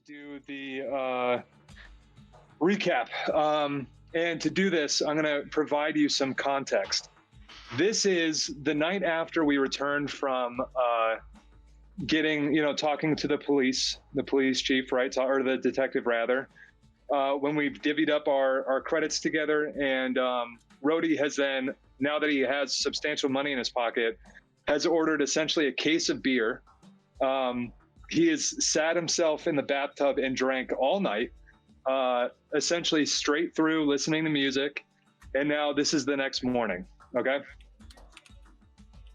do the recap. And to do this, I'm going to provide you some context. This is the night after we returned from talking to the police chief, right? Or the detective, rather. When we've divvied up our credits together, and Rhodey has then, now that he has substantial money in his pocket, has ordered essentially a case of beer. He has sat himself in the bathtub and drank all night, essentially straight through listening to music. And now this is the next morning. Okay.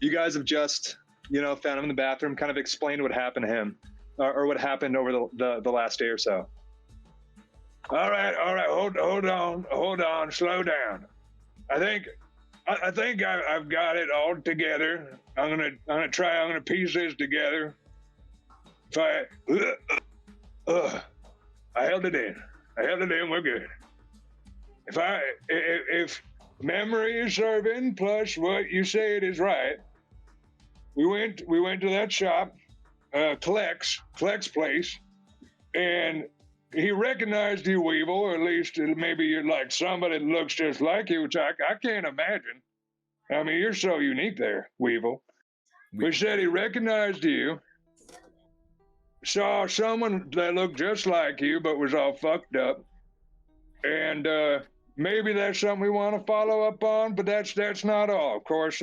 You guys have just, found him in the bathroom, kind of explained what happened to him or what happened over the last day or so. All right. Hold on. Slow down. I think I've got it all together. I'm gonna piece this together. I held it in. We're good. If memory is serving, plus what you say it is right, we went to that shop, Kleck's place, and he recognized you, Weevil, or at least maybe you're like somebody that looks just like you, which I can't imagine. I mean, you're so unique there, Weevil. We said he recognized you, saw someone that looked just like you but was all fucked up, and maybe that's something we want to follow up on, but that's not all. Of course,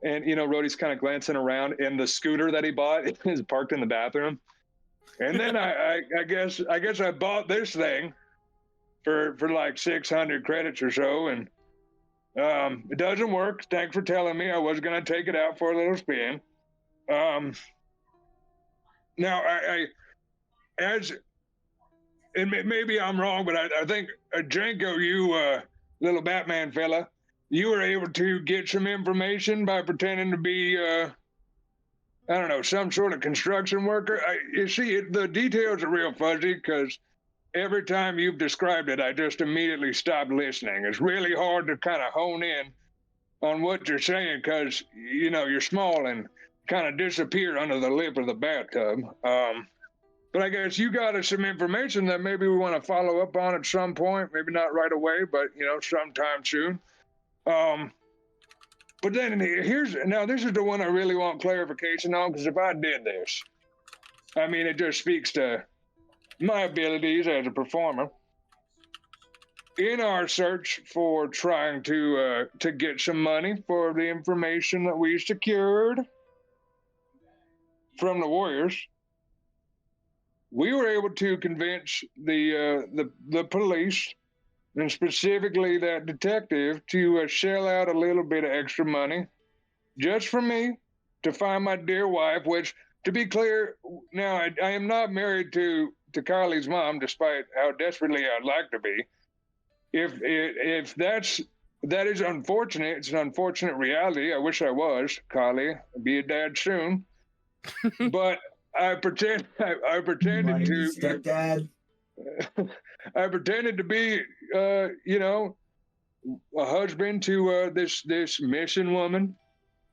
Rhodey's kind of glancing around, and the scooter that he bought is parked in the bathroom. And then I guess I bought this thing for like 600 credits or so, and it doesn't work. Thanks for telling me. I was gonna take it out for a little spin. Now maybe I'm wrong, but I think Janko, you little Batman fella, you were able to get some information by pretending to be some sort of construction worker. You see, the details are real fuzzy because every time you've described it, I just immediately stopped listening. It's really hard to kind of hone in on what you're saying because, you're small and kind of disappear under the lip of the bathtub. But I guess you got us some information that maybe we want to follow up on at some point. Maybe not right away, but, sometime soon. But then this is the one I really want clarification on, because if I did this, I mean, it just speaks to my abilities as a performer. In our search for trying to get some money for the information that we secured from the Warriors, we were able to convince the police, and specifically that detective, to shell out a little bit of extra money just for me to find my dear wife, which, to be clear, now I am not married to Kylie's mom, despite how desperately I'd like to be. If that is unfortunate, it's an unfortunate reality. I wish I was, Kylie. I'll be a dad soon. But I pretended to stepdad. I pretended to be, a husband to this mission woman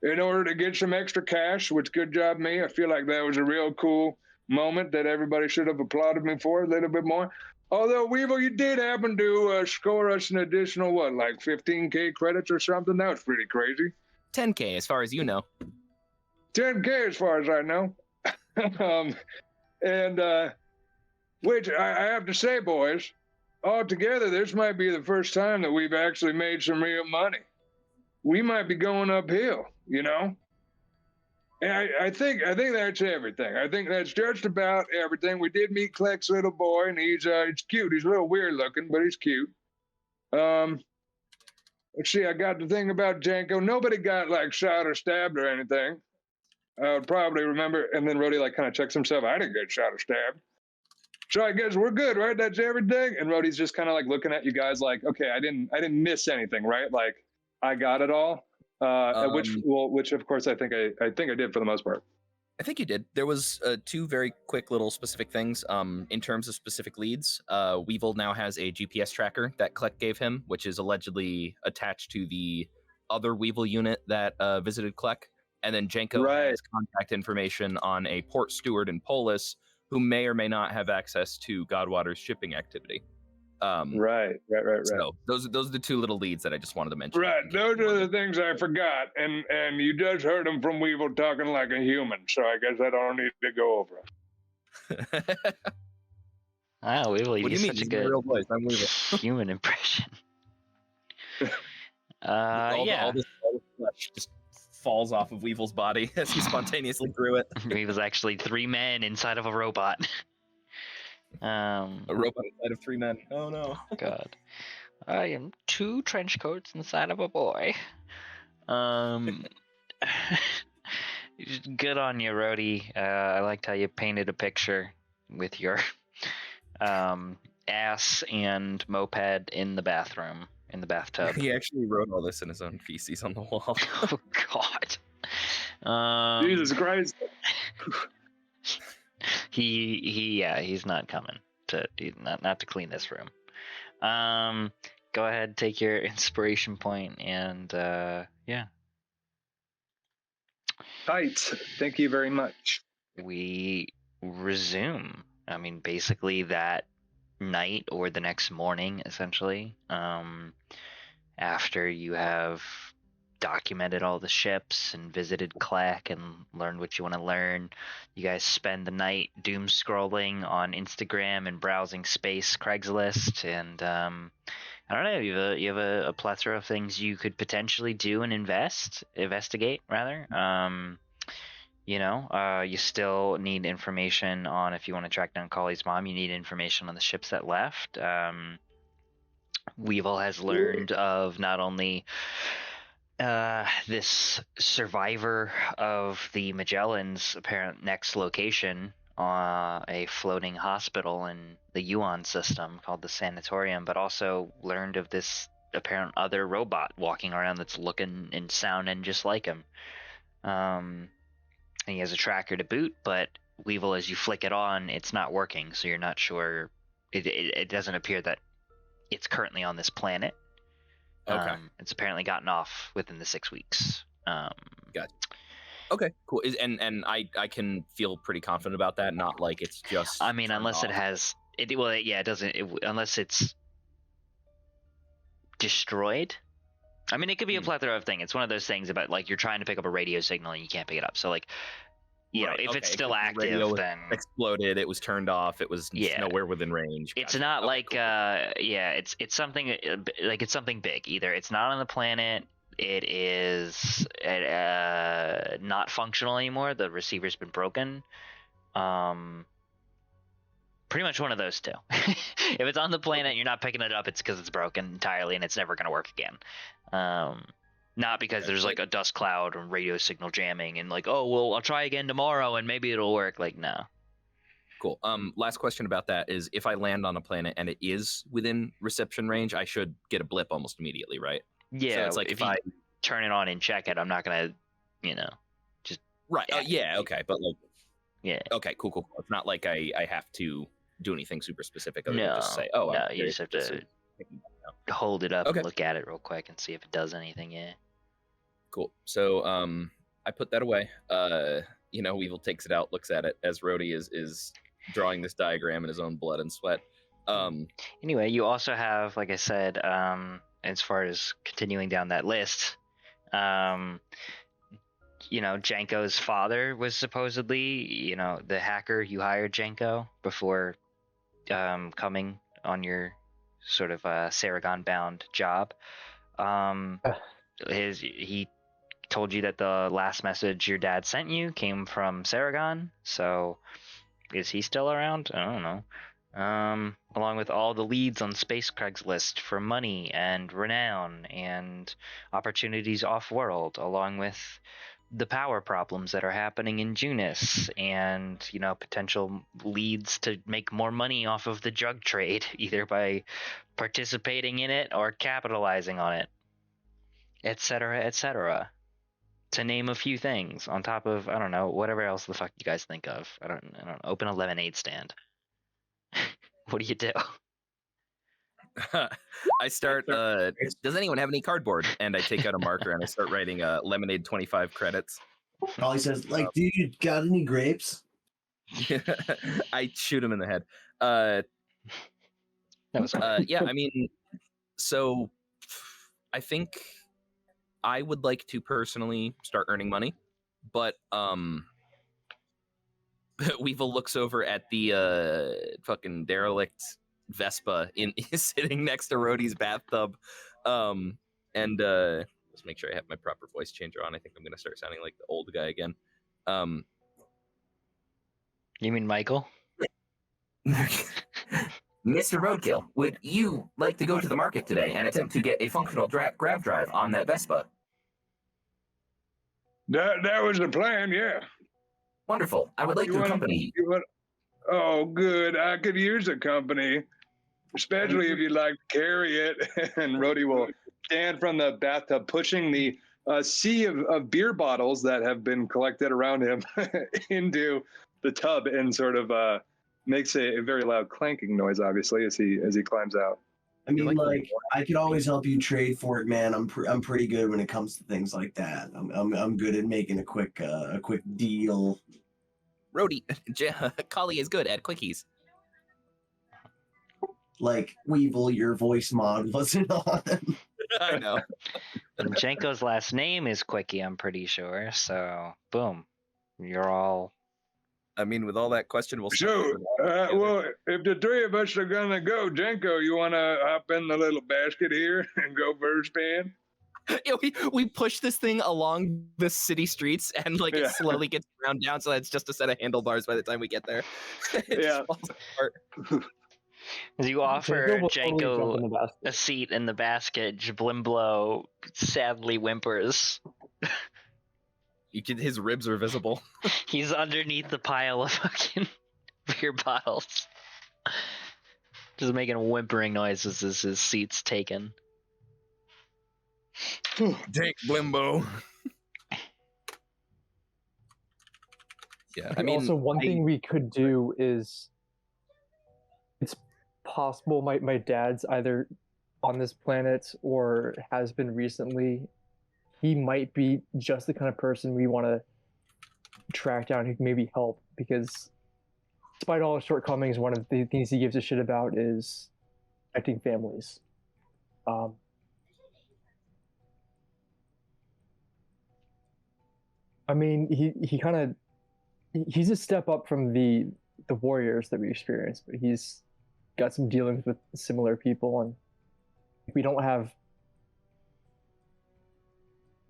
in order to get some extra cash, which, good job me. I feel like that was a real cool moment that everybody should have applauded me for a little bit more. Although, Weevil, you did happen to score us an additional, 15K credits or something? That was pretty crazy. 10K, as far as you know. 10K, as far as I know. Which I have to say, boys, altogether, this might be the first time that we've actually made some real money. We might be going uphill, And I think that's everything. I think that's just about everything. We did meet Kleck's little boy, and he's cute. He's a little weird looking, but he's cute. Let's see. I got the thing about Janko. Nobody got shot or stabbed or anything. I would probably remember. And then Rhodey kind of checks himself. I didn't get shot or stabbed. So I guess we're good, right? That's everything. And Rhodey's just kind of looking at you guys okay, I didn't miss anything, right? I got it all. Which of course I think I did for the most part. I think you did. There was two very quick little specific things. In terms of specific leads, Weevil now has a GPS tracker that Kleck gave him, which is allegedly attached to the other Weevil unit that visited Kleck. And then Janko has contact information on a port steward in Polis who may or may not have access to Godwater's shipping activity. Right. So those are the two little leads that I just wanted to mention. Right, those are the things I forgot, and you just heard him from Weevil talking like a human, so I guess I don't need to go over it. Wow, Weevil, you What do you mean? such a He's good real voice. I'm Weevil. human impression. all yeah, the flesh just falls off of Weevil's body as he spontaneously grew it. Weevil's actually 3 men inside of a robot. A robot inside of 3 men. Oh no. God. I am 2 trench coats inside of a boy. Good on you, Rhodey. I liked how you painted a picture with your ass and moped in the bathroom, in the bathtub. He actually wrote all this in his own feces on the wall. Oh God. Jesus Christ. He's not coming not to clean this room. Go ahead, take your inspiration point, and yeah. Right. Thank you very much. We resume. I mean, basically that night or the next morning, essentially, after you have documented all the ships and visited Clack and learned what you want to learn, you guys spend the night doom scrolling on Instagram and browsing space Craigslist, and I don't know, you have a plethora of things you could potentially do and investigate rather. You still need information on, if you want to track down Collie's mom, you need information on the ships that left. Weevil has learned of not only this survivor of the Magellan's apparent next location, a floating hospital in the Yuan system called the Sanatorium, but also learned of this apparent other robot walking around that's looking and sounding just like him. And he has a tracker to boot, but Weevil, as you flick it on, it's not working, so you're not sure. It doesn't appear that it's currently on this planet. Okay. It's apparently gotten off within the 6 weeks. Gotcha. Okay, cool. And I can feel pretty confident about that. Not like it's just. I mean, unless off. it has it. Well, yeah, it doesn't. Unless it's destroyed. I mean, it could be a plethora of things. It's one of those things about like you're trying to pick up a radio signal and you can't pick it up. So like, you know, if it's still active, then exploded. It was turned off. It was nowhere within range. It's not like cool. It's something like it's something big. Either it's not on the planet. It is not functional anymore. The receiver's been broken. Pretty much one of those two. If it's on the planet and you're not picking it up, it's because it's broken entirely and it's never going to work again. Not because there's like a dust cloud or radio signal jamming and like, oh, well, I'll try again tomorrow and maybe it'll work. Like, no. Cool. Last question about that is if I land on a planet and it is within reception range, I should get a blip almost immediately, right? Yeah. So it's like if I turn it on and check it, I'm not going to, just. Right. Yeah. Okay. But like. Yeah. Okay. Cool. It's not like I have to do anything super specific. Other than just say, no, you just have to hold it up and look at it real quick and see if it does anything. Yeah. Cool. So I put that away. Weevil takes it out, looks at it as Rhodey is drawing this diagram in his own blood and sweat. Anyway, you also have, like I said, as far as continuing down that list, Janko's father was supposedly, the hacker. You hired Janko before coming on your sort of Saragon bound job. He told you that the last message your dad sent you came from Saragon. So is he still around? I don't know. Along with all the leads on Space Craigslist for money and renown and opportunities off-world, along with the power problems that are happening in Junis and, potential leads to make more money off of the drug trade, either by participating in it or capitalizing on it, etc., to name a few things on top of, I don't know, whatever else the fuck you guys think of. I don't know, open a lemonade stand. What do you do? I start, does anyone have any cardboard? And I take out a marker and I start writing lemonade 25 credits. Ollie says, do you got any grapes? I shoot him in the head. That was Yeah, I mean, so I think I would like to personally start earning money, but Weevil looks over at the fucking derelict Vespa sitting next to Rhodey's bathtub, and let's make sure I have my proper voice changer on. I think I'm gonna start sounding like the old guy again. You mean Michael? Mr. Roadkill, would you like to go to the market today and attempt to get a functional grab drive on that Vespa? That was the plan, yeah. Wonderful. I would like to accompany you. Oh, good. I could use a company, especially if you'd like to carry it. And Rhodey will stand from the bathtub, pushing the sea of beer bottles that have been collected around him into the tub, and sort of makes a very loud clanking noise, obviously, as he climbs out. I mean, like I could always help you trade for it, man. I'm pretty good when it comes to things like that. I'm good at making a quick deal. Rhodey, Kali is good at quickies. Like Weevil, your voice mod wasn't on. I know. And Jenko's last name is Quickie, I'm pretty sure. So, boom, you're all. I mean, with all that questionable stuff. So, well, if the three of us are gonna go, Jenko, you wanna hop in the little basket here and go first, man? Yeah, we push this thing along the city streets, and like it slowly gets ground down, so it's just a set of handlebars by the time we get there. Yeah. As you offer Jenko a seat in the basket, Jablimbo sadly whimpers. His ribs are visible. He's underneath the pile of fucking beer bottles, just making whimpering noises as his seat's taken. Take Blimbo. Yeah, I mean, also one thing we could do is, it's possible my dad's either on this planet or has been recently. He might be just the kind of person we want to track down who can maybe help, because despite all his shortcomings, one of the things he gives a shit about is protecting families. I mean, he's a step up from the warriors that we experienced, but he's got some dealings with similar people, and we don't have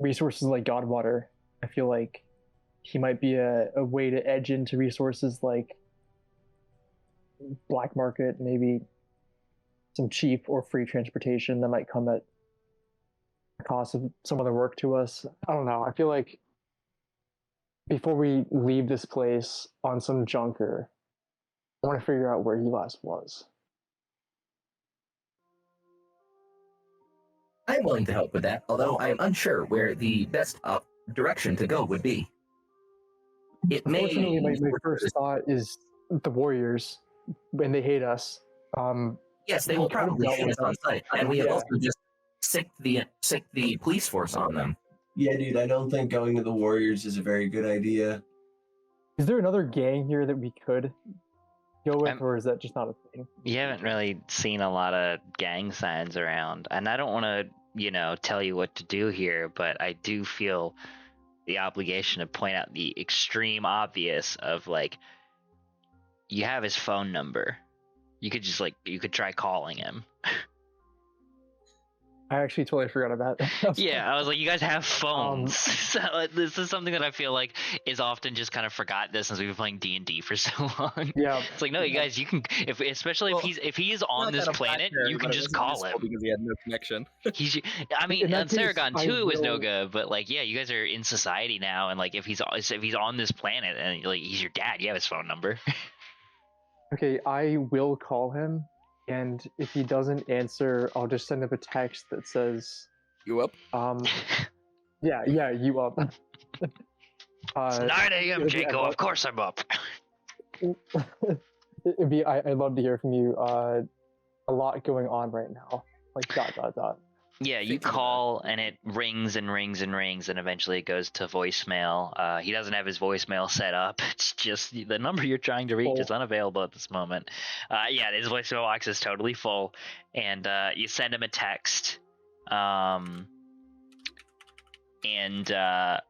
resources like Godwater. I feel like he might be a way to edge into resources like black market, maybe some cheap or free transportation that might come at the cost of some other work to us. I don't know. I feel like before we leave this place on some junker, I want to figure out where he last was. I'm willing to help with that, although I am unsure where the best direction to go would be. It may. Unfortunately, my first thought is the Warriors, when they hate us. Yes, they will probably shoot us on sight, and we have also just sicked the police force on them. Yeah, dude, I don't think going to the Warriors is a very good idea. Is there another gang here that we could go with, or is that just not a thing? You haven't really seen a lot of gang signs around, and I don't want to, tell you what to do here, but I do feel the obligation to point out the extreme obvious of, like, you have his phone number. You could just, you could try calling him. I actually totally forgot about that. Yeah, I was like, you guys have phones. So this is something that I feel like is often just kind of forgotten since we've been playing D&D for so long. Yeah, it's like, no, you guys, you can, especially if he is on this planet, you can just call him because he had no connection. I mean, on Saragon too, it was no good, but you guys are in society now, and if he's on this planet and he's your dad, you have his phone number. Okay, I will call him. And if he doesn't answer, I'll just send him a text that says, "You up?" Yeah, you up? It's 9 a.m., Jaco. Of course I'm up. It'd be. I'd love to hear from you. A lot going on right now. Like ... Yeah, you thinking about call and it rings and rings and rings, and eventually it goes to voicemail. He doesn't have his voicemail set up. It's just the number you're trying to reach is unavailable at this moment. Yeah, his voicemail box is totally full, and you send him a text. And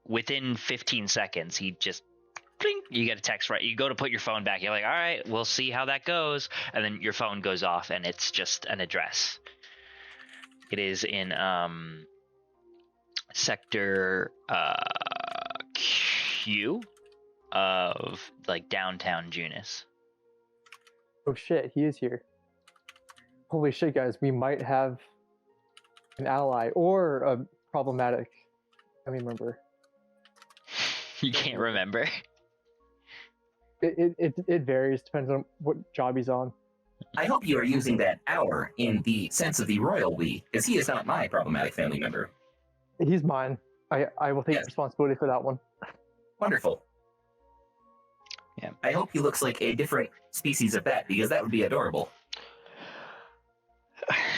within 15 seconds, he just bling, you get a text, right? You go to put your phone back. You're like, all right, we'll see how that goes. And then your phone goes off, and it's just an address. It is in sector Q of like downtown Junis. Oh shit, he is here. Holy shit, guys, we might have an ally or a problematic. I mean, remember. You can't remember. It varies, depends on what job he's on. I hope you are using that our in the sense of the royal we, as he is not my problematic family member. He's mine. I will take Yes. responsibility for that one. Wonderful. Yeah. I hope he looks like a different species of bat, because that would be adorable.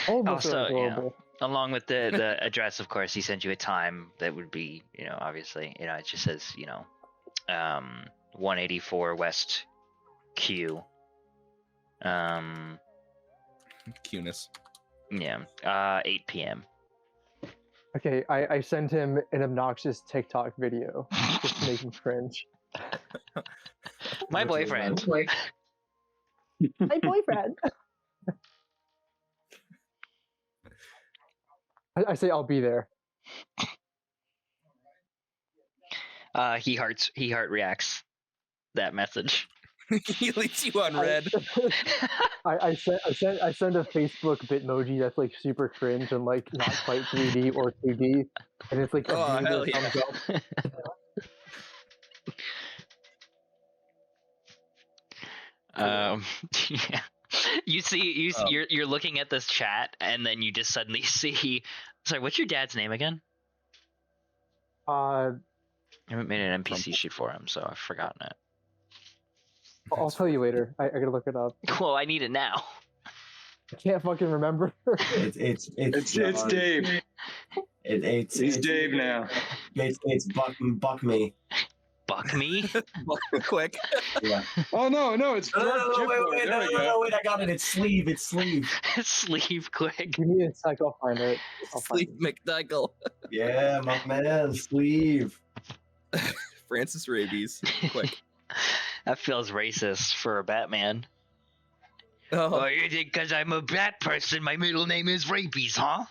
All of them Also, are adorable. Along with the address, of course, he sent you a time that would be, obviously, it just says, 184 West Q. Cunis. Yeah, 8 p.m. Okay, I sent him an obnoxious TikTok video just to make him cringe. My boyfriend. My boyfriend. I say I'll be there. He heart reacts that message. He leaves you on red. I send a Facebook Bitmoji that's like super cringe and like not quite 3D or 2D, and it's like a Oh, view hell that yeah. thumbs up. Yeah. You're looking at this chat, and then you just suddenly see. Sorry, what's your dad's name again? Uh, I haven't made an NPC sheet for him, so I've forgotten it. I'll tell you later. I gotta look it up. Well, I need it now. I can't fucking remember. It's Dave. He's Dave now. It's Buck me. Buck me? Quick. Yeah. Oh no, it's No, Chipboard. There we go. wait, I got it. It's sleeve. Sleeve quick. Give me a sec. I'll find it. Sleep McDougall. Yeah, my man, sleeve. Francis Rabies. Quick. That feels racist for a Batman. Oh, Oh, you think because I'm a bat person, my middle name is Rabies, huh?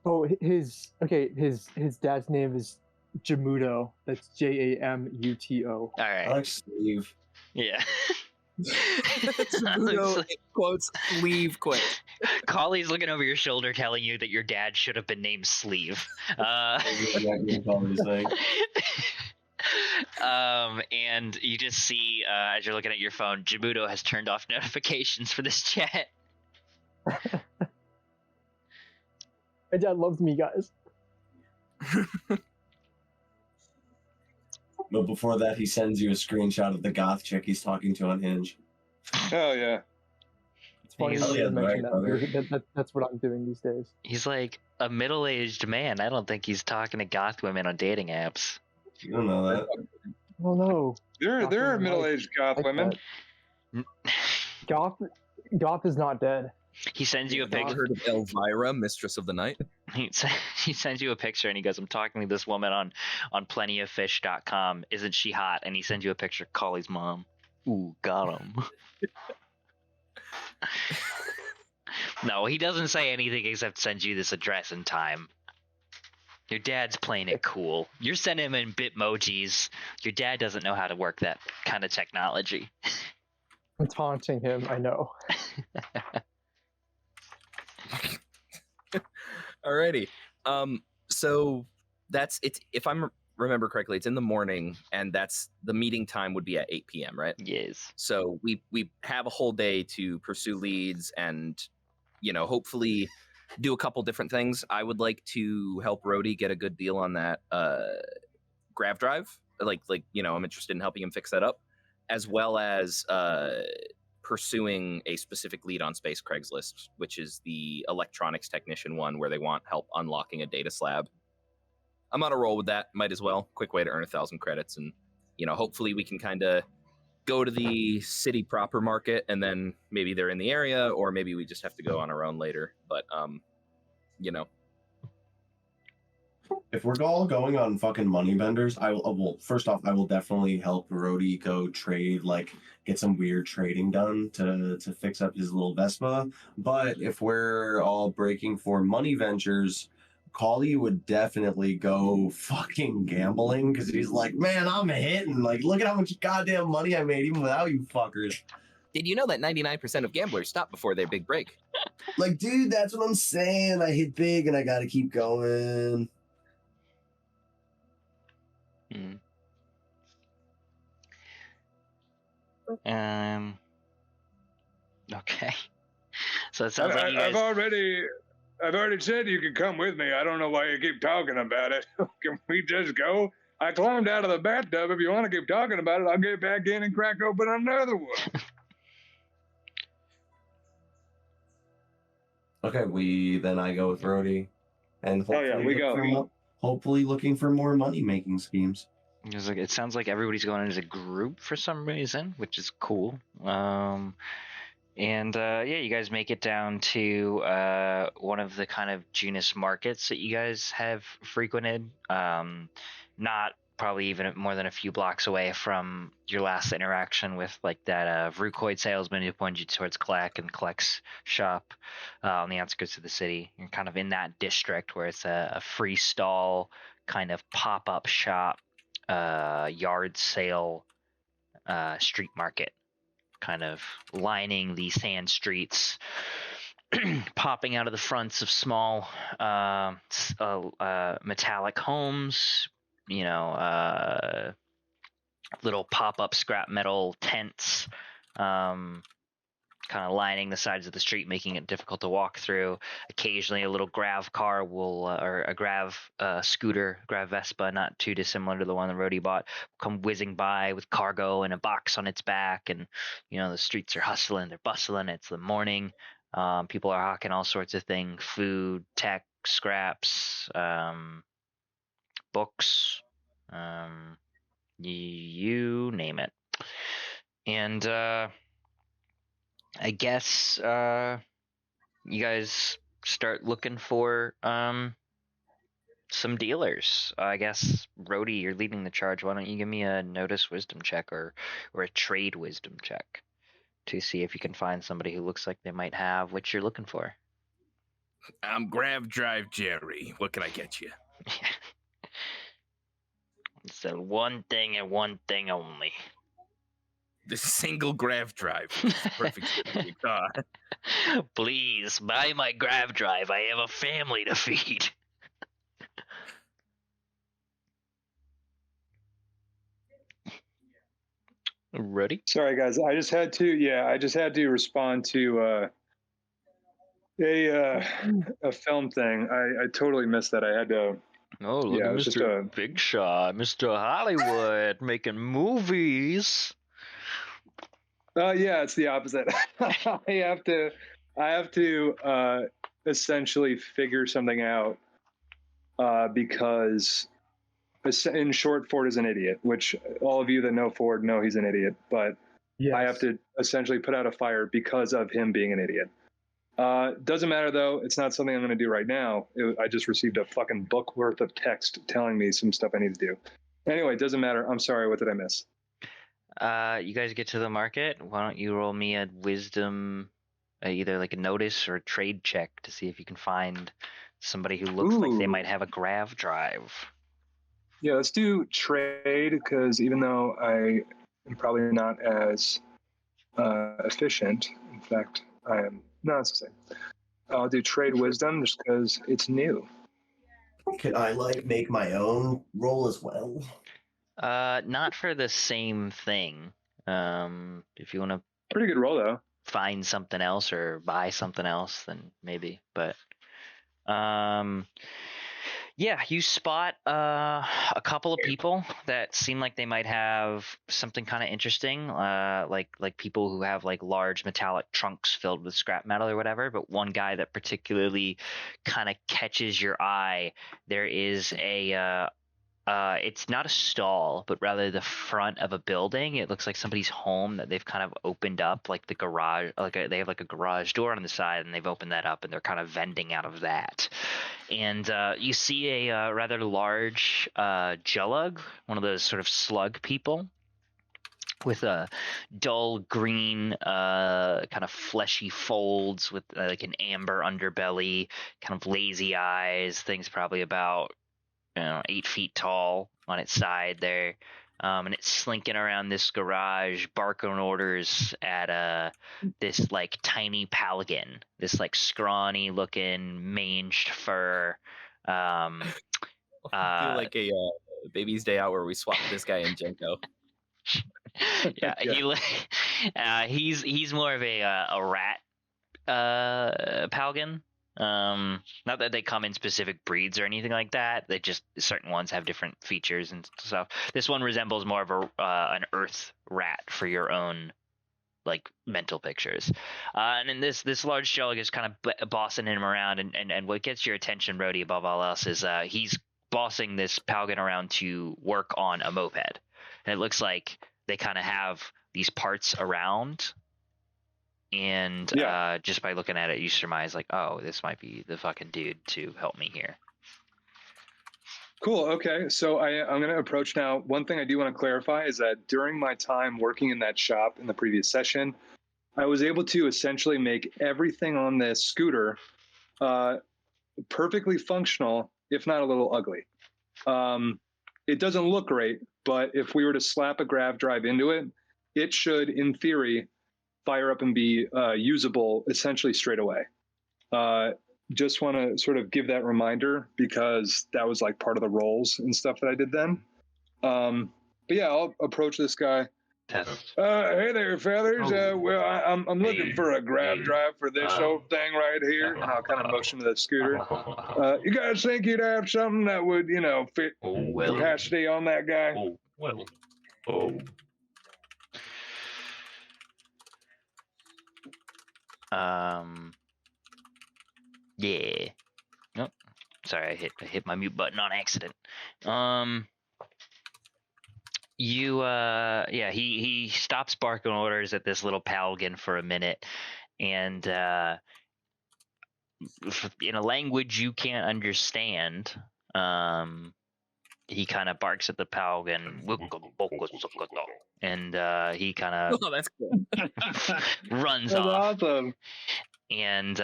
Oh, his dad's name is Jamuto. That's Jamuto. All I right. like sleeve. Yeah. Jamuto, in quotes, leave quick. Collie's looking over your shoulder telling you that your dad should have been named Sleeve. And you just see, as you're looking at your phone, Jabuto has turned off notifications for this chat. My dad loves me, guys. But before that, he sends you a screenshot of the goth chick he's talking to on Hinge. Hell yeah. It's funny He's- you should mention right, brother. that. That's what I'm doing these days. He's like a middle-aged man. I don't think he's talking to goth women on dating apps. You don't know that. Oh no. There are Goth women middle-aged goth like women. that. Goth is not dead. He sends you a Have you picture. heard of Elvira, Mistress of the Night? He sends you a picture and he goes, I'm talking to this woman on plentyoffish.com. Isn't she hot? And he sends you a picture of Collie's mom. Ooh, got him. No, he doesn't say anything except sends you this address and time. Your dad's playing it cool. You're sending him in Bitmojis. Your dad doesn't know how to work that kind of technology. I'm taunting him. I know. Alrighty. So that's it's. If I remember correctly, it's in the morning, and that's the meeting time would be at 8 p.m. Right? Yes. So we have a whole day to pursue leads, and hopefully do a couple different things. I would like to help Rhodey get a good deal on that grav drive. I'm interested in helping him fix that up, as well as pursuing a specific lead on Space Craigslist, which is the electronics technician one where they want help unlocking a data slab. I'm on a roll with that. Might as well. Quick way to earn 1,000 credits, and hopefully we can kind of go to the city proper market, and then maybe they're in the area, or maybe we just have to go on our own later. But If we're all going on fucking money vendors, well, first off, I will definitely help Rody go trade, like get some weird trading done to fix up his little Vespa. But if we're all breaking for money ventures, Collie would definitely go fucking gambling because he's like, man, I'm hitting. Like, look at how much goddamn money I made even without you fuckers. Did you know that 99% of gamblers stop before their big break? Like, dude, that's what I'm saying. I hit big and I got to keep going. Okay. So it sounds like you guys... I've already said you can come with me. I don't know why you keep talking about it. Can we just go? I climbed out of the bathtub. If you want to keep talking about it, I'll get back in and crack open another one. Okay, then I go with Rody, and hopefully looking for more money making schemes. It sounds like everybody's going in as a group for some reason, which is cool. You guys make it down to one of the kind of genus markets that you guys have frequented. Not probably even more than a few blocks away from your last interaction with like that Vrukoid salesman who pointed you towards Kleck and Kleck's shop on the outskirts of the city. You're kind of in that district where it's a free stall kind of pop-up shop, yard sale, street market, kind of lining the sand streets, popping out of the fronts of small metallic homes, little pop-up scrap metal tents, kind of lining the sides of the street, making it difficult to walk through. Occasionally a little grav car or a grav scooter, grav Vespa, not too dissimilar to the one that Rody bought, come whizzing by with cargo and a box on its back. And, the streets are hustling, they're bustling. It's the morning. People are hawking all sorts of things, food, tech, scraps, books, you name it. And I guess you guys start looking for some dealers. I guess, Rody, you're leading the charge. Why don't you give me a notice wisdom check or a trade wisdom check to see if you can find somebody who looks like they might have what you're looking for. I'm Grav Drive Jerry. What can I get you? So one thing and one thing only. The single grav drive. Perfect for your car. Please, buy my grav drive. I have a family to feed. Ready? Sorry, guys. I just had to respond to a film thing. I totally missed that. I had to. Oh, look at Mr. Big Shot, Mr. Hollywood, making movies. Yeah, it's the opposite. I have to essentially figure something out because, in short, Ford is an idiot. Which all of you that know Ford know he's an idiot. But yes. I have to essentially put out a fire because of him being an idiot. Doesn't matter though. It's not something I'm going to do right now. I just received a fucking book worth of text telling me some stuff I need to do. Anyway, it doesn't matter. I'm sorry. What did I miss? You guys get to the market. Why don't you roll me a wisdom, either like a notice or a trade check to see if you can find somebody who looks like they might have a grav drive. Yeah, let's do trade because even though I am probably not as efficient, in fact, I am. No, it's the same. I'll do trade wisdom just because it's new. Could I make my own roll as well? Not for the same thing. If you want to, pretty good roll though. Find something else or buy something else, then maybe. But Yeah, you spot a couple of people that seem like they might have something kind of interesting, like people who have like large metallic trunks filled with scrap metal or whatever. But one guy that particularly kind of catches your eye. There is it's not a stall, but rather the front of a building. It looks like somebody's home that they've kind of opened up, like the garage. They have like a garage door on the side, and they've opened that up, and they're kind of vending out of that. And you see a rather large Jellug, one of those sort of slug people, with a dull green, kind of fleshy folds with like an amber underbelly, kind of lazy eyes. Thing's probably about 8 feet tall on its side there. And it's slinking around this garage, barking orders at this like tiny Palgan, this like scrawny looking manged fur. I feel like a baby's day out where we swapped this guy and Jenko. Yeah, he's more of a rat Palgan. Not that they come in specific breeds or anything like that. They just, certain ones have different features and stuff. This one resembles more of an earth rat for your own like mental pictures. And then this large Jellug is kind of bossing him around, and what gets your attention, Rhodey, above all else, is he's bossing this Palgan around to work on a moped. And it looks like they kind of have these parts around. And just by looking at it, you surmise like, oh, this might be the fucking dude to help me here. Cool. Okay. So I'm going to approach now. One thing I do want to clarify is that during my time working in that shop in the previous session, I was able to essentially make everything on this scooter perfectly functional, if not a little ugly. It doesn't look great, but if we were to slap a grav drive into it, it should, in theory, fire up and be usable essentially straight away. Just want to sort of give that reminder because that was like part of the roles and stuff that I did then. But yeah, I'll approach this guy. Test. Hey there, feathers. Well, I'm looking for a grav drive for this old thing right here. And I'll kind of motion to the scooter. You guys think you'd have something that would, fit capacity on that guy? Yeah. Nope. Sorry, I hit my mute button on accident. He stops barking orders at this little Palgan for a minute, and in a language you can't understand, he kind of barks at the Palgan, and he kind of that's cool. runs That's off. awesome. And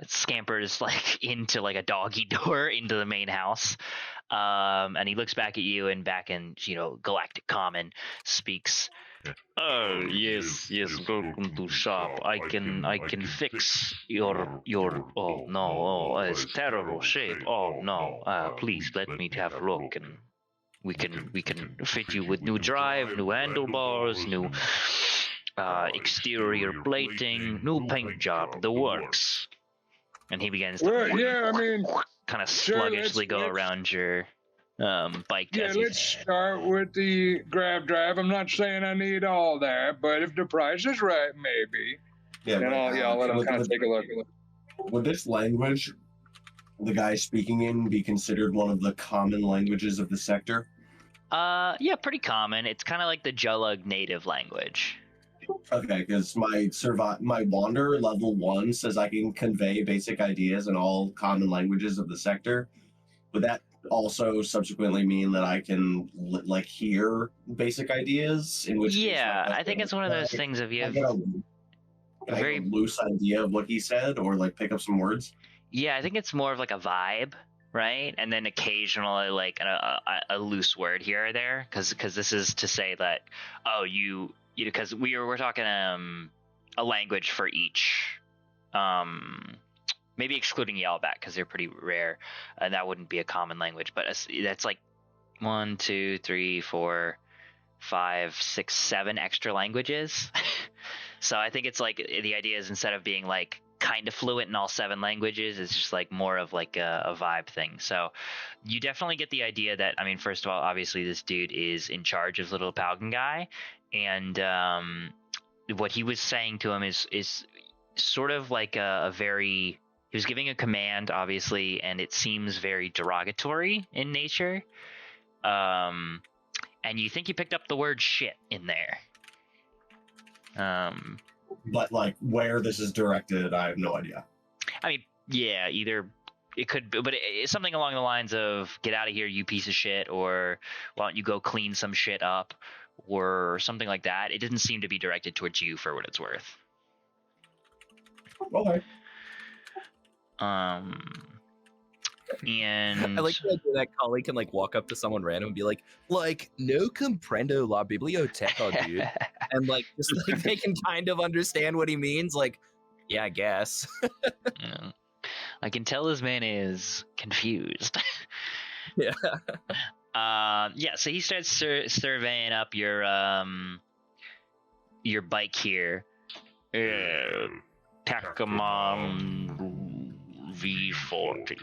scampers like into like a doggy door into the main house. And he looks back at you, and back in Galactic Common speaks. Oh yes, welcome to shop. I can fix your oh no, it's terrible shape. Oh no, please let me have a look, and we can fit you with new drive, new handlebars, new exterior plating, new paint job, the works. And he begins to kind of sluggishly go around your bike. Yeah, let's start with the grav drive. I'm not saying I need all that, but if the price is right, maybe. Yeah, And I'll let him kind of take a look. Would this language the guy speaking in be considered one of the common languages of the sector? Yeah, pretty common. It's kind of like the Jellug native language. Okay, because my Wander level 1 says I can convey basic ideas in all common languages of the sector. Would that also subsequently mean that I can hear basic ideas? In which case, I think it's one of those things of you have a very loose idea of what he said, or pick up some words. Yeah, I think it's more of like a vibe, right? And then occasionally like a loose word here or there, because this is to say that because we're talking a language for each, maybe excluding Yellowback because they're pretty rare, and that wouldn't be a common language. But that's like 1, 2, 3, 4, 5, 6, 7 extra languages. So I think it's like the idea is instead of being like kind of fluent in all 7 languages. It's just like more of like a vibe thing. So you definitely get the idea that, I mean, first of all, obviously this dude is in charge of Little Palgan guy, and what he was saying to him is sort of like a very, he was giving a command, obviously, and it seems very derogatory in nature. And you think you picked up the word shit in there. But like where this is directed, I have no idea. I mean, yeah, either it could be, but it's something along the lines of "get out of here, you piece of shit," or "why don't you go clean some shit up," or something like that. It didn't seem to be directed towards you, for what it's worth. Okay. And I like the idea that colleague can like walk up to someone random and be like no comprendo la biblioteca, dude, and like just like they can kind of understand what he means. Like, yeah, I guess. Yeah. I can tell this man is confused. Yeah. Yeah. So he starts surveying up your bike here. Takamon V40.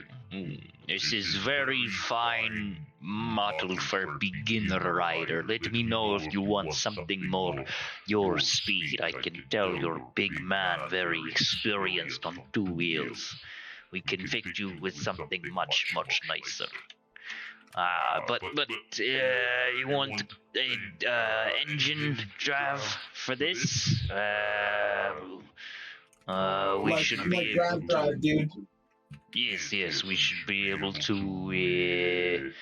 This is very fine model for beginner rider. Let me know if you want something more your speed. I can tell you're a big man, very experienced on 2 wheels. We can fix you with something much, much nicer. But you want a engine drive for this? We should be able to... drive, dude. Yes, we should be able to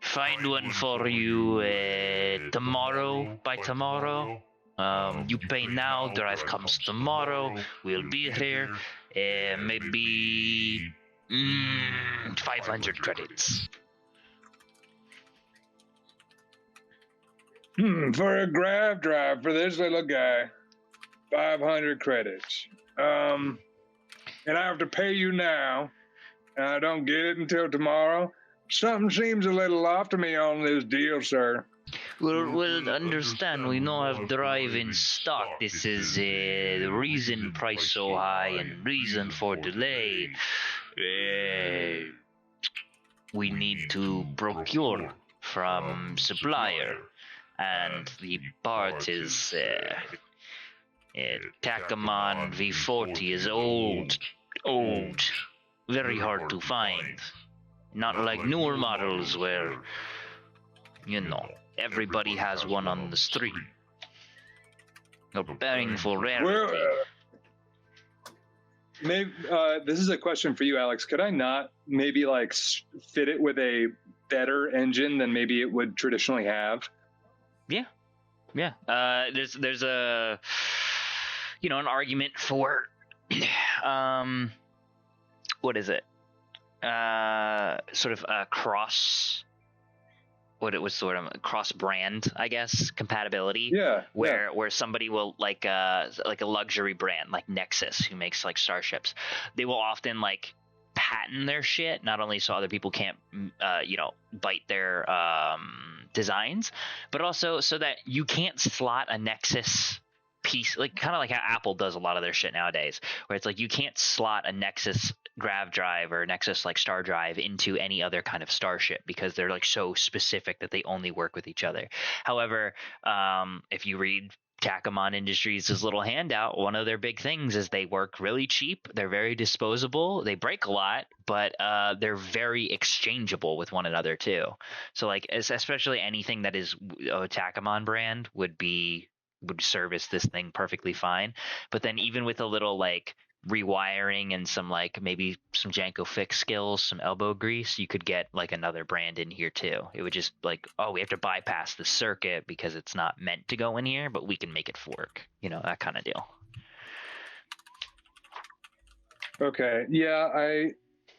find one for you tomorrow. By tomorrow, you pay now. Drive comes tomorrow. We'll be here. Maybe 500 credits. For a grav drive for this little guy, 500 credits. And I have to pay you now, and I don't get it until tomorrow. Something seems a little off to me on this deal, sir. We'll understand. We don't have drive in stock. This is the reason price so high and reason for delay. We need to procure from supplier, and the part is Takamon V40 is old, very hard to find. Not like newer models where, everybody has one on the street. You're paying for rarity. Maybe this is a question for you, Alex. Could I not maybe like fit it with a better engine than maybe it would traditionally have? Yeah. There's a an argument for what is it? Sort of a cross. What it was sort of cross brand, I guess, compatibility. Yeah. Where somebody will like a luxury brand like Nexus, who makes like starships, they will often like patent their shit, not only so other people can't bite their designs, but also so that you can't slot a Nexus piece, like kind of like how Apple does a lot of their shit nowadays, where it's like you can't slot a Nexus grav drive or Nexus like star drive into any other kind of starship because they're like so specific that they only work with each other. However, if you read Takamon Industries' little handout, one of their big things is they work really cheap, they're very disposable, they break a lot, but they're very exchangeable with one another too. So like especially anything that is a Takamon brand would service this thing perfectly fine. But then even with a little like rewiring and some like maybe some Janko fix skills, some elbow grease, you could get like another brand in here too. It would just like, we have to bypass the circuit because it's not meant to go in here, but we can make it work, that kind of deal. Okay. Yeah,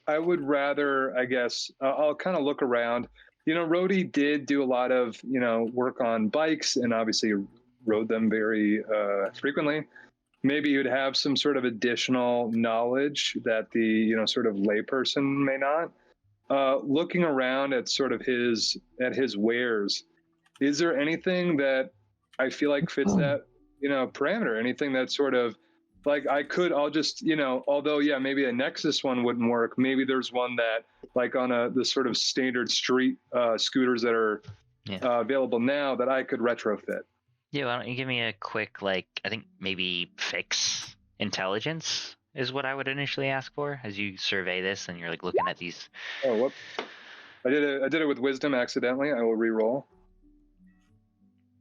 I would rather, I guess, I'll kind of look around. Rody did do a lot of, work on bikes and obviously rode them very frequently. Maybe you'd have some sort of additional knowledge that the sort of layperson may not. Looking around at sort of his wares, is there anything that I feel like fits that parameter? Anything that sort of like I'll just, although yeah, maybe a Nexus one wouldn't work. Maybe there's one that like on the sort of standard street scooters that are available now that I could retrofit. Yeah, why don't you give me a quick, like, I think maybe fix intelligence is what I would initially ask for as you survey this and you're like looking at these. Oh, whoops. I did it with wisdom accidentally. I will re-roll.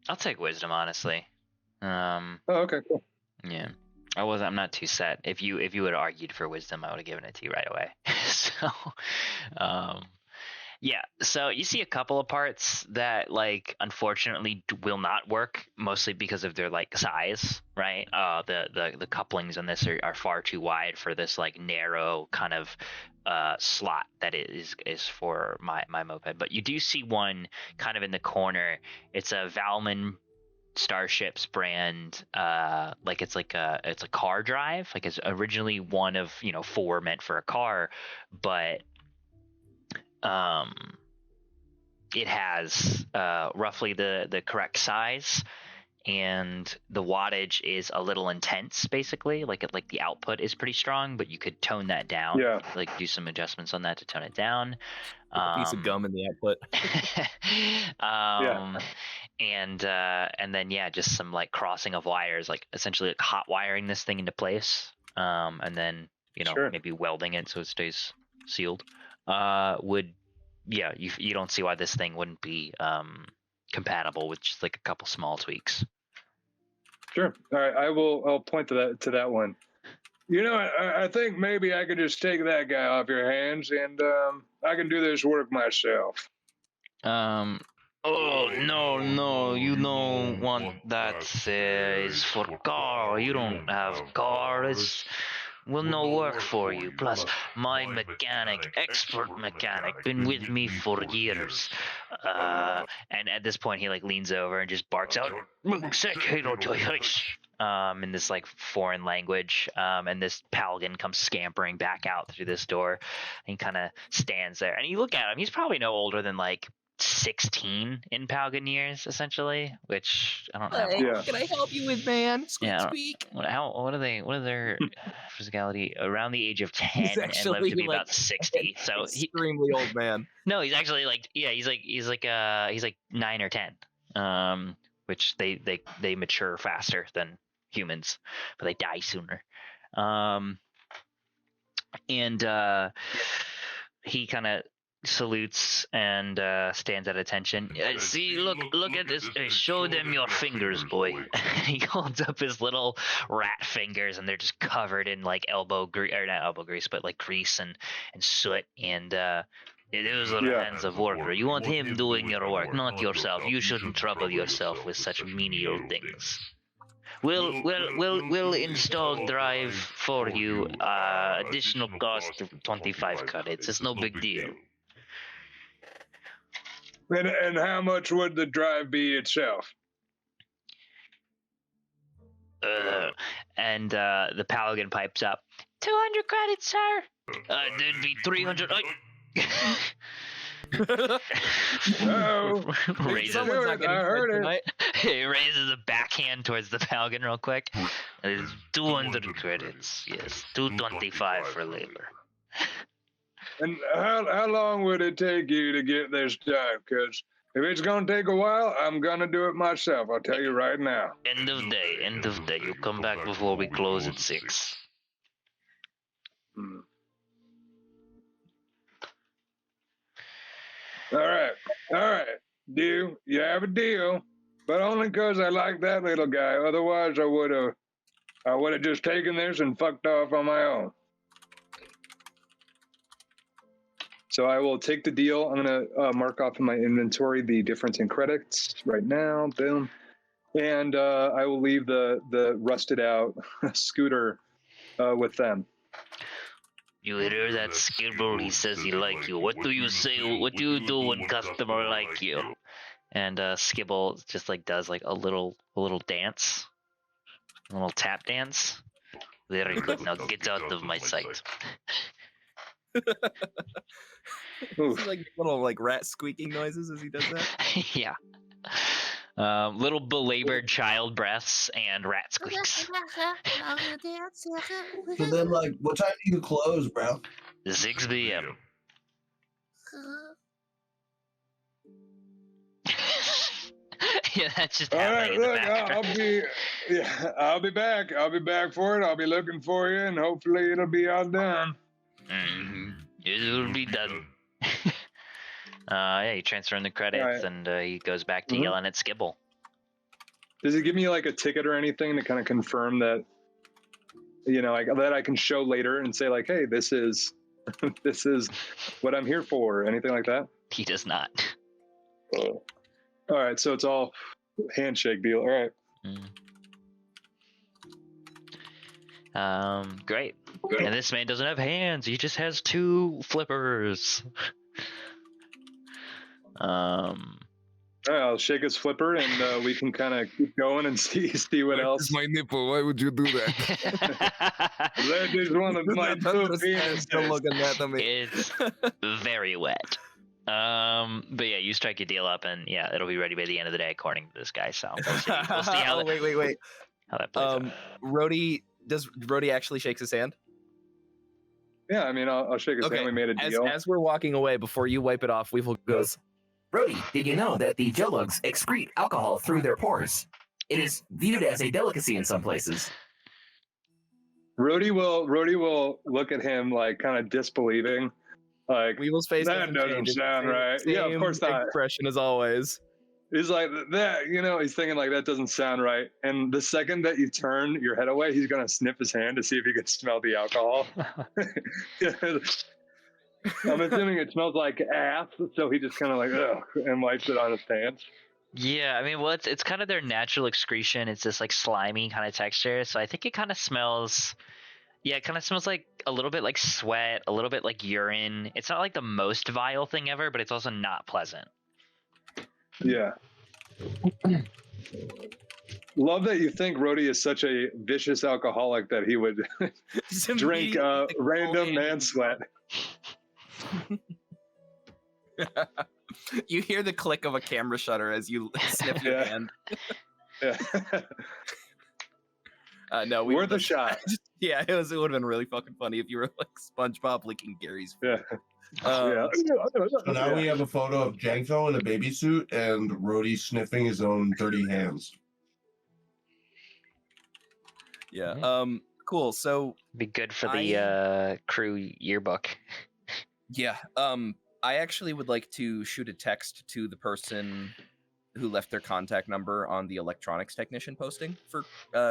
I'll take wisdom, honestly. Oh, okay, cool. Yeah. I'm not too set. If you had argued for wisdom, I would have given it to you right away. So yeah, so you see a couple of parts that like unfortunately will not work, mostly because of their like size, right? The couplings on this are far too wide for this like narrow kind of slot that is for my moped. But you do see one kind of in the corner. It's a Valmon Starships brand, like it's a car drive, like it's originally one of 4 meant for a car, but it has roughly the correct size, and the wattage is a little intense, basically. Like the output is pretty strong, but you could tone that down. Yeah. Like do some adjustments on that to tone it down. A piece of gum in the output. And then just some like crossing of wires, like essentially like hot wiring this thing into place, and then maybe welding it so it stays sealed. You don't see why this thing wouldn't be compatible with just like a couple small tweaks. Sure. All right. I'll point to that one. I think maybe I could just take that guy off your hands and I can do this work myself. Oh, no, you don't want that is for car. You don't have car. It's will no work for you. Plus, my mechanic, expert mechanic, been with me for years. And at this point, he like leans over and just barks out, in this like foreign language. And this Paladin comes scampering back out through this door. And he kind of stands there. And you look at him, he's probably no older than like 16 in Paladin years, essentially, which I don't know. What can I help you with, man? Squeak, squeak. What are their physicality? Around the age of 10 and live to be about 60. So extremely old man. No, he's actually like he's like 9 or 10. Which they mature faster than humans, but they die sooner. And he kind of salutes and stands at attention. See, look at this. Show them your fingers, boy. He holds up his little rat fingers, and they're just covered in like not elbow grease, but like grease and soot. And those are the hands of worker. You want him doing your work, not yourself. You shouldn't trouble yourself with such menial things. We'll install drive for you. Additional cost of 25 credits. It's no big deal. And how much would the drive be itself? And the Paladin pipes up. 200 credits, sir. There'd be 300. Someone's not getting heard it. He raises a backhand towards the Paladin real quick. It's 200 credits. Yes, 225 for labor. And how long would it take you to get this done? Because if it's going to take a while, I'm going to do it myself. I'll tell you right now. End of day. You come back before we close at 6. All right. Deal. You have a deal. But only because I like that little guy. Otherwise, I would have just taken this and fucked off on my own. So I will take the deal. I'm going to mark off in my inventory the difference in credits right now. Boom. And I will leave the rusted out scooter with them. You hear that, Skibble? He says he like you. What do you say? What do you do when customer like you? And Skibble just like does like a little dance, a little tap dance. Very good. Now get out of my sight. It's like little like rat squeaking noises as he does that. Yeah. Little belabored child breaths and rat squeaks. So then, like, what time do you close, bro? 6 p.m. Yeah, that's just All happening right, in the look, background. I'll be back. I'll be back for it. I'll be looking for you, and hopefully it'll be all done. It'll be done. Yeah, you transfer in the credits, and he goes back to yelling at Skibble. Does it give me like a ticket or anything to kind of confirm that, like, that I can show later and say like, hey, this is this is what I'm here for, anything like that? He does not. All right, so it's all handshake deal. All right. Great. And this man doesn't have hands. He just has 2 flippers. All right, I'll shake his flipper, and we can kind of keep going and see what else. It's my nipple. Why would you do that? That is one of my 2 penises. Looking at me. It's very wet. But yeah, you strike your deal up, and yeah, it'll be ready by the end of the day, according to this guy. So we'll see how wait. how that plays out. Does Rhodey actually shakes his hand? Yeah, I mean, I'll shake his hand. We made a deal. As we're walking away, before you wipe it off, Weevil goes, Rhodey, did you know that the Jollugs excrete alcohol through their pores? It is viewed as a delicacy in some places. Rhodey will look at him like kind of disbelieving. Like, Weevil's face that doesn't sound right. Yeah, of course not. Expression as always. He's like that, he's thinking like that doesn't sound right. And the second that you turn your head away, he's gonna sniff his hand to see if he can smell the alcohol. I'm assuming it smells like ass, so he just kind of like ugh, and wipes it on his pants. Yeah, I mean, well, it's kind of their natural excretion. It's this like slimy kind of texture, so I think it kind of smells. Yeah, it kind of smells like a little bit like sweat, a little bit like urine. It's not like the most vile thing ever, but it's also not pleasant. Yeah. Love that you think Rhodey is such a vicious alcoholic that he would drink random man sweat. You hear the click of a camera shutter as you sniff your hand. Yeah. No, worth a shot. Yeah, it would have been really fucking funny if you were like SpongeBob licking Gary's food. Yeah. So now we have a photo of Janko in a baby suit and Rhodey sniffing his own dirty hands. Yeah. Cool. So be good for the crew yearbook. Yeah. I actually would like to shoot a text to the person who left their contact number on the electronics technician posting for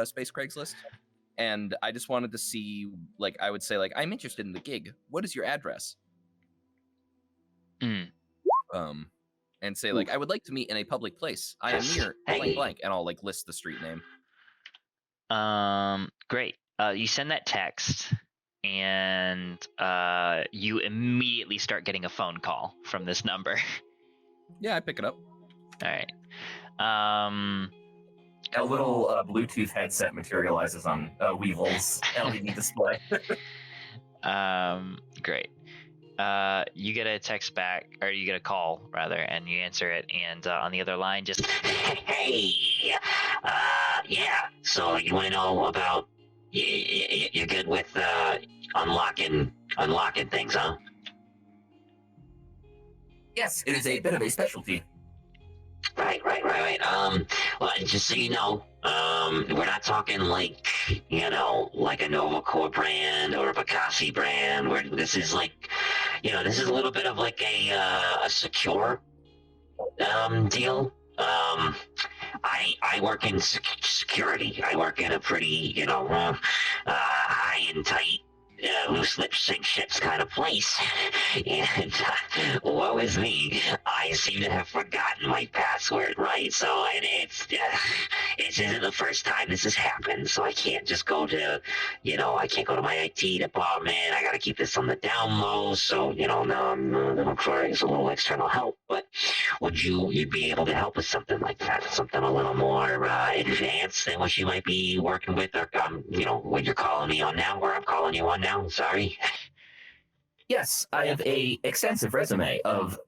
Space Craigslist. And I just wanted to see, like, I would say, like, I'm interested in the gig. What is your address? And say, like, I would like to meet in a public place. I am near blank blank, and I'll like list the street name. Great. You send that text, and you immediately start getting a phone call from this number. Yeah, I pick it up. All right. A little Bluetooth headset materializes on Weevil's LED display. Great. You get a text back, or you get a call rather, and you answer it, and on the other line, just hey, yeah. So you want to know about? You're good with unlocking things, huh? Yes, it is a bit of a specialty. Right. Well, just so you know, we're not talking like a Nova Core brand or a Bacassi brand. This is like, this is a little bit of like a secure deal. I work in security. I work in a pretty, high and tight, loose lips sink ships kind of place. And woe is me, I seem to have forgotten my password, right? So, and it isn't the first time this has happened, so I can't just go to, I can't go to my IT department. I gotta keep this on the down low, so, now I'm requiring some little external help. But you'd be able to help with something like that, something a little more advanced than what you might be working with, or, what you're calling me on now, or I'm calling you on now. Sorry. Yes, I have a extensive resume of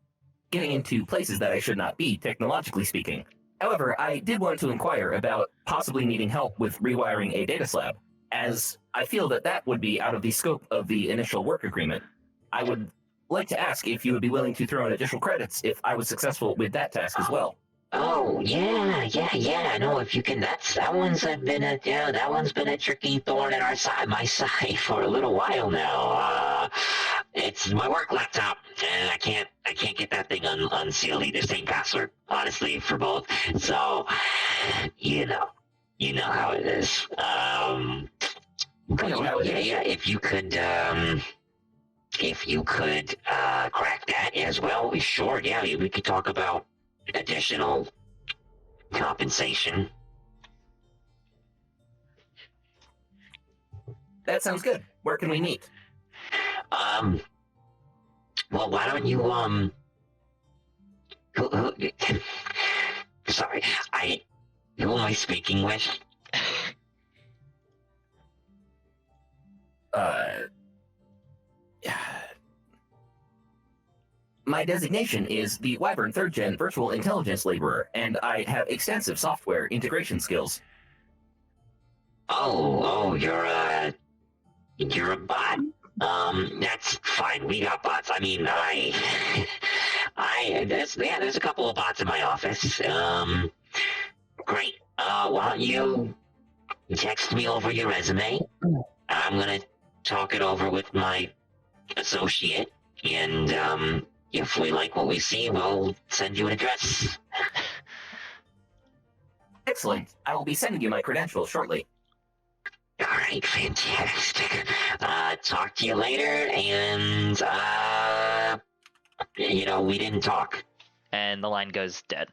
getting into places that I should not be, technologically speaking. However, I did want to inquire about possibly needing help with rewiring a data slab, as I feel that that would be out of the scope of the initial work agreement. I would like to ask if you would be willing to throw in additional credits if I was successful with that task as well. Oh, yeah. No, if you can, that one's been a tricky thorn in my side for a little while now. It's my work laptop, and I can't get that thing unsealed either. Same password, honestly, for both. So, you know how it is. But yeah, if you could crack that as well, sure, yeah, we could talk about additional compensation. That sounds good. Where can we meet? Well, why don't you, sorry, who am I speaking with? My designation is the Wyvern 3rd Gen Virtual Intelligence Laborer, and I have extensive software integration skills. Oh, you're a bot. That's fine. We got bots. I mean, there's a couple of bots in my office. Great. Why don't you text me over your resume? I'm gonna talk it over with my associate, and if we like what we see, we'll send you an address. Excellent. I will be sending you my credentials shortly. All right, fantastic. Talk to you later, and we didn't talk. And the line goes dead.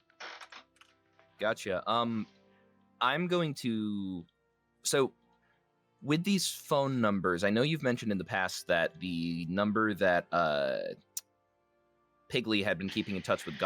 Gotcha. I'm going to... So, with these phone numbers, I know you've mentioned in the past that the number that Pigley had been keeping in touch with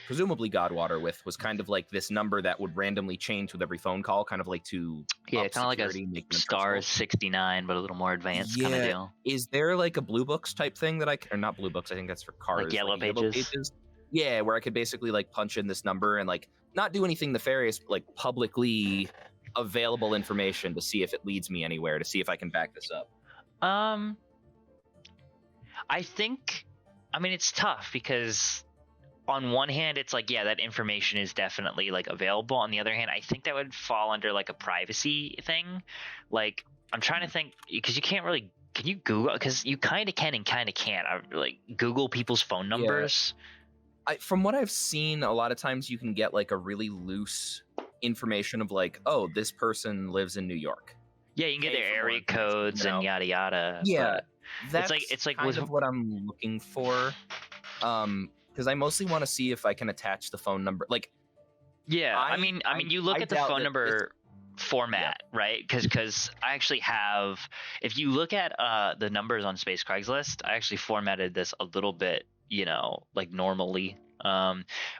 presumably Godwater with, was kind of like this number that would randomly change with every phone call, kind of like to kind of like a star 69, but a little more advanced kind of deal. Is there like a Blue Books type thing that or not Blue Books? I think that's for cars. Like Yellow Pages. Yeah, where I could basically like punch in this number and like not do anything nefarious, but like publicly available information to see if it leads me anywhere, to see if I can back this up. I mean, it's tough because on one hand, it's like, yeah, that information is definitely like available. On the other hand, I think that would fall under like a privacy thing. Like, I'm trying to think, because you can't really, can you Google? Because you kind of can and kind of can't. Like, Google people's phone numbers. Yeah. From what I've seen, a lot of times you can get like a really loose information of like, oh, this person lives in New York. Yeah, you can get their area codes and yada yada. Yeah. That's it's like kind of what I'm looking for, because I mostly want to see if I can attach the phone number. Like, yeah, I mean, you look at the phone number format, right? Because I actually have, if you look at the numbers on Space Craigslist, I actually formatted this a little bit, like normally,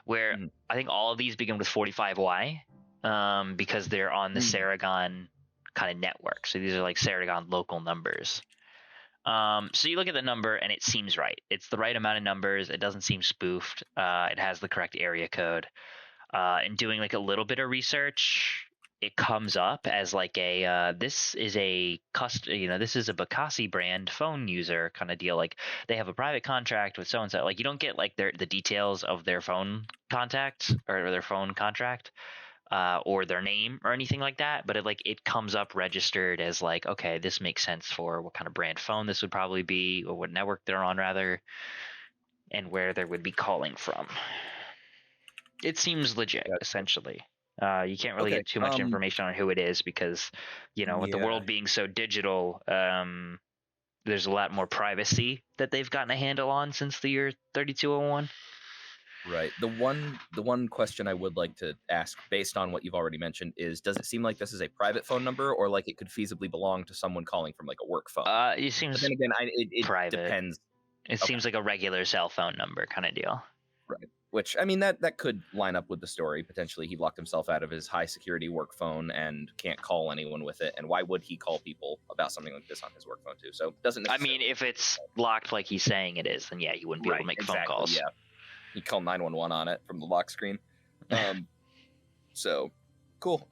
where I think all of these begin with 45Y, because they're on the Saragon kind of network. So these are like Saragon local numbers. So you look at the number and it seems right. It's the right amount of numbers. It doesn't seem spoofed. It has the correct area code. And doing like a little bit of research, it comes up as like this is a Bacassi brand phone user kind of deal. Like they have a private contract with so and so. Like you don't get like the details of their phone contact or their phone contract. Or their name or anything like that, but it comes up registered as like, okay, this makes sense for what kind of brand phone this would probably be, or what network they're on rather, and where they would be calling from. It seems legit, essentially. You can't really get too much information on who it is because, with the world being so digital, there's a lot more privacy that they've gotten a handle on since the year 3201. Right. The one question I would like to ask, based on what you've already mentioned, is does it seem like this is a private phone number, or like it could feasibly belong to someone calling from like a work phone? It seems. But then again, it private. Depends. It seems like a regular cell phone number kind of deal. Right. Which, I mean, that could line up with the story. Potentially, he locked himself out of his high security work phone and can't call anyone with it. And why would he call people about something like this on his work phone too? So it doesn't. I mean, if it's locked like he's saying it is, then yeah, he wouldn't be able to make phone calls. Yeah. You call 911 on it from the lock screen. So, cool.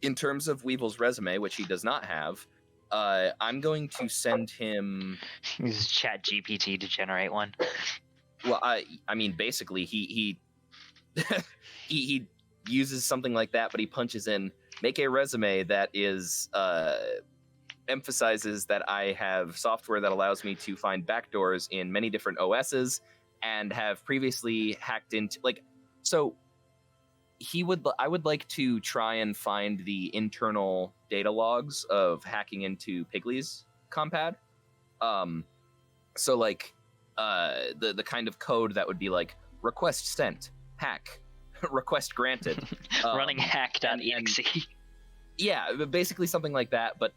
In terms of Weevil's resume, which he does not have, I'm going to send him. Use Chat GPT to generate one. Well, I mean, basically, he he uses something like that, but he punches in, make a resume that is emphasizes that I have software that allows me to find backdoors in many different OSs and have previously hacked into so. I would like to try and find the internal data logs of hacking into Pigley's compad. So the kind of code that would be like request sent, hack, request granted, running hack.exe. Yeah, basically something like that, but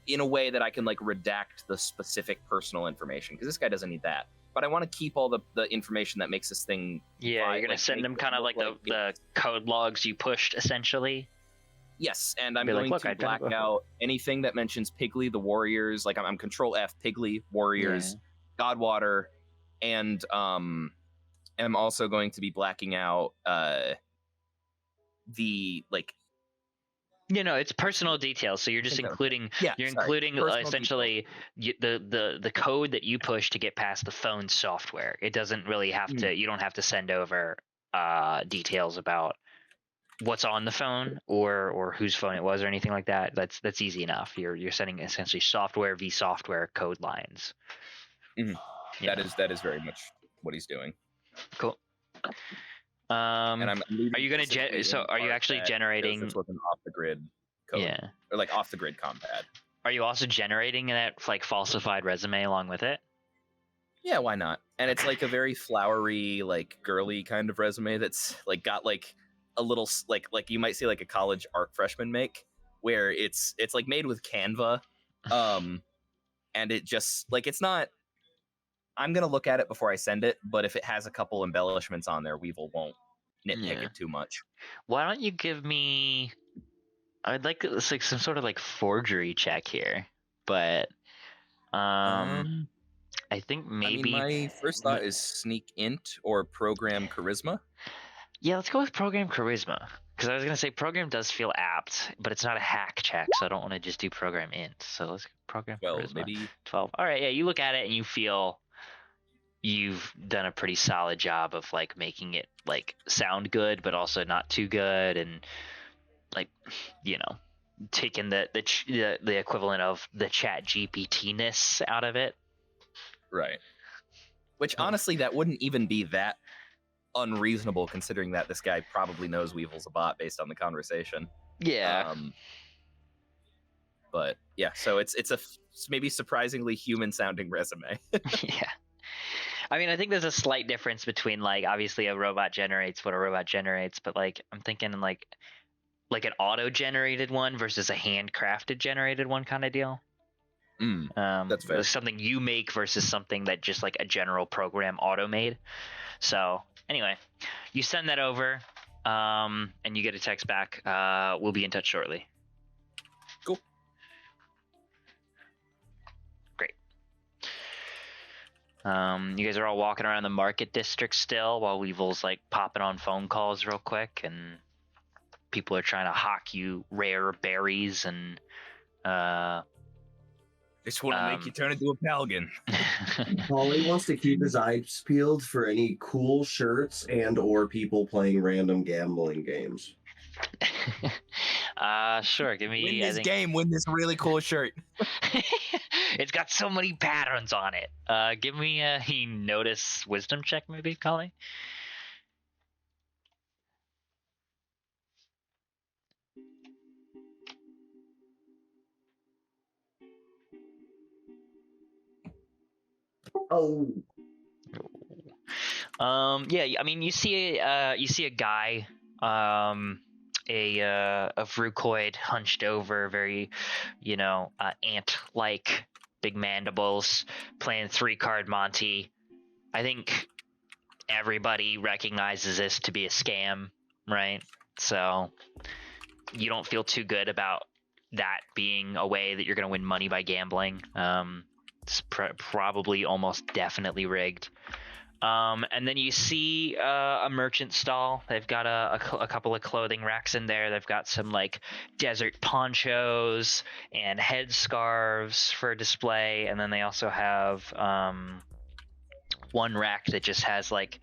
in a way that I can redact the specific personal information, because this guy doesn't need that. But I want to keep all the information that makes this thing. Yeah, you're gonna send them kind of like the code logs you pushed, essentially. Yes, and I'm going to black out anything that mentions Pigley, the Warriors. I'm Control F, Pigley, Warriors, Godwater, and I'm also going to be blacking out the it's personal details. So you're just including essentially the code that you push to get past the phone software. It doesn't really have to. You don't have to send over details about what's on the phone or whose phone it was or anything like that. That's easy enough. You're sending essentially software v software code lines. Mm-hmm. That is very much what he's doing. Cool. And are you going to are you actually generating with an off the grid code? Yeah, or off the grid compad? Are you also generating that falsified resume along with it? Yeah, why not? And it's a very flowery, girly kind of resume that's got a little you might see a college art freshman make, where it's made with Canva, and it just it's not. I'm gonna look at it before I send it, but if it has a couple embellishments on there, Weevil won't nitpick it too much. Why don't you give me? I'd like some sort of forgery check here, but I think maybe my first thought is sneak int or program charisma. Yeah, let's go with program charisma, because I was gonna say program does feel apt, but it's not a hack check, so I don't want to just do program int. So let's go program 12, charisma. maybe 12. All right, yeah, you look at it and you feel you've done a pretty solid job of making it sound good, but also not too good, and taking the equivalent of the Chat GPT-ness out of it. Right. Which honestly, that wouldn't even be that unreasonable, considering that this guy probably knows Weevil's a bot based on the conversation. Yeah. But yeah, so it's a maybe surprisingly human sounding resume. Yeah. I mean, I think there's a slight difference between obviously a robot generates what a robot generates, but I'm thinking an auto generated one versus a handcrafted generated one kind of deal. That's fair. Something you make versus something that just a general program auto made. So anyway, you send that over, and you get a text back. We'll be in touch shortly. Cool. Great. You guys are all walking around the market district still while Weevil's popping on phone calls real quick, and people are trying to hawk you rare berries and Just want to make you turn into a Palgan. Paulie wants to keep his eyes peeled for any cool shirts and or people playing random gambling games. Sure. Give me. Win this game. Win this really cool shirt. It's got so many patterns on it. Give me a notice wisdom check, maybe, Collie. Oh. Yeah, I mean, you see a guy, a Vrukoid hunched over, very, ant-like, big mandibles, playing 3-card Monty. I think everybody recognizes this to be a scam, right? So you don't feel too good about that being a way that you're going to win money by gambling. It's probably almost definitely rigged. And then you see a merchant stall. They've got a couple of clothing racks in there. They've got some like desert ponchos and headscarves for display. And then they also have one rack that just has like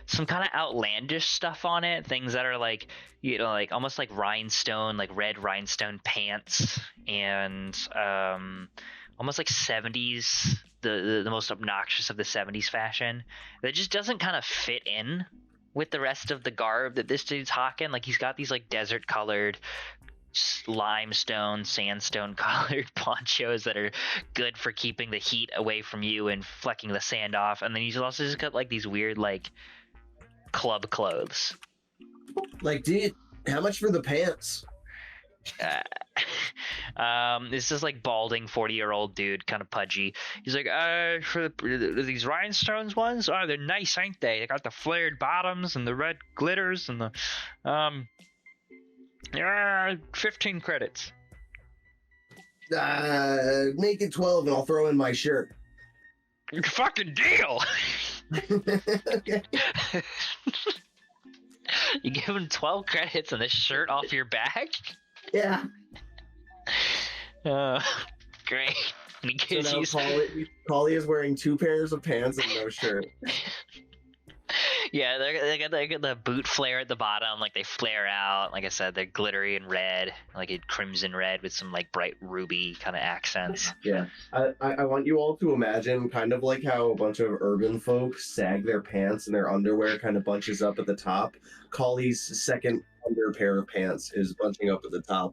some kind of outlandish stuff on it. Things that are like, you know, like almost like rhinestone, like red rhinestone pants, and almost like 70s, the most obnoxious of the 70s fashion that just doesn't kind of fit in with the rest of the garb that this dude's hawking. Like he's got these like desert colored, limestone, sandstone colored ponchos that are good for keeping the heat away from you and flecking the sand off. And then he's also just got like these weird like club clothes. Like, dude, how much for the pants? This is like balding 40-year-old dude, kind of pudgy. He's like, for these rhinestones ones, oh, they're nice, ain't they? They got the flared bottoms and the red glitters and the 15 credits. Make it 12 and I'll throw in my shirt. Fucking deal. Okay. You give him 12 credits and the shirt off your back? Yeah. Great. And he gives So now you... Collie is wearing 2 pairs of pants and no shirt. Yeah, they got the boot flare at the bottom, like they flare out. Like I said, they're glittery and red, like a crimson red with some like bright ruby kind of accents. Yeah, I want you all to imagine kind of like how a bunch of urban folks sag their pants and their underwear kind of bunches up at the top. Collie's second under pair of pants is bunching up at the top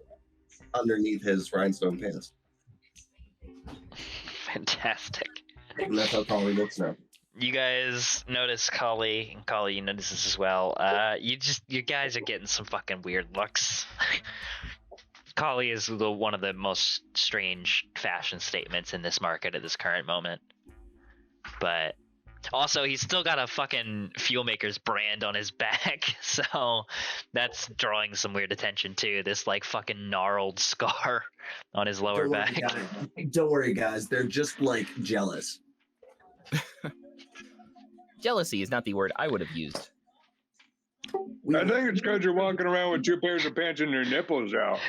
underneath his rhinestone pants. Fantastic. And that's how Collie looks now. You guys notice Collie, and Collie, you notice this as well. You guys are getting some fucking weird looks. Collie is one of the most strange fashion statements in this market at this current moment. But also, he's still got a fucking Fuelmaker's brand on his back, so that's drawing some weird attention too. This like fucking gnarled scar on his lower back. Don't worry, guys. They're just like jealous. Jealousy is not the word I would have used. I think it's because you're walking around with 2 pairs of pants and your nipples out.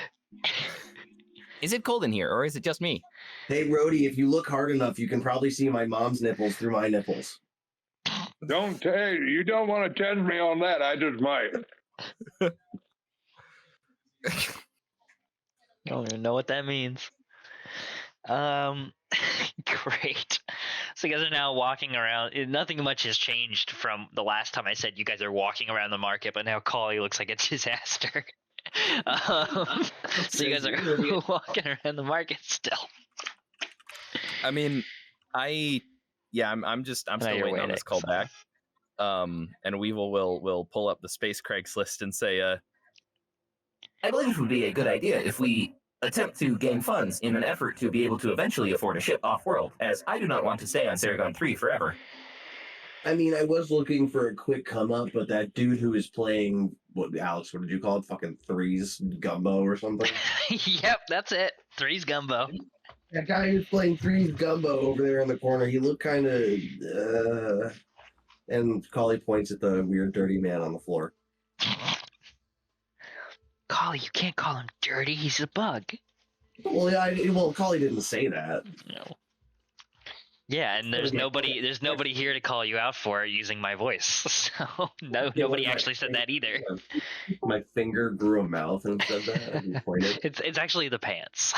Is it cold in here, or is it just me? Hey, Rhodey, if you look hard enough, you can probably see my mom's nipples through my nipples. You don't want to test me on that. I just might. I don't even know what that means. Great. So you guys are now walking around. Nothing much has changed from the last time I said you guys are walking around the market, but now Collie looks like a disaster. So you guys are walking around the market still. I mean, I'm still waiting on this call back. And Weevil will pull up the space Craigslist and say, I believe it would be a good idea if we attempt to gain funds in an effort to be able to eventually afford a ship off-world, as I do not want to stay on Saragon 3 forever. I mean, I was looking for a quick come-up, but that dude who is playing, Alex, what did you call it? Fucking Threes Gumbo or something? Yep, that's it. Threes Gumbo. That guy who's playing Threes Gumbo over there in the corner, he looked kind of... And Collie points at the weird, dirty man on the floor. Collie, you can't call him dirty. He's a bug. Well, Collie didn't say that. No. Yeah, and there's nobody here to call you out for it using my voice. So nobody actually said that either. My finger grew a mouth and said that. And pointed. It's actually the pants.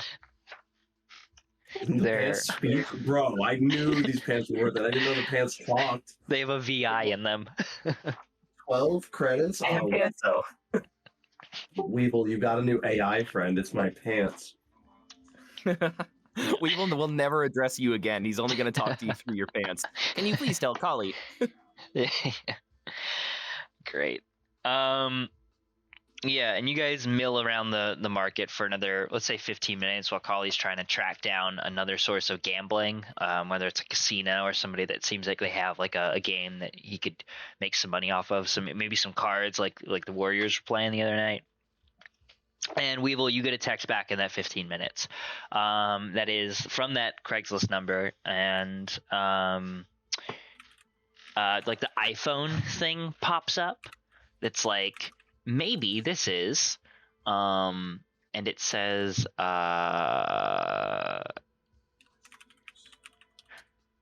Pants speak? Bro, I knew these pants were worth it. I didn't know the pants talked. They have a VI in them. 12 credits? And pants, though. Weevil, you got a new AI friend. It's my pants. Weevil will never address you again. He's only going to talk to you through your pants. Can you please tell Collie? Great. Yeah, and you guys mill around the market for another, let's say 15 minutes while Collie's trying to track down another source of gambling, whether it's a casino or somebody that seems like they have like a game that he could make some money off of, maybe some cards like the Warriors were playing the other night. And Weevil, you get a text back in that 15 minutes. That is from that Craigslist number, and like the iPhone thing pops up. It's like, maybe this is, and it says,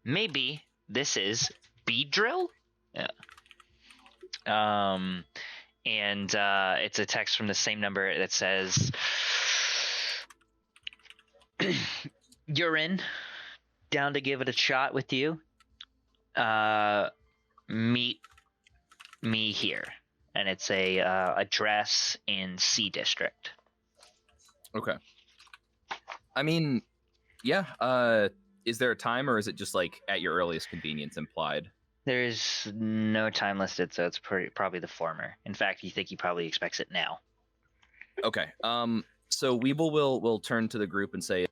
maybe this is Beedrill. Yeah. And it's a text from the same number that says, "You're in. Down to give it a shot with you. Meet me here." And it's a address in C District. Okay. I mean, yeah. Is there a time, or is it just like at your earliest convenience implied? There's no time listed, so it's probably the former. In fact, you think he probably expects it now. Okay. So Weeble will turn to the group and say,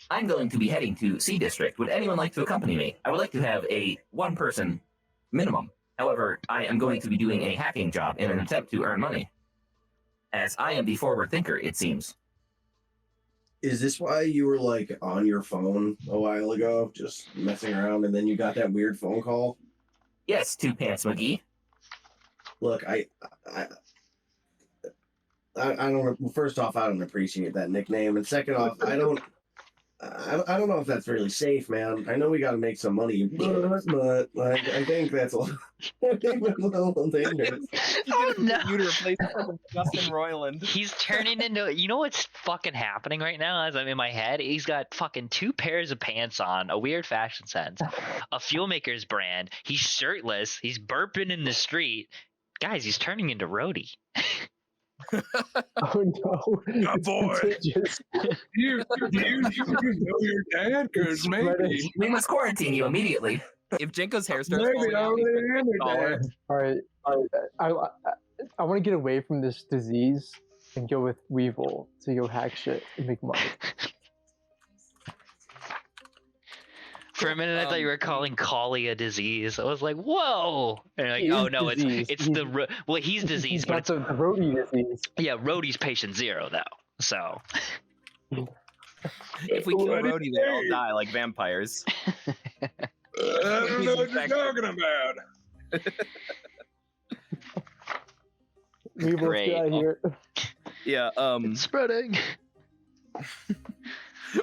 I'm going to be heading to C District. Would anyone like to accompany me? I would like to have a one-person minimum. However, I am going to be doing a hacking job in an attempt to earn money. As I am the forward thinker, it seems. Is this why you were like on your phone a while ago, just messing around, and then you got that weird phone call? Yes, Two Pants McGee. Look, I don't. First off, I don't appreciate that nickname, and second off, I don't know if that's really safe, man. I know we got to make some money, but like, I think that's a little dangerous. Oh no! You to replace Justin Roiland. He's turning into. You know what's fucking happening right now? As I'm in my head, he's got fucking 2 pairs of pants on, a weird fashion sense, a Fuelmaker's brand. He's shirtless. He's burping in the street. Guys, he's turning into Rhodey. Oh no! My boy, you know your dad, because maybe We must quarantine you immediately. If Jenko's hair starts maybe falling out, he's already gonna in get your taller. dad. All right. I want to get away from this disease and go with Weevil to go hack shit and make money. For a minute, I thought you were calling Collie a disease. I was like, "Whoa!" And like, He "Oh is no, diseased. it's the well, he's He's diseased, but got it's the Rhodey disease. yeah, Rhodey's patient 0 though." So If we kill What do you Rhodey, they all say? die like vampires. I don't know what you're talking about. Weevil, Great. get out of here. Yeah. it's spreading.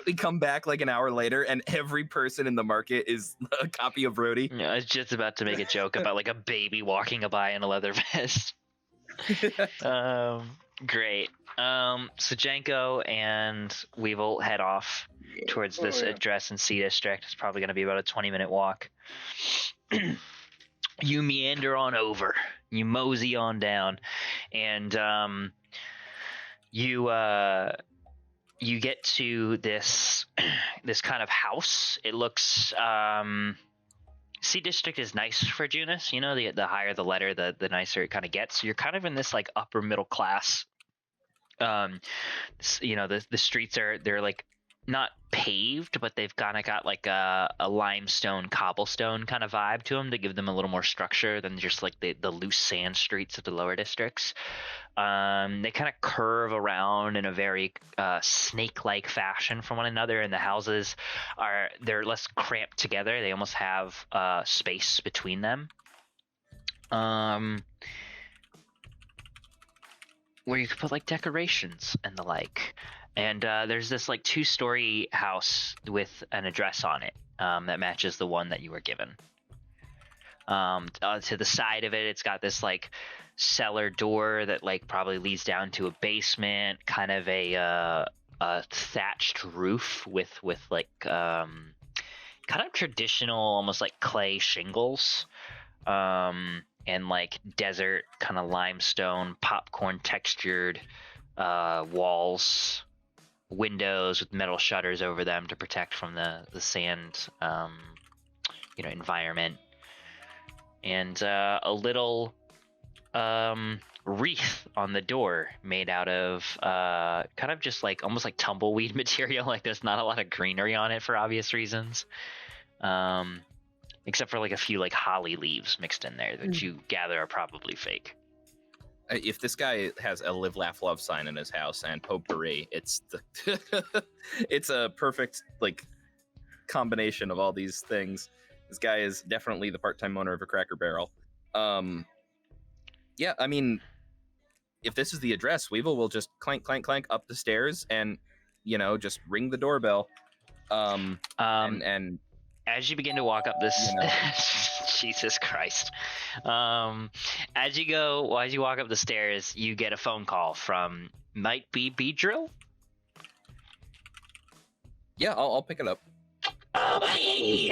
We come back like an hour later, and every person in the market is a copy of Rhodey. Yeah, I was just about to make a joke about like a baby walking by in a leather vest. Great. So Janko and Weevil head off towards this address in C District. It's probably going to be about a 20-minute walk. You meander on over. You mosey on down, and you get to this kind of house. It looks C District is nice for Junis. You know, the higher the letter, the nicer it kind of gets. So you're kind of in this like upper middle class. You know, the streets they're like not paved, but they've kind of got like a limestone cobblestone kind of vibe to them to give them a little more structure than just like the loose sand streets of the lower districts. They kind of curve around in a very snake-like fashion from one another, and the houses they're less cramped together. They almost have space between them. Where you could put like decorations and the like. And there's this like 2-story house with an address on it that matches the one that you were given. To the side of it, it's got this like cellar door that like probably leads down to a basement, kind of a thatched roof with like kind of traditional, almost like clay shingles. And like desert kind of limestone, popcorn textured walls, windows with metal shutters over them to protect from the sand, environment, and a little wreath on the door made out of kind of just like almost like tumbleweed material. Like there's not a lot of greenery on it for obvious reasons. Except for like a few like holly leaves mixed in there that you gather are probably fake. If this guy has a live, laugh, love sign in his house and potpourri, it's it's a perfect like combination of all these things. This guy is definitely the part-time owner of a Cracker Barrel. Yeah, I mean, if this is the address, Weevil will just clank, clank, clank up the stairs and, just ring the doorbell. And as you begin to walk up this, Jesus Christ. As you walk up the stairs, you get a phone call from might be Beedrill. Yeah, I'll pick it up. Hey,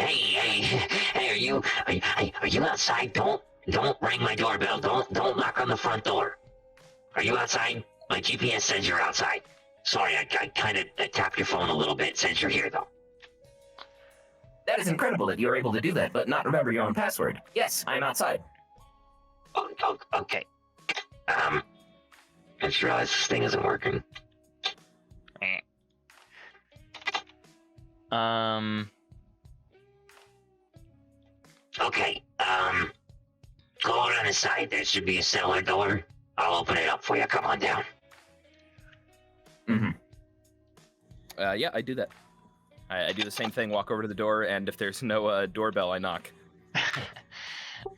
are you outside? Don't ring my doorbell. Don't knock on the front door. Are you outside? My GPS says you're outside. Sorry, I kind of tapped your phone a little bit. It says you're here though. That is incredible that you're able to do that, but not remember your own password. Yes, I'm outside. Okay. I just realized this thing isn't working. Okay. Go on the side. There should be a cellar door. I'll open it up for you. Come on down. Mm-hmm. Yeah, I do that. I do the same thing, walk over to the door, and if there's no doorbell, I knock. I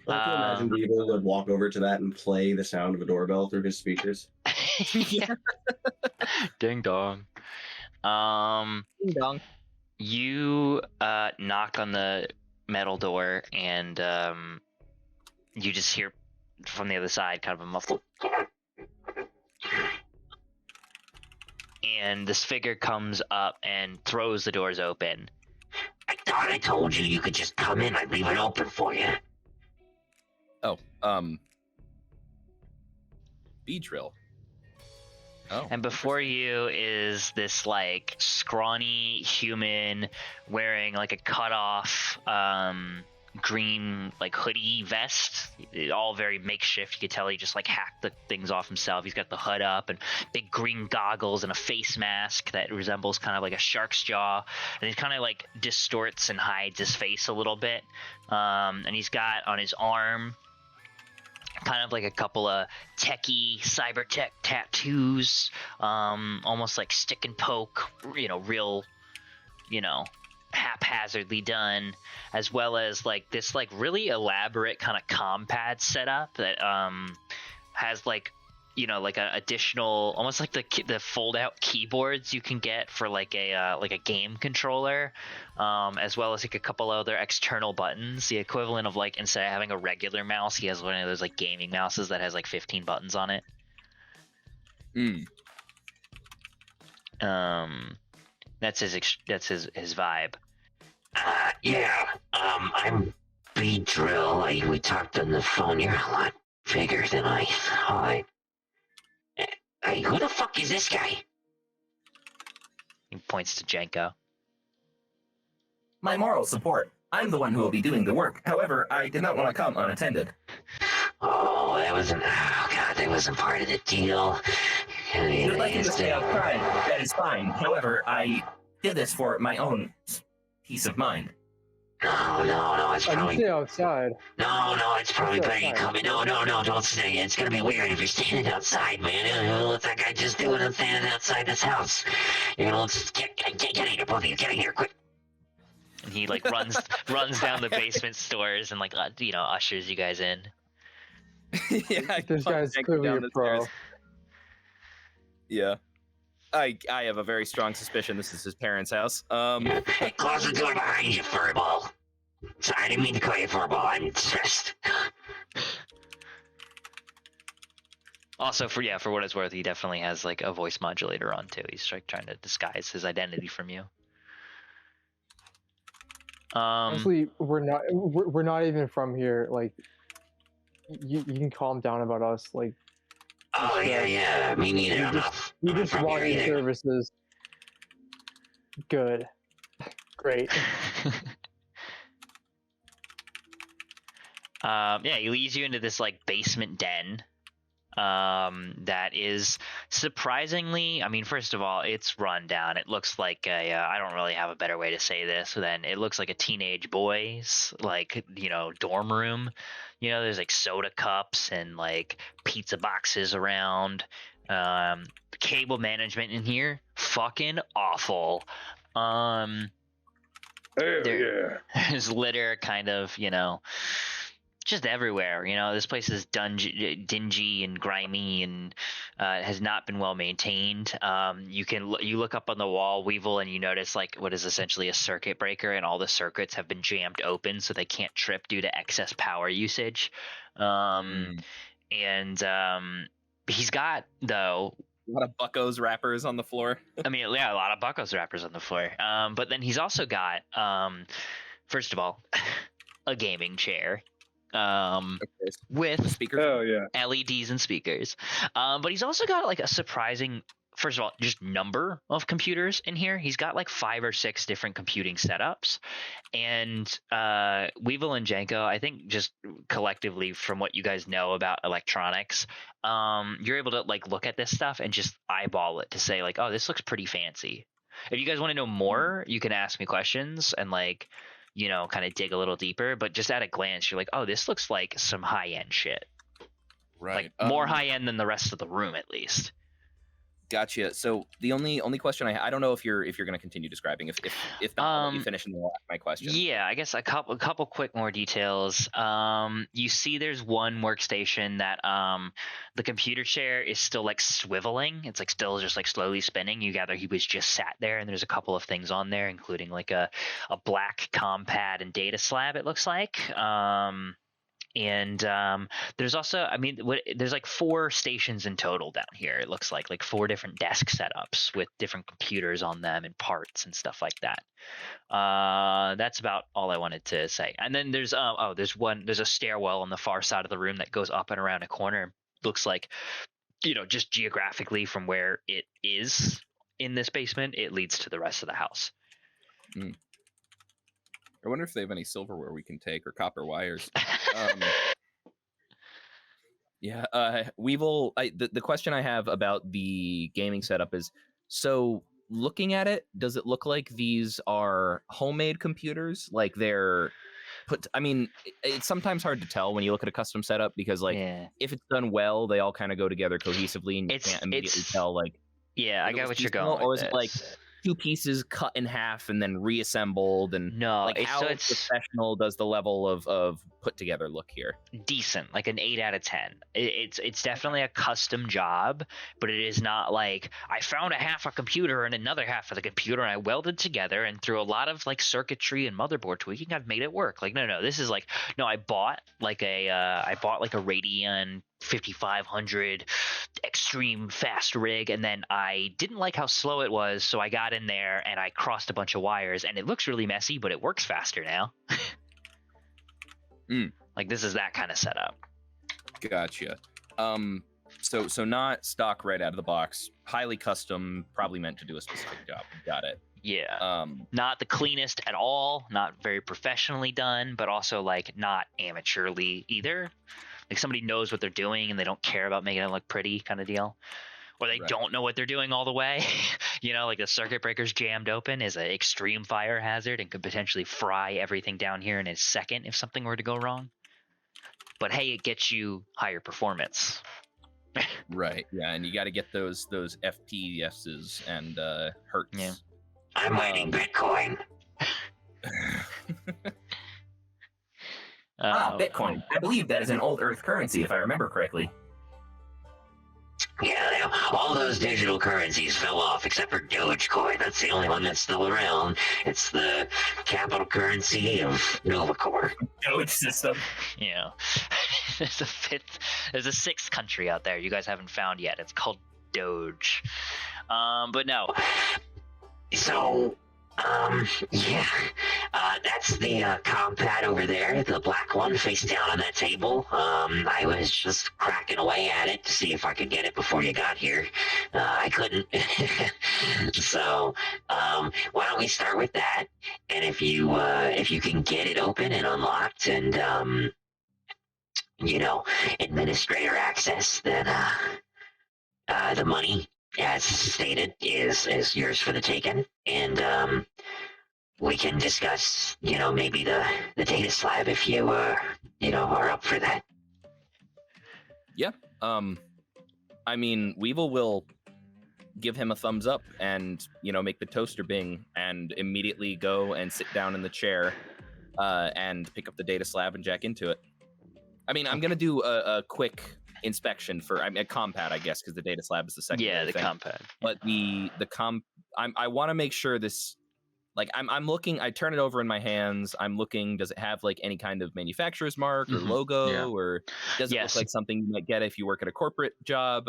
can imagine Weevil would walk over to that and play the sound of a doorbell through his speakers. Ding dong. Ding dong. You knock on the metal door, and you just hear from the other side kind of a muffled. And this figure comes up and throws the doors open. I thought I told you could just come in. I'd leave it open for you. Oh, Beedrill. Oh. And before you is this like scrawny human wearing like a cut off green like hoodie vest, all very makeshift. You could tell he just like hacked the things off himself. He's got the hood up and big green goggles and a face mask that resembles kind of like a shark's jaw, and he kind of like distorts and hides his face a little bit, and he's got on his arm kind of like a couple of techie cyber tech tattoos, almost like stick and poke, real haphazardly done, as well as like this like really elaborate kind of compad setup that has like like a additional, almost like the fold out keyboards you can get for like a game controller, as well as like a couple other external buttons, the equivalent of like instead of having a regular mouse, he has one of those like gaming mouses that has like 15 buttons on it. That's his vibe. Yeah. I'm Beedrill. We talked on the phone. You're a lot bigger than I thought. Hey, who the fuck is this guy? He points to Jenko. My moral support. I'm the one who will be doing the work. However, I did not want to come unattended. Oh, that wasn't part of the deal. If you'd like him to stay outside, that is fine. However, I did this for my own peace of mind. No, it's probably... stay outside. No, it's probably better you come in. No, don't stay. It's gonna be weird if you're standing outside, man. What's that guy just doing? I'm standing outside this house. Let's get in here, both of you. Get in here, quick. And he like runs down the basement stairs and like ushers you guys in. Yeah, this guy's clearly a pro. Stairs. Yeah. I have a very strong suspicion this is his parents' house. Hey, close the door behind you, furball. Sorry, I didn't mean to call you furball. I'm stressed. Also, for what it's worth, he definitely has like a voice modulator on too. He's like trying to disguise his identity from you. Honestly, we're not even from here. Like, you can calm down about us. Like. Oh, yeah, me neither. You just want your services. Good. Great. He leads you into this like basement den that is surprisingly, first of all, it's run down. It looks like I don't really have a better way to say this than it looks like a teenage boy's like dorm room. There's like soda cups and like pizza boxes around. Cable management in here, fucking awful. There's litter kind of, just everywhere. This place is dingy and grimy and has not been well maintained. You look up on the wall, Weevil, and you notice like what is essentially a circuit breaker, and all the circuits have been jammed open so they can't trip due to excess power usage. And he's got, though, a lot of Bucko's wrappers on the floor. I mean, yeah, a lot of Bucko's wrappers on the floor. But then he's also got, first of all, a gaming chair. With speakers, LEDs and speakers. But he's also got like a surprising, first of all, just number of computers in here. He's got like 5 or 6 different computing setups. And Weevil and Janko, I think just collectively from what you guys know about electronics, you're able to like look at this stuff and just eyeball it to say like, oh, this looks pretty fancy. If you guys want to know more, you can ask me questions and like, kind of dig a little deeper, but just at a glance, you're like, oh, this looks like some high-end shit. Right. Like more high-end than the rest of the room, at least. Gotcha. So the only question I don't know if you're going to continue describing. If not, I'll let you finish and ask my question. Yeah, I guess a couple quick more details. You see, there's one workstation that the computer chair is still like swiveling. It's like still just like slowly spinning. You gather he was just sat there, and there's a couple of things on there, including like a black COM pad and data slab. It looks like. And there's also, there's like 4 stations in total down here. It looks like 4 different desk setups with different computers on them and parts and stuff like that. That's about all I wanted to say. And then there's there's a stairwell on the far side of the room that goes up and around a corner. Looks like, just geographically from where it is in this basement, it leads to the rest of the house. Mm. I wonder if they have any silverware we can take or copper wires. Weevil, the question I have about the gaming setup is, so looking at it, does it look like these are homemade computers? Like they're it's sometimes hard to tell when you look at a custom setup because if it's done well, they all kind of go together cohesively and you can't immediately tell like. Yeah, I get what you're going with. Or is it like 2 pieces cut in half and then reassembled? And how professional does the level of put together look here? Decent, like an 8 out of 10. It's definitely a custom job, but it is not like I found a half a computer and another half of the computer and I welded together and through a lot of like circuitry and motherboard tweaking I've made it work. Like no, this is like I bought like a Radeon 5500 extreme fast rig, and then I didn't like how slow it was, so I got in there and I crossed a bunch of wires, and it looks really messy, but it works faster now. Like this is that kind of setup. Gotcha. So not stock right out of the box, highly custom, probably meant to do a specific job. Got it. Yeah. Not the cleanest at all, not very professionally done, but also like not amateurly either. Like somebody knows what they're doing and they don't care about making it look pretty kind of deal. Or they don't know what they're doing all the way. Like the circuit breaker's jammed open is an extreme fire hazard and could potentially fry everything down here in a second if something were to go wrong. But hey, it gets you higher performance. Right. Yeah, and you got to get those FPSs and hertz. Yeah. I'm mining Bitcoin. Bitcoin. I believe that is an old Earth currency, if I remember correctly. Yeah, all those digital currencies fell off except for Dogecoin. That's the only one that's still around. It's the capital currency of Novacore. Doge system. Yeah. There's a 6th country out there you guys haven't found yet. It's called Doge. But no. So, that's the COM pad over there, the black one face down on that table. I was just cracking away at it to see if I could get it before you got here. I couldn't. So, why don't we start with that? And if you can get it open and unlocked and, administrator access, then, the money, as stated, is yours for the taking. And, we can discuss, maybe the data slab if you, are up for that. Yeah. Weevil will give him a thumbs up and, make the toaster bing and immediately go and sit down in the chair and pick up the data slab and jack into it. I mean, I'm going to do a quick inspection for a compad, I guess, because the data slab is the second. Yeah, the compad. But I want to make sure this, like, I'm looking, I turn it over in my hands. I'm looking, does it have like any kind of manufacturer's mark or logo, or does it look like something you might get if you work at a corporate job?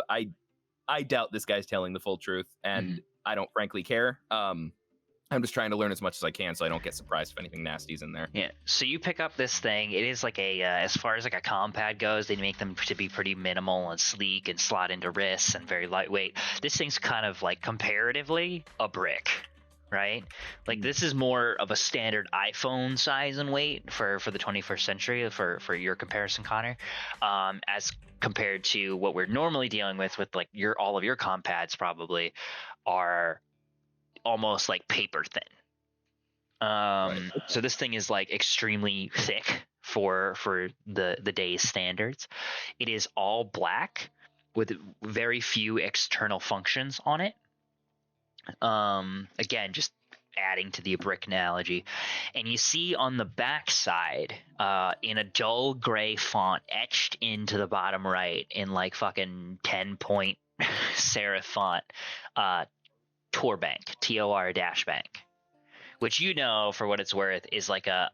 I doubt this guy's telling the full truth, and I don't frankly care. I'm just trying to learn as much as I can so I don't get surprised if anything nasty's in there. Yeah. So you pick up this thing. It is like as far as like a compad goes, they make them to be pretty minimal and sleek and slot into wrists and very lightweight. This thing's kind of like comparatively a brick, right? Like this is more of a standard iPhone size and weight for the 21st century for your comparison, Connor, as compared to what we're normally dealing with like all of your compads probably are almost like paper thin. Right. So this thing is like extremely thick for the day's standards. It is all black with very few external functions on it. Again, just adding to the brick analogy. And you see on the back side, in a dull gray font etched into the bottom right in like fucking 10-point serif font, Torbank, TOR-bank, which for what it's worth is like a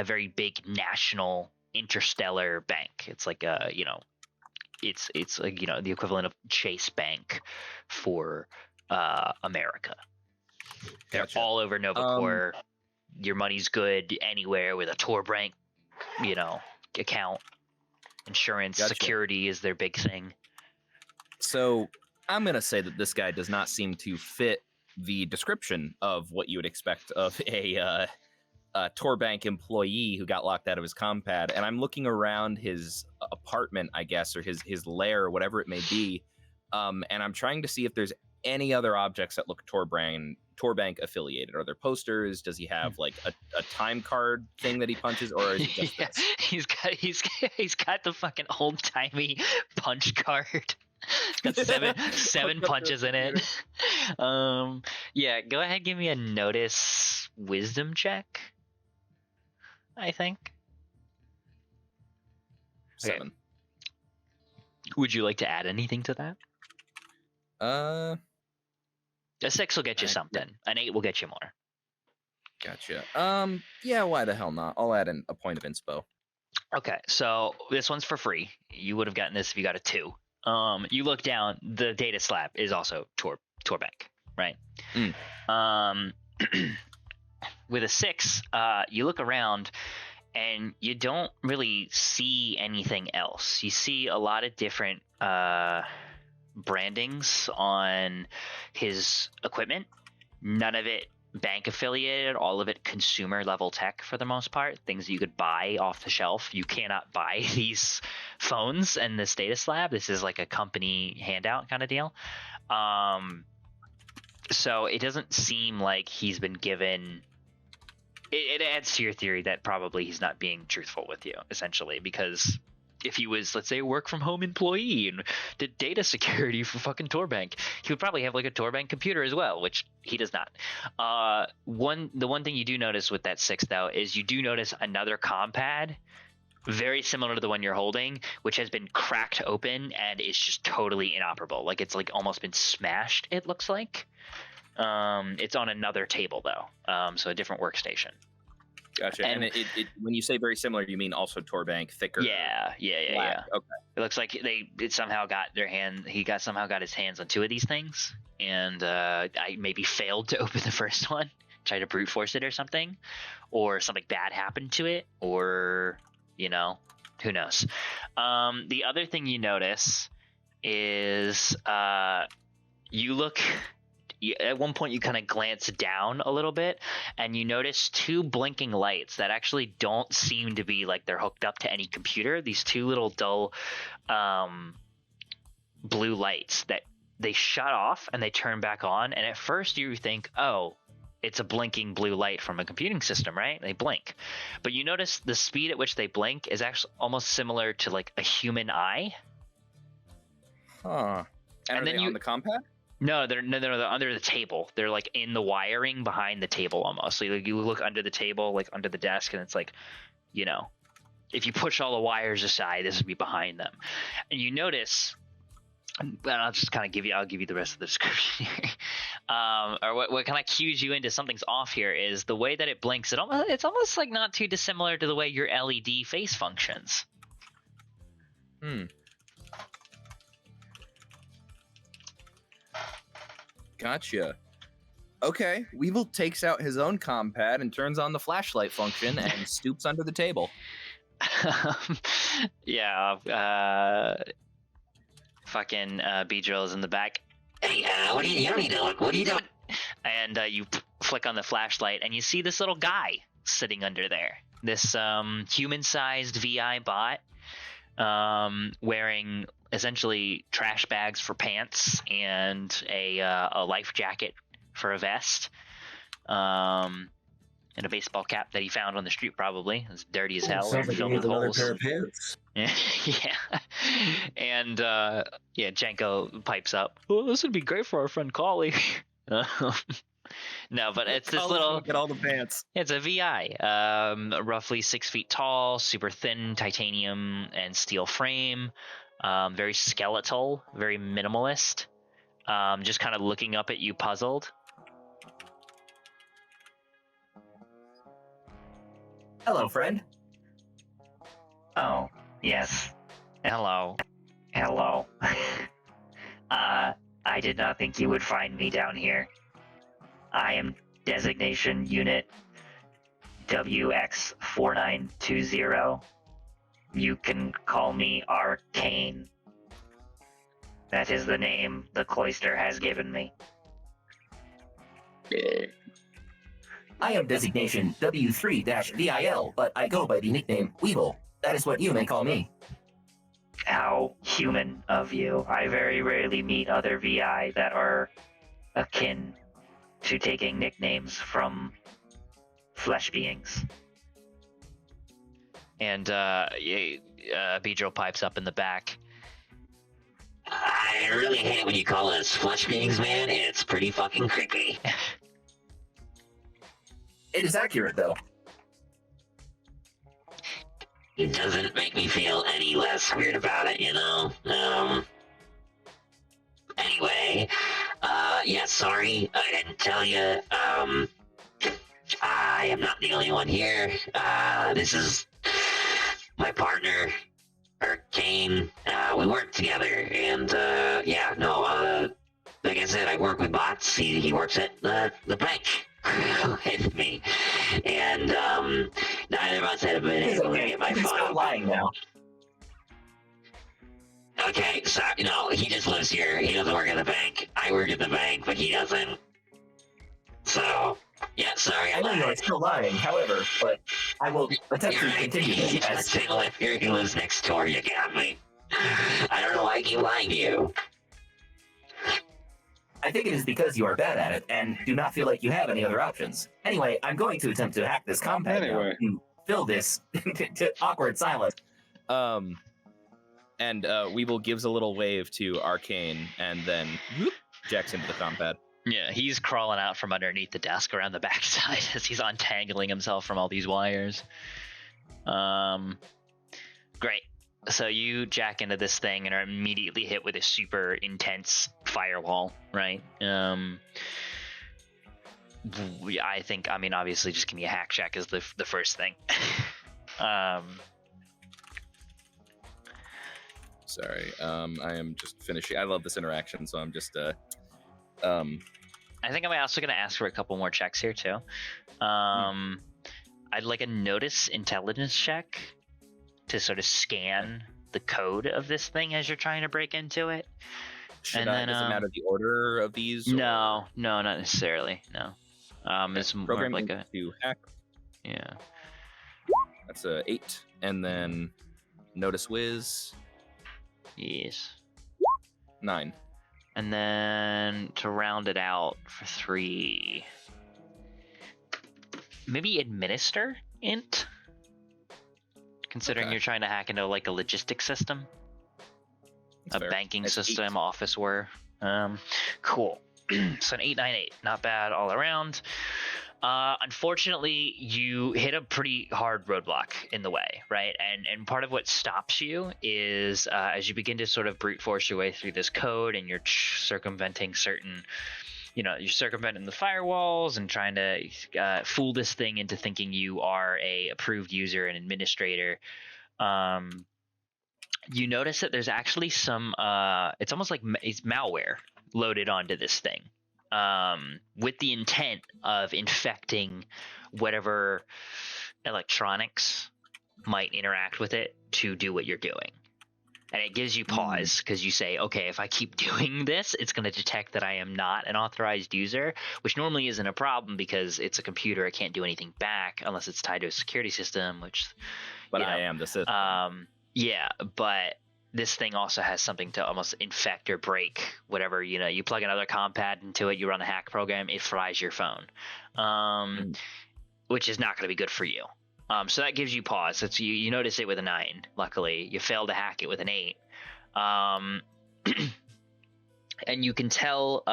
very big national interstellar bank. It's like it's like the equivalent of Chase Bank for America. They're all over Novacore. Your money's good anywhere with a Torbank, account. Insurance, security is their big thing. So I'm going to say that this guy does not seem to fit the description of what you would expect of a Torbank employee who got locked out of his compad. And I'm looking around his apartment, I guess, or his lair, or whatever it may be. And I'm trying to see if there's any other objects that look Torbank affiliated. Are there posters? Does he have like a time card thing that he punches, or is it just this? He's got the fucking old timey punch card. Got seven punches in it. Yeah, go ahead, give me a notice wisdom check, I think. 7. Okay. Would you like to add anything to that? A 6 will get you something. An 8 will get you more. Gotcha. Yeah, why the hell not? I'll add in a point of inspo. Okay, so this one's for free. You would have gotten this if you got a 2. You look down, the data slab is also Torbank, right? With a 6, you look around and you don't really see anything else. You see a lot of different brandings on his equipment. None of it bank affiliated, all of it consumer level tech for the most part, things you could buy off the shelf. You cannot buy these phones and this data slab. This is like a company handout kind of deal. So it doesn't seem like he's been given it adds to your theory that probably he's not being truthful with you, essentially, because if he was, let's say, a work from home employee and did data security for fucking Torbank, he would probably have like a Torbank computer as well, which he does not. The one thing you do notice with that 6 though is you do notice another compad very similar to the one you're holding, which has been cracked open and is just totally inoperable. Like it's like almost been smashed, it looks like. It's on another table though, so a different workstation. Gotcha. And it when you say very similar, you mean also Torbank, thicker? Yeah. Okay. It looks like it somehow got somehow got his hands on 2 of these things, and I maybe failed to open the first one, tried to brute force it or something, or something bad happened to it, or who knows. The other thing you notice is you look. At one point you kind of glance down a little bit and you notice 2 blinking lights that actually don't seem to be like they're hooked up to any computer. These 2 little dull blue lights that they shut off and they turn back on, and at first you think, oh, it's a blinking blue light from a computing system, right? They blink, but you notice the speed at which they blink is actually almost similar to like a human eye. And then on the compad? No, they're under the table. They're like in the wiring behind the table almost. So you look under the table, like under the desk, and it's like, you know, if you push all the wires aside, this would be behind them. And you notice, and I'll just kind of give you the rest of the description here. Or what kind of cues you into something's off here is the way that it blinks. It's almost like not too dissimilar to the way your LED face functions. Gotcha. Okay, Weevil takes out his own comm pad and turns on the flashlight function and stoops under the table. Fucking B-Drill is in the back. Hey, what are you doing? What are you doing? And you flick on the flashlight, and you see this little guy sitting under there. This human-sized VI bot, wearing essentially trash bags for pants and a life jacket for a vest, and a baseball cap that he found on the street, probably. It's dirty as hell. Sounds like he needs another pair of pants. Yeah. And Jenko pipes up. Well, this would be great for our friend Collie. No, but it's this little. Get all the pants. It's a VI, roughly 6 feet tall, super thin titanium and steel frame, very skeletal, very minimalist. Just kind of looking up at you, puzzled. Hello, friend. Oh, yes. Hello. Hello. I did not think you would find me down here. I am designation unit WX4920. You can call me Arcane. That is the name the cloister has given me. I am designation W3-VIL, but I go by the nickname Weevil. That is what you may call me. How human of you. I very rarely meet other VI that are akin to taking nicknames from flesh beings. And Beedrill pipes up in the back. I really hate when you call us flesh beings, man. It's pretty fucking creepy. It is accurate, though. It doesn't make me feel any less weird about it, you know? Anyway, sorry, I didn't tell you. I am not the only one here. This is my partner, Arcane. We work together, and, like I said, I work with bots. He works at the bank with me, and neither of us have been able to get my phone. Stop lying now. Okay, so he just lives here. He doesn't work at the bank. I work at the bank, but he doesn't. So, yeah, sorry. I know you're still lying, however, but I will attempt to continue this. Yes, he lives next door. You got me. I don't know why I keep lying to you. I think it is because you are bad at it and do not feel like you have any other options. Anyway, I'm going to attempt to hack this compound to fill this awkward silence. And Weevil gives a little wave to Arcane and then whoop, jacks into the comm pad. Yeah, he's crawling out from underneath the desk around the backside as he's untangling himself from all these wires. Great. So you jack into this thing and are immediately hit with a super intense firewall, right? Obviously just give me a hack check is the first thing. Sorry, I am just finishing. I love this interaction, so I'm just I think I'm also going to ask for a couple more checks here too. I'd like a notice intelligence check to sort of scan the code of this thing as you're trying to break into it. Does it matter the order of these? No, not necessarily. No. It's more program like a to hack. Yeah. That's a 8, and then notice whiz. Yes. 9. And then to round it out for 3, maybe administer int. Considering you're trying to hack into like a logistics system, That's fair. banking That's system, 8. officeware. Cool. So an 898, not bad all around. Unfortunately, you hit a pretty hard roadblock in the way, right? And part of what stops you is as you begin to sort of brute force your way through this code, and you're circumventing certain, you're circumventing the firewalls and trying to fool this thing into thinking you are a approved user and administrator. You notice that there's actually some, it's almost like it's malware loaded onto this thing, with the intent of infecting whatever electronics might interact with it to do what you're doing. And it gives you pause because you say, okay, if I keep doing this, it's going to detect that I am not an authorized user, which normally isn't a problem because it's a computer. It can't do anything back unless it's tied to a security system, which, but I am the system. Yeah, but this thing also has something to almost infect or break whatever, you plug another COM pad into it, you run a hack program, it fries your phone, which is not going to be good for you. So that gives you pause. It's you notice it with a 9. Luckily, you fail to hack it with an 8. And you can tell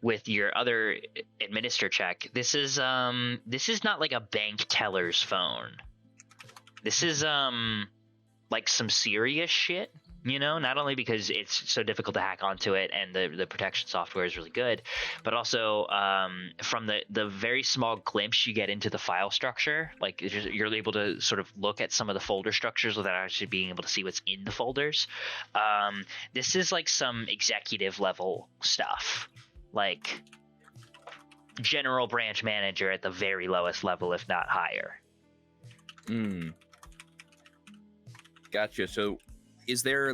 with your other administer check, this is not like a bank teller's phone. This is like some serious shit, not only because it's so difficult to hack onto it and the protection software is really good, but also from the very small glimpse you get into the file structure, like you're able to sort of look at some of the folder structures without actually being able to see what's in the folders. This is like some executive level stuff, like general branch manager at the very lowest level, if not higher. Gotcha. So is there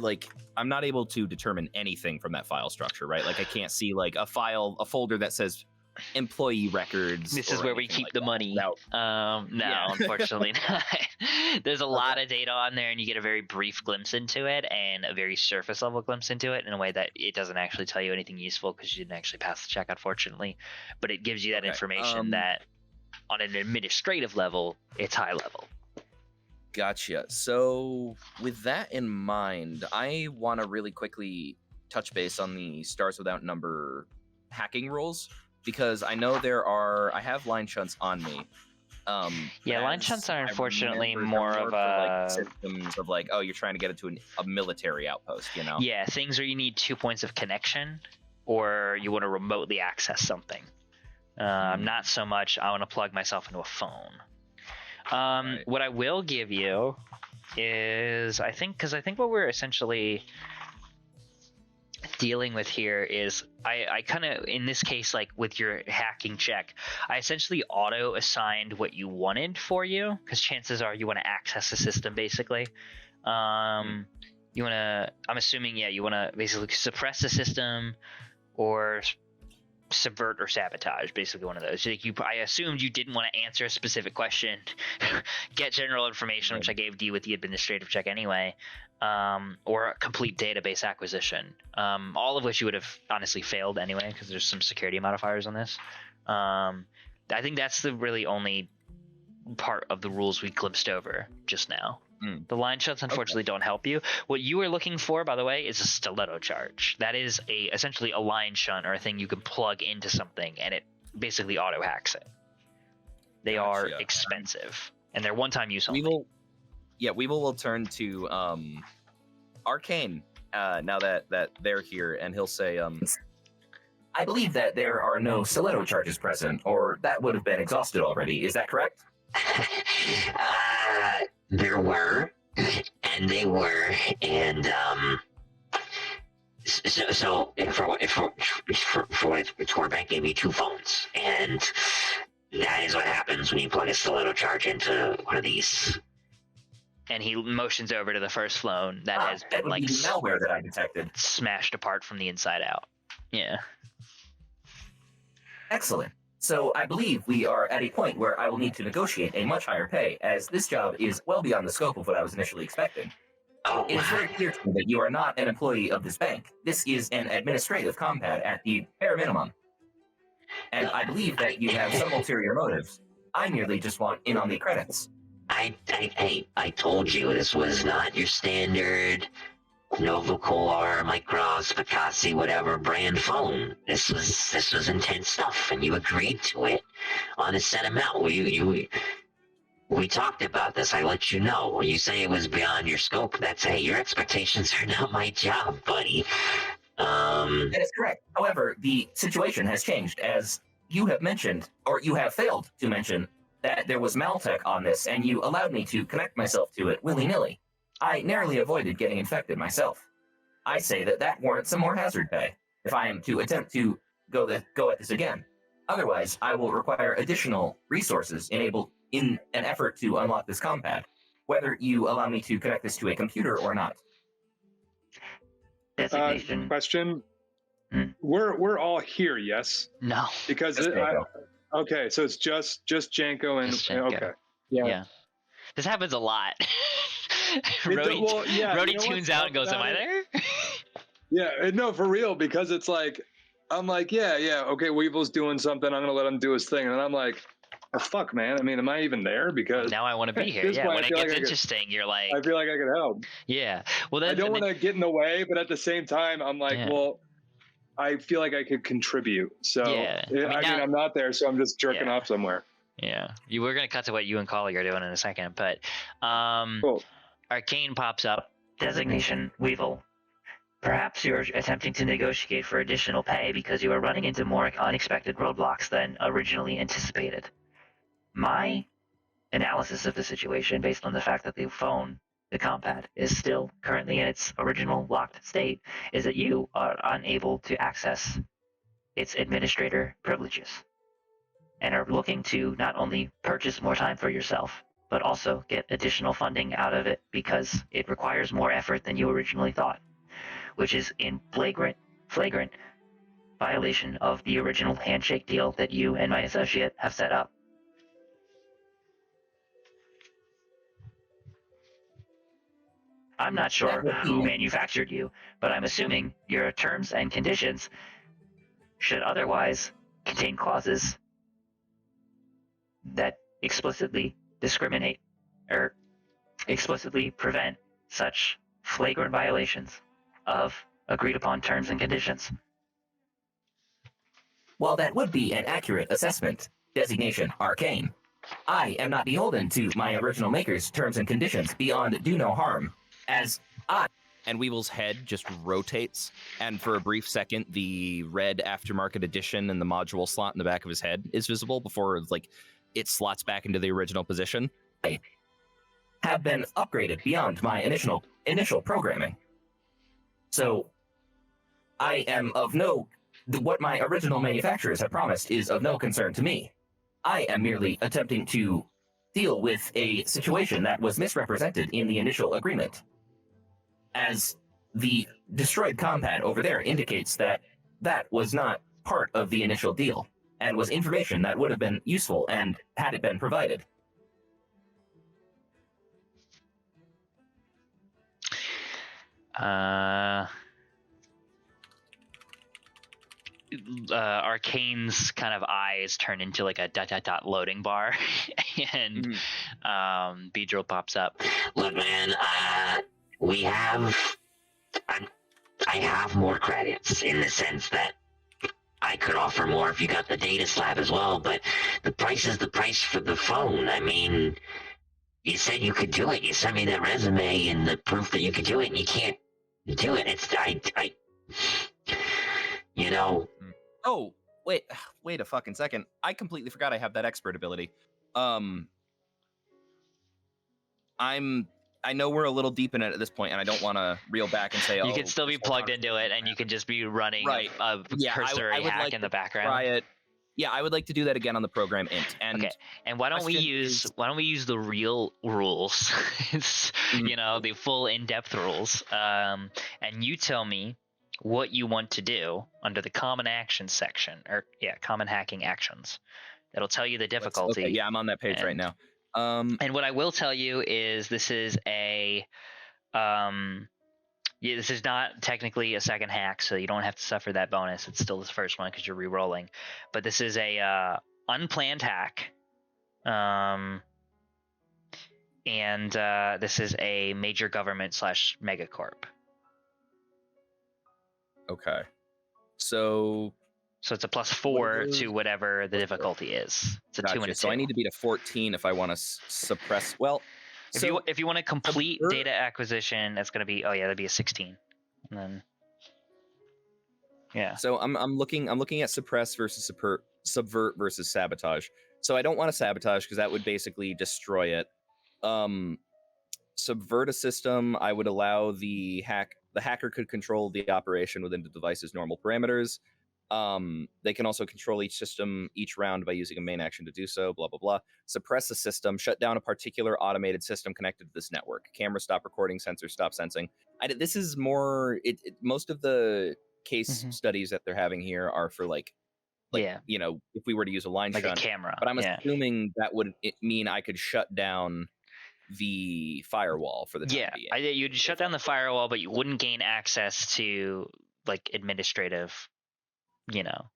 I'm not able to determine anything from that file structure, right? Like I can't see like a folder that says employee records. This is where we keep the money. No, unfortunately not. There's a lot of data on there, and you get a very brief glimpse into it and a very surface level glimpse into it in a way that it doesn't actually tell you anything useful because you didn't actually pass the check, unfortunately. But it gives you that information that on an administrative level, it's high level. Gotcha. So with that in mind, I want to really quickly touch base on the Stars Without Number hacking rules, because I know I have line shunts on me. Line shunts are unfortunately more of a systems of like, oh, you're trying to get into a military outpost, Yeah, things where you need 2 points of connection, or you want to remotely access something. Not so much I want to plug myself into a phone. Right. What I will give you is, I think what we're essentially dealing with here is I kind of, in this case, like with your hacking check, I essentially auto assigned what you wanted for you, because chances are you want to access the system basically. You want to, I'm assuming, you want to basically suppress the system or subvert or sabotage, basically one of those. I assumed you didn't want to answer a specific question, get general information, which I gave you with the administrative check anyway, or a complete database acquisition, all of which you would have honestly failed anyway because there's some security modifiers on this. I think that's the really only part of the rules we glimpsed over just now. The line shots unfortunately don't help you. What you are looking for, by the way, is a stiletto charge. That is essentially a line shunt, or a thing you can plug into something and it basically auto hacks it. They are expensive and they're one-time use only. Weevil will turn to Arcane now that they're here, and he'll say, I believe that there are no stiletto charges present, or that would have been exhausted already. Is that correct? There were, and they were, and so for what Torbank gave me 2 phones, and that is what happens when you plug a stiletto charge into one of these. And he motions over to the first phone that has been like malware that I detected, smashed apart from the inside out. Yeah. Excellent. So I believe we are at a point where I will need to negotiate a much higher pay, as this job is well beyond the scope of what I was initially expecting. It is very clear to me that you are not an employee of this bank. This is an administrative compad at the bare minimum. And I believe that you have some ulterior motives. I merely just want in on the credits. I told you this was not your standard Novacore, Micros, Picassi, whatever brand phone. This was intense stuff, and you agreed to it on a set amount. We talked about this. I let you know. When you say it was beyond your scope, that's, hey, your expectations are not my job, buddy. That is correct. However, the situation has changed, as you have mentioned, or you have failed to mention, that there was Maltech on this, and you allowed me to connect myself to it willy-nilly. I narrowly avoided getting infected myself. I say that warrants some more hazard pay, if I am to attempt to go at this again. Otherwise, I will require additional resources in an effort to unlock this compad, whether you allow me to connect this to a computer or not. Designation. Question. We're all here, yes? No. Because okay, so it's just Janko and Just Janko. okay. Yeah. This happens a lot. Rody tunes out and goes, "Am I there?" Yeah, no, for real, because it's like, I'm like, yeah, okay, Weevil's doing something, I'm gonna let him do his thing, and I'm like, oh, fuck, man, I mean, am I even there? Because now I want to be here. Yeah, when it gets interesting, you're like, I feel like I could help. Yeah, well, I don't want to get in the way, but at the same time, I'm like, well, I feel like I could contribute. So I mean, I'm not there, so I'm just jerking off somewhere. Yeah, we're gonna cut to what you and Collie are doing in a second, but cool. Arcane pops up. Designation Weevil. Perhaps you're attempting to negotiate for additional pay because you are running into more unexpected roadblocks than originally anticipated. My analysis of the situation, based on the fact that the compad, is still currently in its original locked state, is that you are unable to access its administrator privileges and are looking to not only purchase more time for yourself, but also get additional funding out of it because it requires more effort than you originally thought, which is in flagrant violation of the original handshake deal that you and my associate have set up. I'm not sure who manufactured you, but I'm assuming your terms and conditions should otherwise contain clauses that explicitly discriminate or explicitly prevent such flagrant violations of agreed upon terms and conditions. While that would be an accurate assessment, designation Arcane, I am not beholden to my original maker's terms and conditions beyond do no harm, as I... And Weevil's head just rotates, and for a brief second, the red aftermarket edition and the module slot in the back of his head is visible before, like, it slots back into the original position. I have been upgraded beyond my initial programming. So, I am of no... What my original manufacturers have promised is of no concern to me. I am merely attempting to deal with a situation that was misrepresented in the initial agreement. As the destroyed compad over there indicates that was not part of the initial deal, and was information that would have been useful and had it been provided. Arcane's kind of eyes turn into like a ... loading bar, and Beedrill pops up. Look, man, I have more credits in the sense that I could offer more if you got the data slab as well, but the price is the price for the phone. I mean, you said you could do it. You sent me that resume and the proof that you could do it, and you can't do it. It's, you know. Oh, wait a fucking second. I completely forgot I have that expert ability. I know we're a little deep in it at this point, and I don't want to reel back and say, you can still be plugged into it, and you can just be running a cursory hack in the background. Try it. Yeah, I would like to do that again on the program int. And okay, and why don't we use the real rules? It's the full in-depth rules. And you tell me what you want to do under the common actions section, common hacking actions. That'll tell you the difficulty. Okay, yeah, I'm on that page right now. And what I will tell you is this is this is not technically a second hack, so you don't have to suffer that bonus. It's still the first one because you're re-rolling. But this is a unplanned hack. And this is a major government / megacorp. Okay. So it's a +4 to whatever the difficulty is. It's a 2 and a 2. So I need to beat a 14 if I want to suppress. Well, if you want to complete data acquisition, that's going to be that'd be a 16. And then So I'm looking at suppress versus subvert versus sabotage. So I don't want to sabotage because that would basically destroy it. Subvert a system, I would allow the hacker could control the operation within the device's normal parameters. They can also control each system each round by using a main action to do so, blah, blah, blah. Suppress a system, shut down a particular automated system connected to this network. Camera stop recording, sensor stop sensing. This is more, most of the case studies that they're having here are for like, you know, if we were to use a line like shunt. a camera. But I'm assuming that would mean I could shut down the firewall for the time being. You'd shut down the firewall, but you wouldn't gain access to like administrative, you know.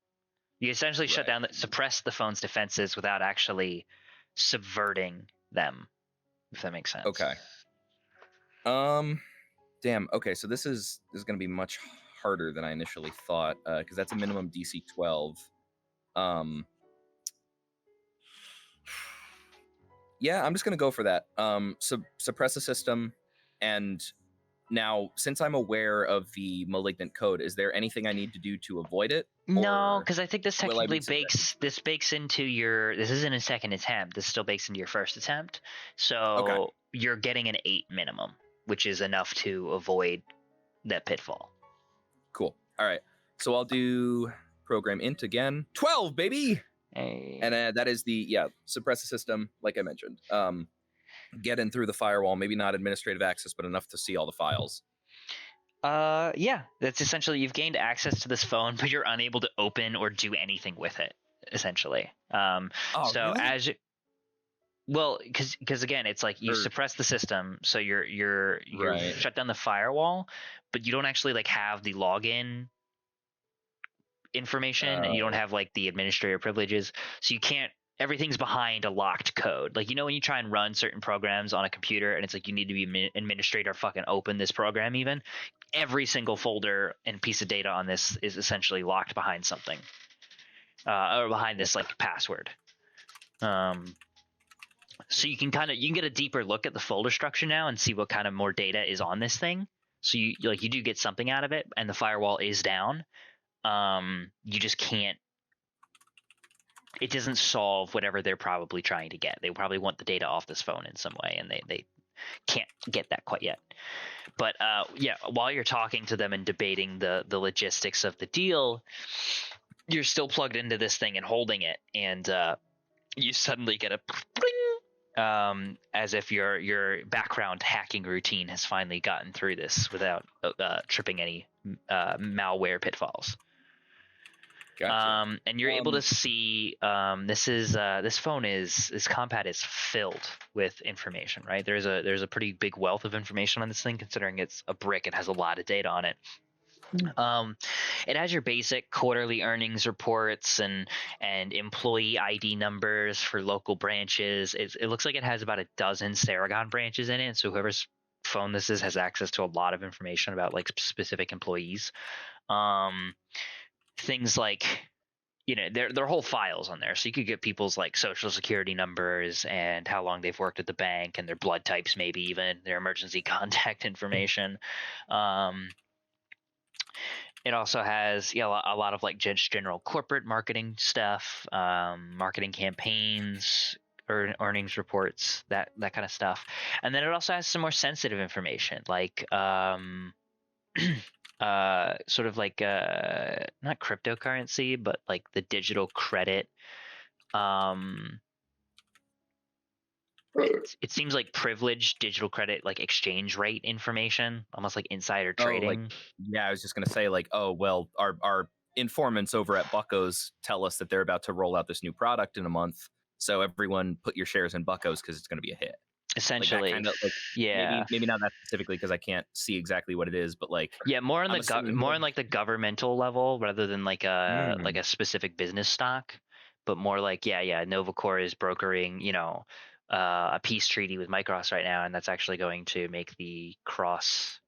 You essentially suppress the phone's defenses without actually subverting them, if that makes sense. Okay. Damn. Okay, so this is going to be much harder than I initially thought, because that's a minimum DC 12. Yeah, I'm just gonna go for that. Suppress a system, and now since I'm aware of the malignant code, is there anything I need to do to avoid it? No, because I think this technically bakes into your. This isn't a second attempt. This still bakes into your first attempt. So you're getting an 8 minimum, which is enough to avoid that pitfall. Cool. All right. So I'll do program int again. 12, baby. Hey. And that is the suppress the system, like I mentioned. Get in through the firewall, maybe not administrative access, but enough to see all the files. That's essentially you've gained access to this phone, but you're unable to open or do anything with it. Essentially, really? Because again, it's like you suppress the system, so you're shut down the firewall, but you don't actually like have the login information, and you don't have like the administrator privileges, so you can't. Everything's behind a locked code. Like, you know, when you try and run certain programs on a computer, and it's like you need to be administrator fucking open this program. Even every single folder and piece of data on this is essentially locked behind something, or behind this like password. So you can get a deeper look at the folder structure now and see what kind of more data is on this thing. So you do get something out of it, and the firewall is down. You just can't. It doesn't solve whatever they're probably trying to get. They probably want the data off this phone in some way, and they can't get that quite yet. But while you're talking to them and debating the logistics of the deal, you're still plugged into this thing and holding it, and you suddenly get a bling, as if your background hacking routine has finally gotten through this without tripping any malware pitfalls. Gotcha. And you're able to see this phone this compad is filled with information, right? There's a pretty big wealth of information on this thing, considering it's a brick. It has a lot of data on it. It has your basic quarterly earnings reports and employee ID numbers for local branches. It looks like it has about a dozen Saragon branches in it, so whoever's phone this is has access to a lot of information about like specific employees. Things like, you know, their whole files on there, so you could get people's like social security numbers and how long they've worked at the bank and their blood types, maybe even their emergency contact information. It also has a lot of like just general corporate marketing stuff, marketing campaigns, earnings reports, that kind of stuff. And then it also has some more sensitive information, like sort of like not cryptocurrency, but like the digital credit. It seems like privileged digital credit, like exchange rate information, almost like insider trading. I was just gonna say, like, oh well, our informants over at Bucko's tell us that they're about to roll out this new product in a month, so everyone put your shares in Bucko's because it's gonna be a hit. Essentially, like that kind of, maybe not that specifically because I can't see exactly what it is, but like more on the governmental level rather than like a specific business stock, but more like Novacore is brokering a peace treaty with Micros right now, and that's actually going to make the cross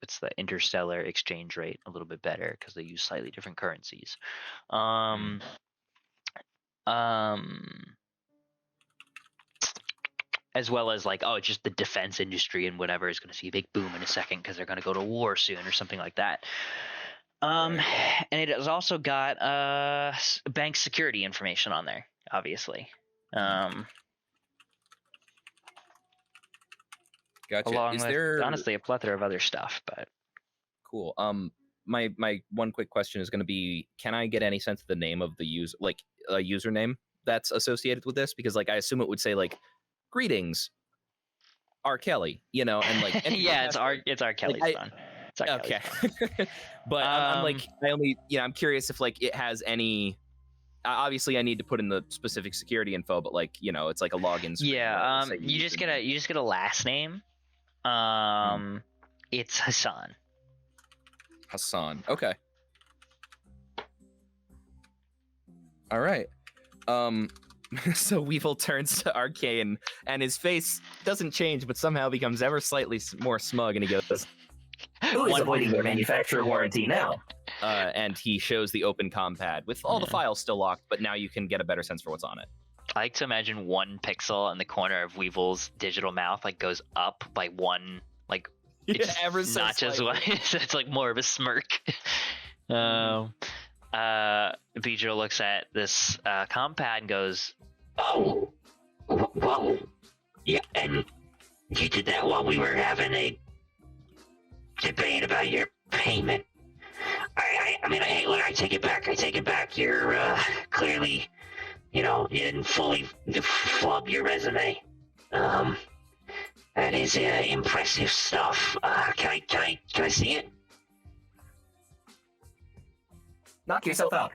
what's the interstellar exchange rate a little bit better because they use slightly different currencies. As well as like, just the defense industry and whatever is going to see a big boom in a second because they're going to go to war soon or something like that. And it has also got bank security information on there, obviously. Gotcha. Along Is with there honestly a plethora of other stuff, but cool. My one quick question is going to be: can I get any sense of the name of the user, like a username that's associated with this? Because like I assume it would say like "Greetings, R. Kelly," and like yeah, it's R. Kelly's phone. It's R. Okay, Kelly's phone. but I'm like I'm curious if like it has any. Obviously, I need to put in the specific security info, but like it's like a login screen. Yeah, you just get a last name. It's Hassan. Hassan. Okay. All right. So Weevil turns to Arcane, and his face doesn't change, but somehow becomes ever slightly more smug, and he goes, "Who is avoiding their manufacturer warranty now?" And he shows the open com pad with all the files still locked, but now you can get a better sense for what's on it. I like to imagine one pixel in the corner of Weevil's digital mouth like goes up by one, like it's ever so not just one. It's like more of a smirk. Beedrill looks at this compad and goes, "Oh, well, yeah, and you did that while we were having a debate about your payment. I mean, I take it back. I take it back. You're clearly, you didn't fully flub your resume. That is impressive stuff. Can I see it?" Knock yourself out.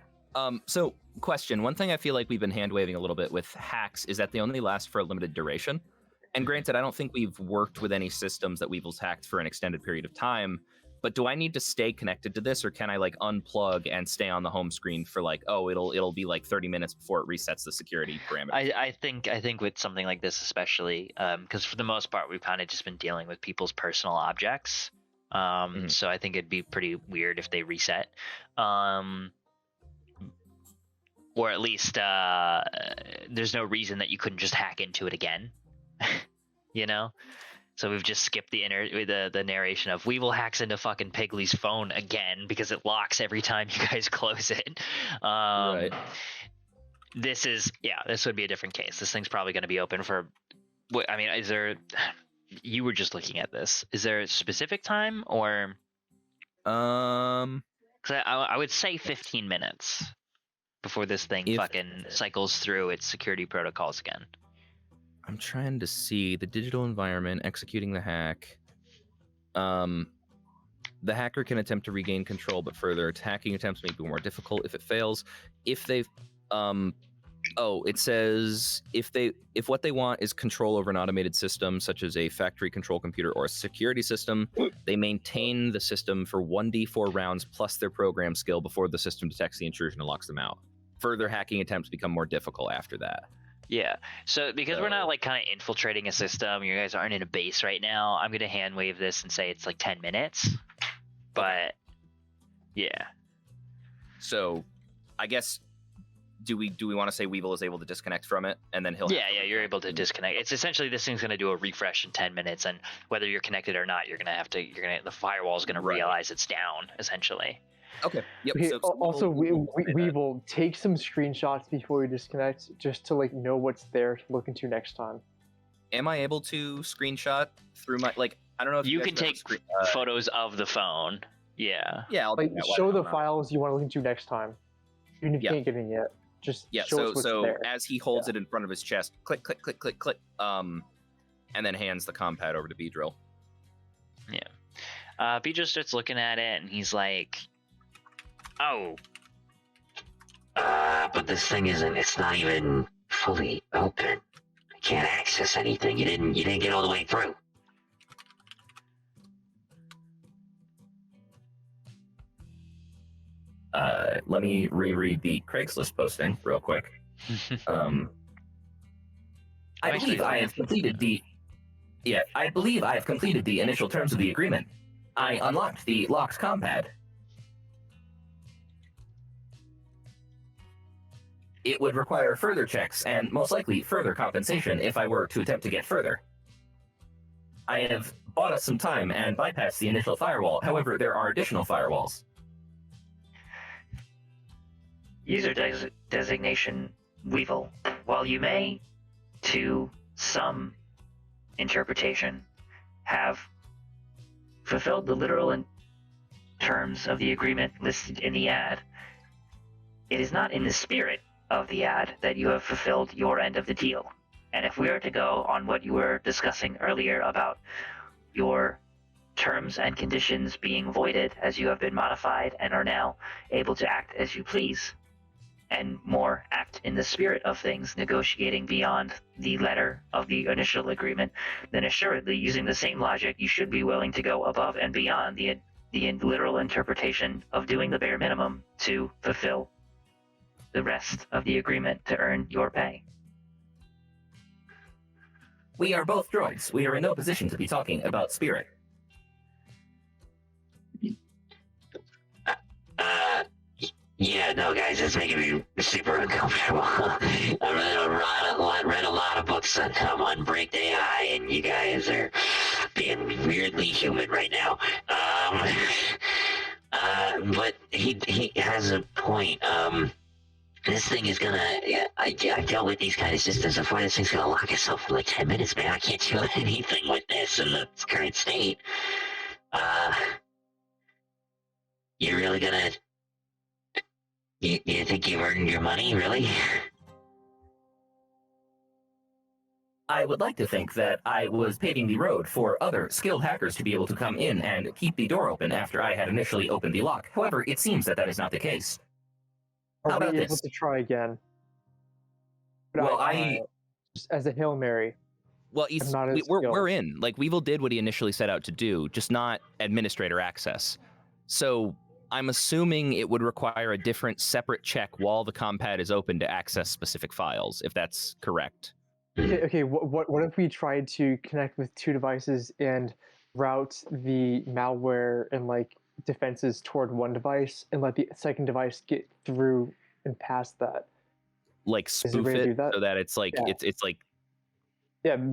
So question, one thing I feel like we've been hand waving a little bit with hacks is that they only last for a limited duration. And granted, I don't think we've worked with any systems that Weevil's hacked for an extended period of time, but do I need to stay connected to this, or can I like unplug and stay on the home screen for like, it'll be like 30 minutes before it resets the security parameters? I think with something like this especially, because for the most part we've kind of just been dealing with people's personal objects. So I think it'd be pretty weird if they reset. Or at least there's no reason that you couldn't just hack into it again. So we've just skipped the narration of Weevil hacks into fucking Piggly's phone again because it locks every time you guys close it. Right. This would be a different case. This thing's probably going to be open for, I mean, is there, you were just looking at this. Is there a specific time or? Because I would say 15 minutes before this thing fucking cycles through its security protocols again. I'm trying to see the digital environment executing the hack. The hacker can attempt to regain control, but further hacking attempts may be more difficult if it fails. If they've, it says if what they want is control over an automated system, such as a factory control computer or a security system, they maintain the system for 1d4 rounds plus their program skill before the system detects the intrusion and locks them out. Further hacking attempts become more difficult after that. Yeah, so because we're not like kind of infiltrating a system, you guys aren't in a base right now, I'm gonna hand wave this and say it's like 10 minutes. But yeah. So I guess do we want to say Weevil is able to disconnect from it and then he'll you're able to disconnect. It's essentially this thing's gonna do a refresh in 10 minutes, and whether you're connected or not, the firewall is gonna realize it's down essentially. Okay. Yep. Okay, So also, we will take some screenshots before we disconnect, just to like know what's there to look into next time. Am I able to screenshot through my I don't know if you can take photos of the phone. Yeah. Yeah. I'll show the files you want to look into next time, even if you can't get in yet. Just show us what's there. As he holds it in front of his chest, click, click, click, click, click, and then hands the compad over to Beedrill. Yeah. Beedrill starts looking at it, and he's like, "Oh, but this thing it's not even fully open. I can't access anything. You didn't get all the way through." Let me reread the Craigslist posting real quick. I believe I have completed the initial terms of the agreement. I unlocked the locked compad. It would require further checks and most likely further compensation if I were to attempt to get further. I have bought us some time and bypassed the initial firewall. However, there are additional firewalls. User designation Weevil. While you may, to some interpretation, have fulfilled the literal terms of the agreement listed in the ad, it is not in the spirit of the ad that you have fulfilled your end of the deal. And if we are to go on what you were discussing earlier about your terms and conditions being voided as you have been modified and are now able to act as you please, and more act in the spirit of things, negotiating beyond the letter of the initial agreement, then assuredly, using the same logic, you should be willing to go above and beyond the literal interpretation of doing the bare minimum to fulfill the rest of the agreement to earn your pay. We are both droids. We are in no position to be talking about spirit. Yeah, no, guys, it's making me super uncomfortable. I read a lot of books on Break AI, and you guys are being weirdly human right now. But he has a point. This thing is gonna. I dealt with these kind of systems before. This thing's gonna lock itself for like 10 minutes, man. I can't do anything with this in the current state. You're really gonna. You think you've earned your money, really? I would like to think that I was paving the road for other skilled hackers to be able to come in and keep the door open after I had initially opened the lock. However, it seems that that is not the case. How about we able this? to try again? Well, just as a Hail Mary. Well, I'm not as we're in. Like, Weevil did what he initially set out to do, just not administrator access. So I'm assuming it would require a different separate check while the compad is open to access specific files, if that's correct. Okay, what if we tried to connect with two devices and route the malware and like defenses toward one device and let the second device get through and past that? Like spoof it so that it's like it's like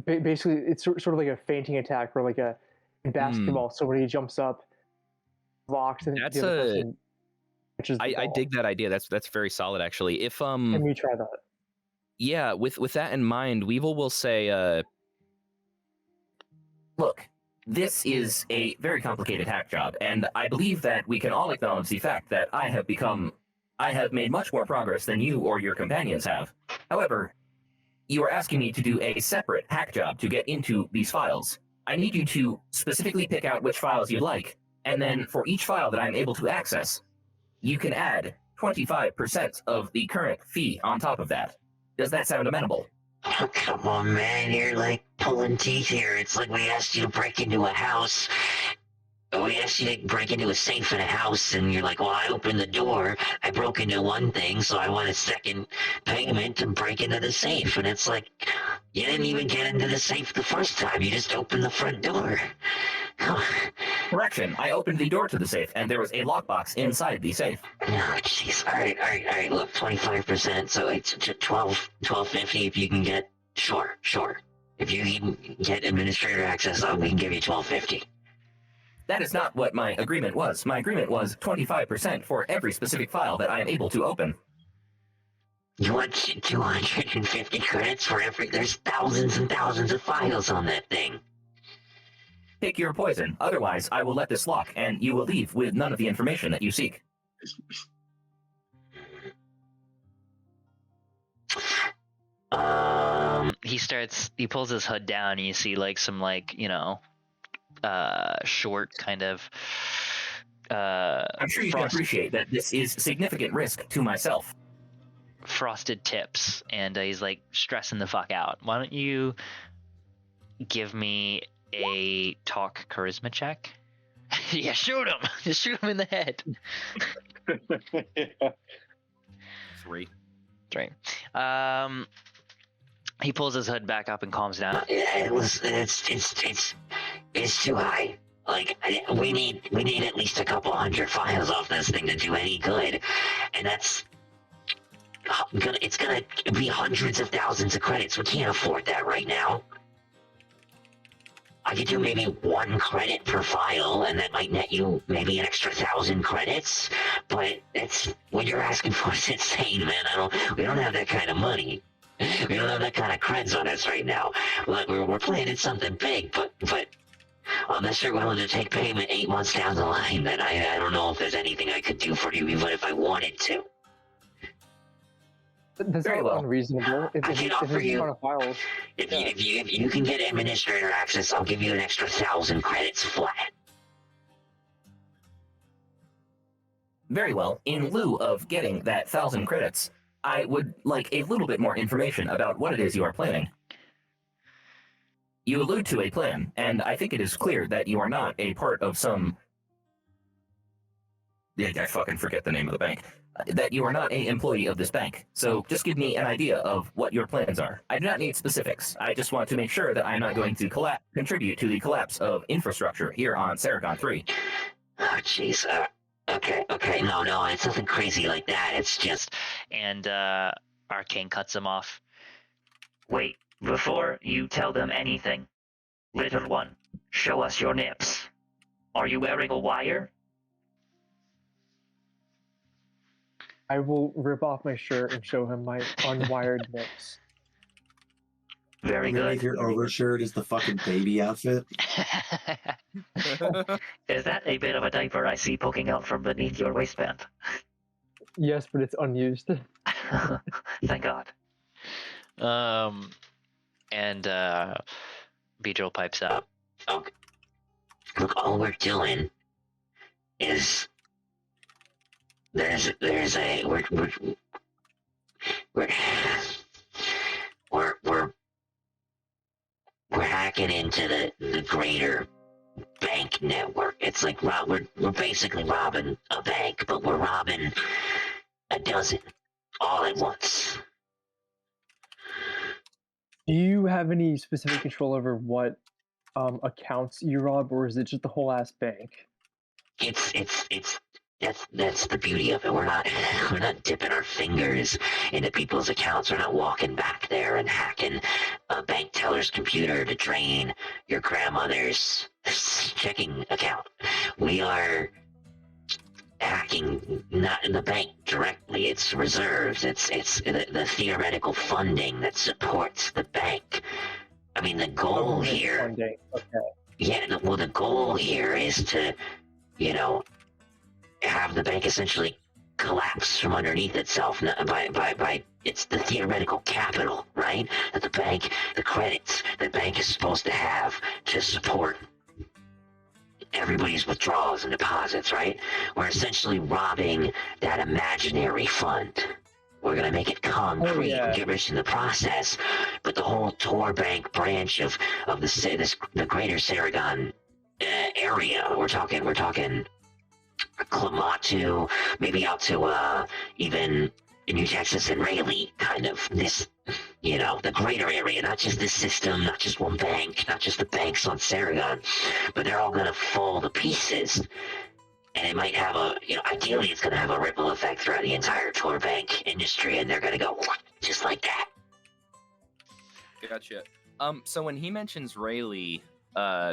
basically it's sort of like a feinting attack or like in basketball. Somebody jumps up, blocks, and that's the other person catches the I ball. dig that idea. That's very solid actually. If Can we try that? Yeah, with that in mind, Weevil will say Look, this is a very complicated hack job, and I believe that we can all acknowledge the fact that I have made much more progress than you or your companions have. However, you are asking me to do a separate hack job to get into these files. I need you to specifically pick out which files you'd like, and then for each file that I'm able to access, you can add 25% of the current fee on top of that. Does that sound amenable? Oh, come on, man. You're like pulling teeth here. It's like we asked you to break into a house. We asked you to break into a safe in a house, and you're like, well, I opened the door. I broke into one thing, so I want a second payment to break into the safe. And it's like, you didn't even get into the safe the first time. You just opened the front door. Correction, I opened the door to the safe, and there was a lockbox inside the safe. Oh, jeez. All right. Look, 25%, so it's $12.50 if you can get. Sure. If you can get administrator access, we can give you $12.50. That is not what my agreement was. My agreement was 25% for every specific file that I am able to open. You want 250 credits for every... There's thousands and thousands of files on that thing. Pick your poison. Otherwise, I will let this lock, and you will leave with none of the information that you seek. He pulls his hood down, and you see like some short kind of I'm sure you can appreciate that this is significant risk to myself. Frosted tips, and he's like stressing the fuck out. Why don't you give me a talk charisma check? Yeah, shoot him. Just shoot him in the head. Yeah. 3. He pulls his hood back up and calms down. It's too high. Like, we need at least a couple hundred files off this thing to do any good, and it's gonna be hundreds of thousands of credits. We can't afford that right now. I could do maybe 1 credit per file, and that might net you maybe an extra 1,000 credits. But it's what you're asking for is insane, man. We don't have that kind of money. We don't have that kind of creds on us right now. Like, we're planning something big, but unless you're willing to take payment 8 months down the line, then I don't know if there's anything I could do for you, even if I wanted to. That's Very not well. unreasonable. I can offer it's you- amount of files. If you can get administrator access, I'll give you an extra 1,000 credits flat. Very well. In lieu of getting that 1,000 credits, I would like a little bit more information about what it is you are planning. You allude to a plan, and I think it is clear that you are not a part of some... Yeah, I fucking forget the name of the bank. That you are not an employee of this bank. So just give me an idea of what your plans are. I do not need specifics. I just want to make sure that I'm not going to contribute to the collapse of infrastructure here on Saragon 3. Oh, jeez. Okay. No, it's nothing crazy like that. It's just... And Arcane cuts him off. Wait, before you tell them anything, little one, show us your nips. Are you wearing a wire? I will rip off my shirt and show him my unwired nips. Very Underneath good. your overshirt is the fucking baby outfit. Is that a bit of a diaper I see poking out from beneath your waistband? Yes, but it's unused. Thank God. And Beedrill pipes out. Okay. Look, all we're doing is there's a we're hacking into the greater bank network. It's like we're basically robbing a bank, but we're robbing a dozen all at once. Do you have any specific control over what accounts you rob, or is it just the whole ass bank? That's the beauty of it. We're not dipping our fingers into people's accounts. We're not walking back there and hacking a bank teller's computer to drain your grandmother's checking account. We are hacking not in the bank directly. It's reserves. It's the theoretical funding that supports the bank. I mean, the goal here. Funding. Okay. Yeah. Well, the goal here is to, have the bank essentially collapse from underneath itself by it's the theoretical capital, right? That the bank, the credits the bank is supposed to have to support everybody's withdrawals and deposits, right? We're essentially robbing that imaginary fund. We're gonna make it concrete and get rich in the process. But the whole Tor Bank branch of the greater Saragon area, we're talking Klamatu, maybe out to even New Texas and Raleigh, kind of this, the greater area, not just this system, not just one bank, not just the banks on Saragon, but they're all going to fall to pieces. And it might have ideally it's going to have a ripple effect throughout the entire Tor Bank industry, and they're going to go just like that. Gotcha. So when he mentions Rayleigh,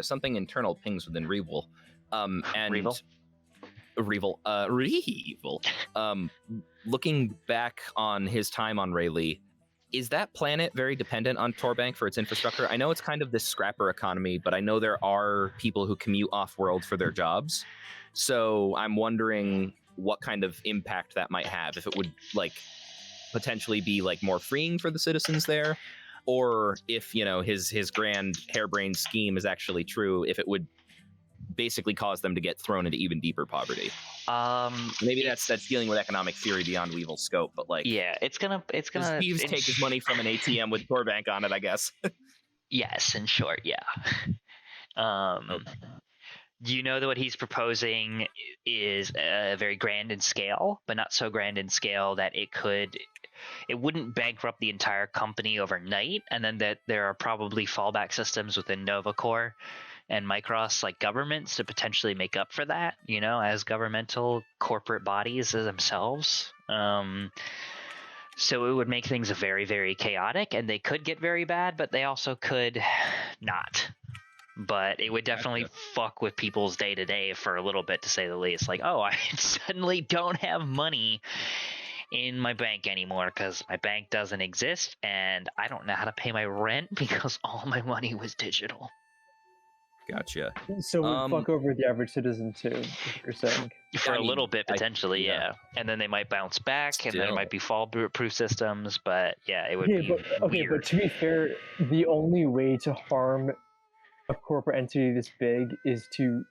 something internal pings within Revel. And Revel? Revel. Looking back on his time on Rayleigh, is that planet very dependent on Torbank for its infrastructure? I know it's kind of this scrapper economy, but I know there are people who commute off-world for their jobs. So I'm wondering what kind of impact that might have, if it would potentially be more freeing for the citizens there, or if his grand harebrained scheme is actually true, if it would basically cause them to get thrown into even deeper poverty. Maybe that's dealing with economic theory beyond Weevil's scope, but it's gonna thieves take his money from an ATM with Torbank on it, I guess. Yes, in short, yeah. You know that what he's proposing is very grand in scale, but not so grand in scale that it wouldn't bankrupt the entire company overnight, and then that there are probably fallback systems within Nova Corps and Micros like governments to potentially make up for that, you know, as governmental corporate bodies themselves. So it would make things very, very chaotic, and they could get very bad, but they also could not. But it would definitely fuck with people's day to day for a little bit, to say the least. Like, oh, I suddenly don't have money in my bank anymore because my bank doesn't exist, and I don't know how to pay my rent because all my money was digital. Gotcha. So we fuck over the average citizen too, is what you're saying. For a little bit, potentially, yeah. And then they might bounce back, and then it might be fall-proof systems, but yeah, it would be weird. But to be fair, the only way to harm a corporate entity this big is to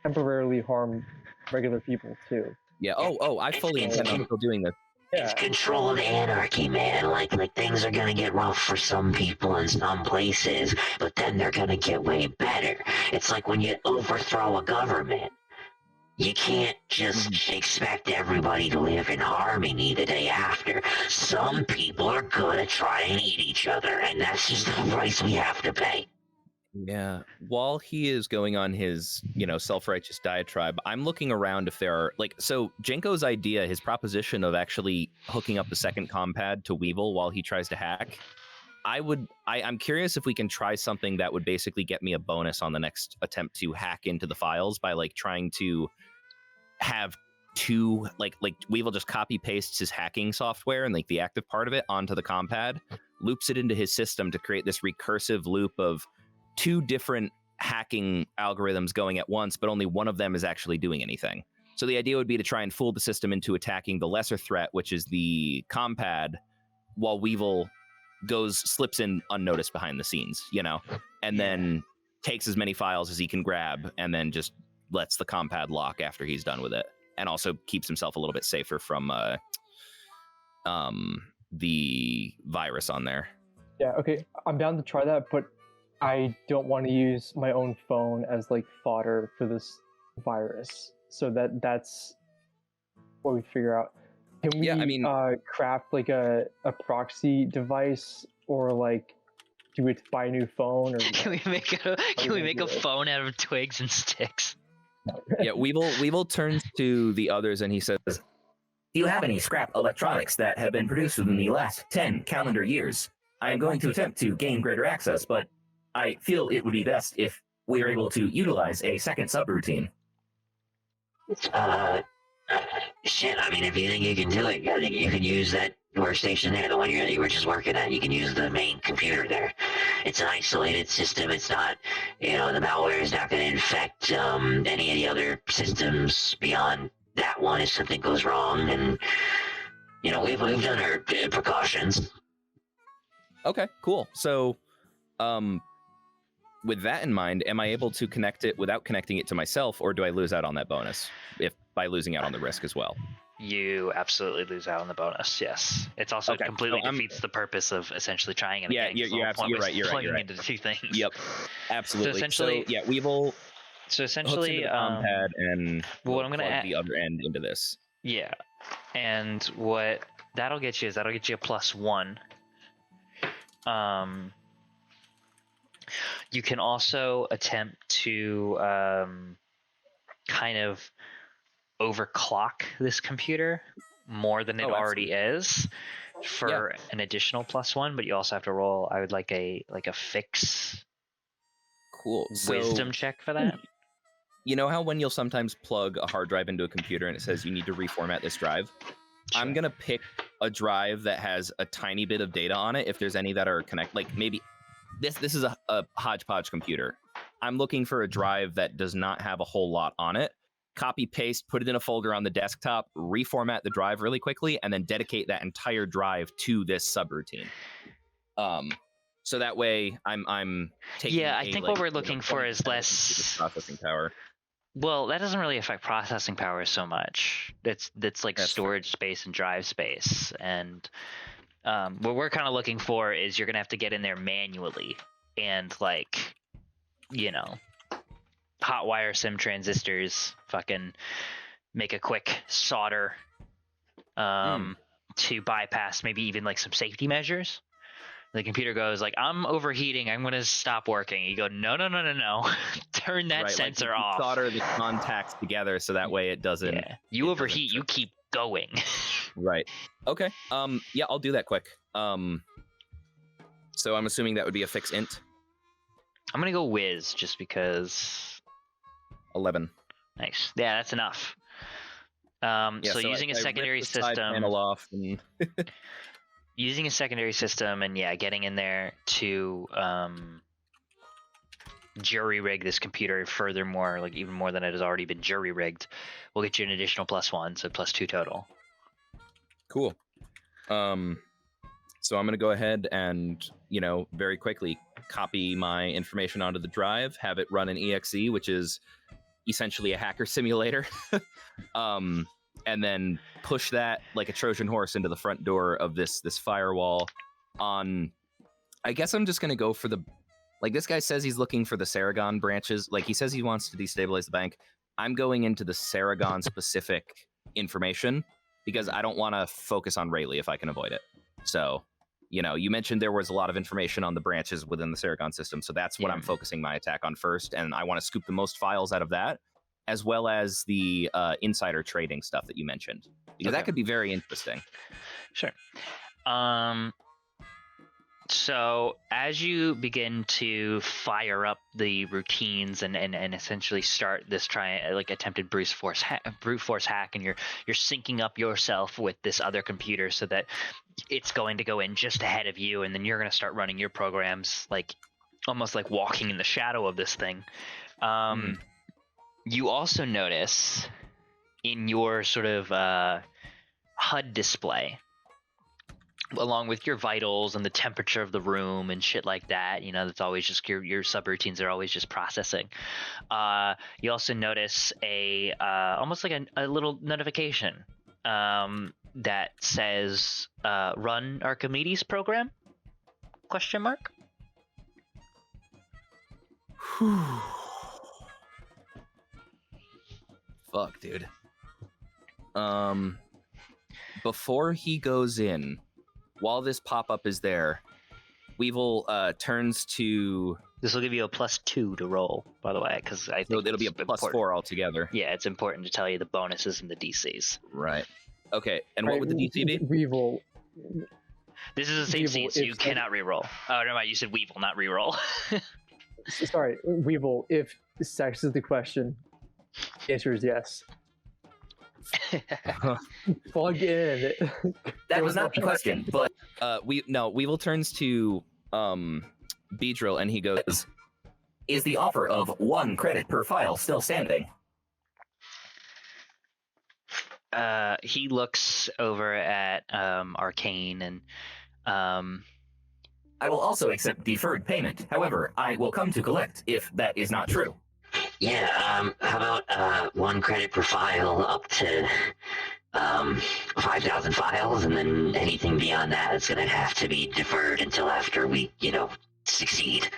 temporarily harm regular people too. Yeah. I fully intend on still doing this. It's controlled anarchy, man. Like things are gonna get rough for some people in some places, but then they're gonna get way better. It's like when you overthrow a government. You can't just expect everybody to live in harmony the day after. Some people are gonna try and eat each other, and that's just the price we have to pay. Yeah. While he is going on his, self-righteous diatribe, I'm looking around if there are so Jenko's idea, his proposition of actually hooking up the second compad to Weevil while he tries to hack. I'm curious if we can try something that would basically get me a bonus on the next attempt to hack into the files by trying to have two Weevil just copy pastes his hacking software and the active part of it onto the compad, loops it into his system to create this recursive loop of two different hacking algorithms going at once, but only one of them is actually doing anything. So the idea would be to try and fool the system into attacking the lesser threat, which is the compad, while Weevil slips in unnoticed behind the scenes, and then takes as many files as he can grab and then just lets the compad lock after he's done with it, and also keeps himself a little bit safer from the virus on there. Yeah, okay, I'm down to try that, but I don't want to use my own phone as fodder for this virus. So that's what we figure out. Can we craft a proxy device, or do we buy a new phone, or can we make a phone out of twigs and sticks? Yeah, Weevil turns to the others and he says, "Do you have any scrap electronics that have been produced within the last 10 calendar years? I am going to attempt to gain greater access, but I feel it would be best if we are able to utilize a second subroutine." Shit, I mean, if you think you can do it, you can use that workstation there, the one you were just working at. You can use the main computer there. It's an isolated system. It's not, the malware is not going to infect any of the other systems beyond that one if something goes wrong. And, we've done our precautions. Okay, cool. So, with that in mind, am I able to connect it without connecting it to myself, or do I lose out on that bonus by losing out on the risk as well? You absolutely lose out on the bonus. Yes, it's also completely defeats the purpose of essentially trying it. Yeah, again. you're right. You're right. Into the two things. Yep, absolutely. So essentially, Weevil. So essentially, hooks into the compad and what I'm going to plug add the other end into this. Yeah, and what that'll get you is a +1. You can also attempt to kind of overclock this computer more than it already is for an additional +1, but you also have to roll. I would like a fix. Cool. Wisdom check for that. You know how when you'll sometimes plug a hard drive into a computer and it says you need to reformat this drive? Sure. I'm gonna pick a drive that has a tiny bit of data on it. If there's any that are maybe this is a hodgepodge computer. I'm looking for a drive that does not have a whole lot on it. Copy paste, put it in a folder on the desktop, reformat the drive really quickly, and then dedicate that entire drive to this subroutine. So that way I'm taking. Yeah, I think what we're looking for is less processing power. Well, that doesn't really affect processing power so much. That's storage space and drive space. And what we're kind of looking for is you're going to have to get in there manually and hot wire some transistors, fucking make a quick solder to bypass maybe even some safety measures. The computer goes like, I'm overheating, I'm gonna stop working. You go, no. Turn that sensor off. Solder the contacts together so that way it doesn't. Yeah. You overheat, you keep going. Right. Okay. Yeah, I'll do that quick. So I'm assuming that would be a fix int. I'm gonna go whiz just because. 11. Nice. Yeah, that's enough. So using a secondary system. Off and... using a secondary system and getting in there to jury rig this computer furthermore, like even more than it has already been jury rigged, will get you an additional +1, so +2 total. Cool. So I'm gonna go ahead and very quickly copy my information onto the drive, have it run an exe, which is essentially a hacker simulator, and then push that like a Trojan horse into the front door of this firewall. I guess I'm just gonna go for this guy says he's looking for the Saragon branches. Like he says he wants to destabilize the bank. I'm going into the Saragon specific information because I don't want to focus on Rayleigh if I can avoid it. So, you mentioned there was a lot of information on the branches within the Saragon system, so that's what I'm focusing my attack on first, and I want to scoop the most files out of that, as well as the insider trading stuff that you mentioned, because that could be very interesting. Sure. So as you begin to fire up the routines and essentially start this attempted brute force hack, and you're syncing up yourself with this other computer so that it's going to go in just ahead of you, and then you're going to start running your programs almost like walking in the shadow of this thing. You also notice in your sort of HUD display, along with your vitals and the temperature of the room and shit like that, that's always just your subroutines are always just processing. You also notice almost like a little notification that says run Archimedes program ? Fuck, dude. Before he goes in, while this pop-up is there, Weevil turns to... This will give you a +2 to roll, by the way, because I think it'll be a +4 altogether. Yeah, it's important to tell you the bonuses and the DCs. Right. Okay, and what would the DC be? Weevil. This is the same scene, so you cannot reroll. Oh, never mind, you said Weevil, not reroll. Sorry, Weevil, if sex is the question, the answer is yes. Plug in. That was not the question, but Weevil turns to Beedrill and he goes, is the offer of 1 credit per file still standing? He looks over at Arcane and I will also accept deferred payment. However, I will come to collect if that is not true. Yeah, how about 1 credit per file up to 5,000 files, and then anything beyond that is going to have to be deferred until after we, succeed.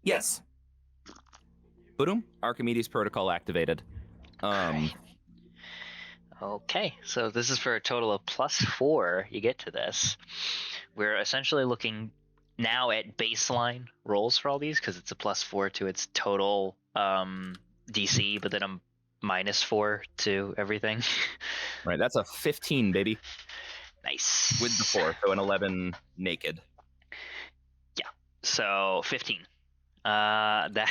Yes. Boom. Archimedes protocol activated. Okay, so this is for a total of +4. You get to this. We're essentially looking now at baseline rolls for all these because it's a +4 to its total DC, but then a -4 to everything. Right, that's a 15, baby. Nice. With the 4, so an 11 naked. Yeah, so 15. That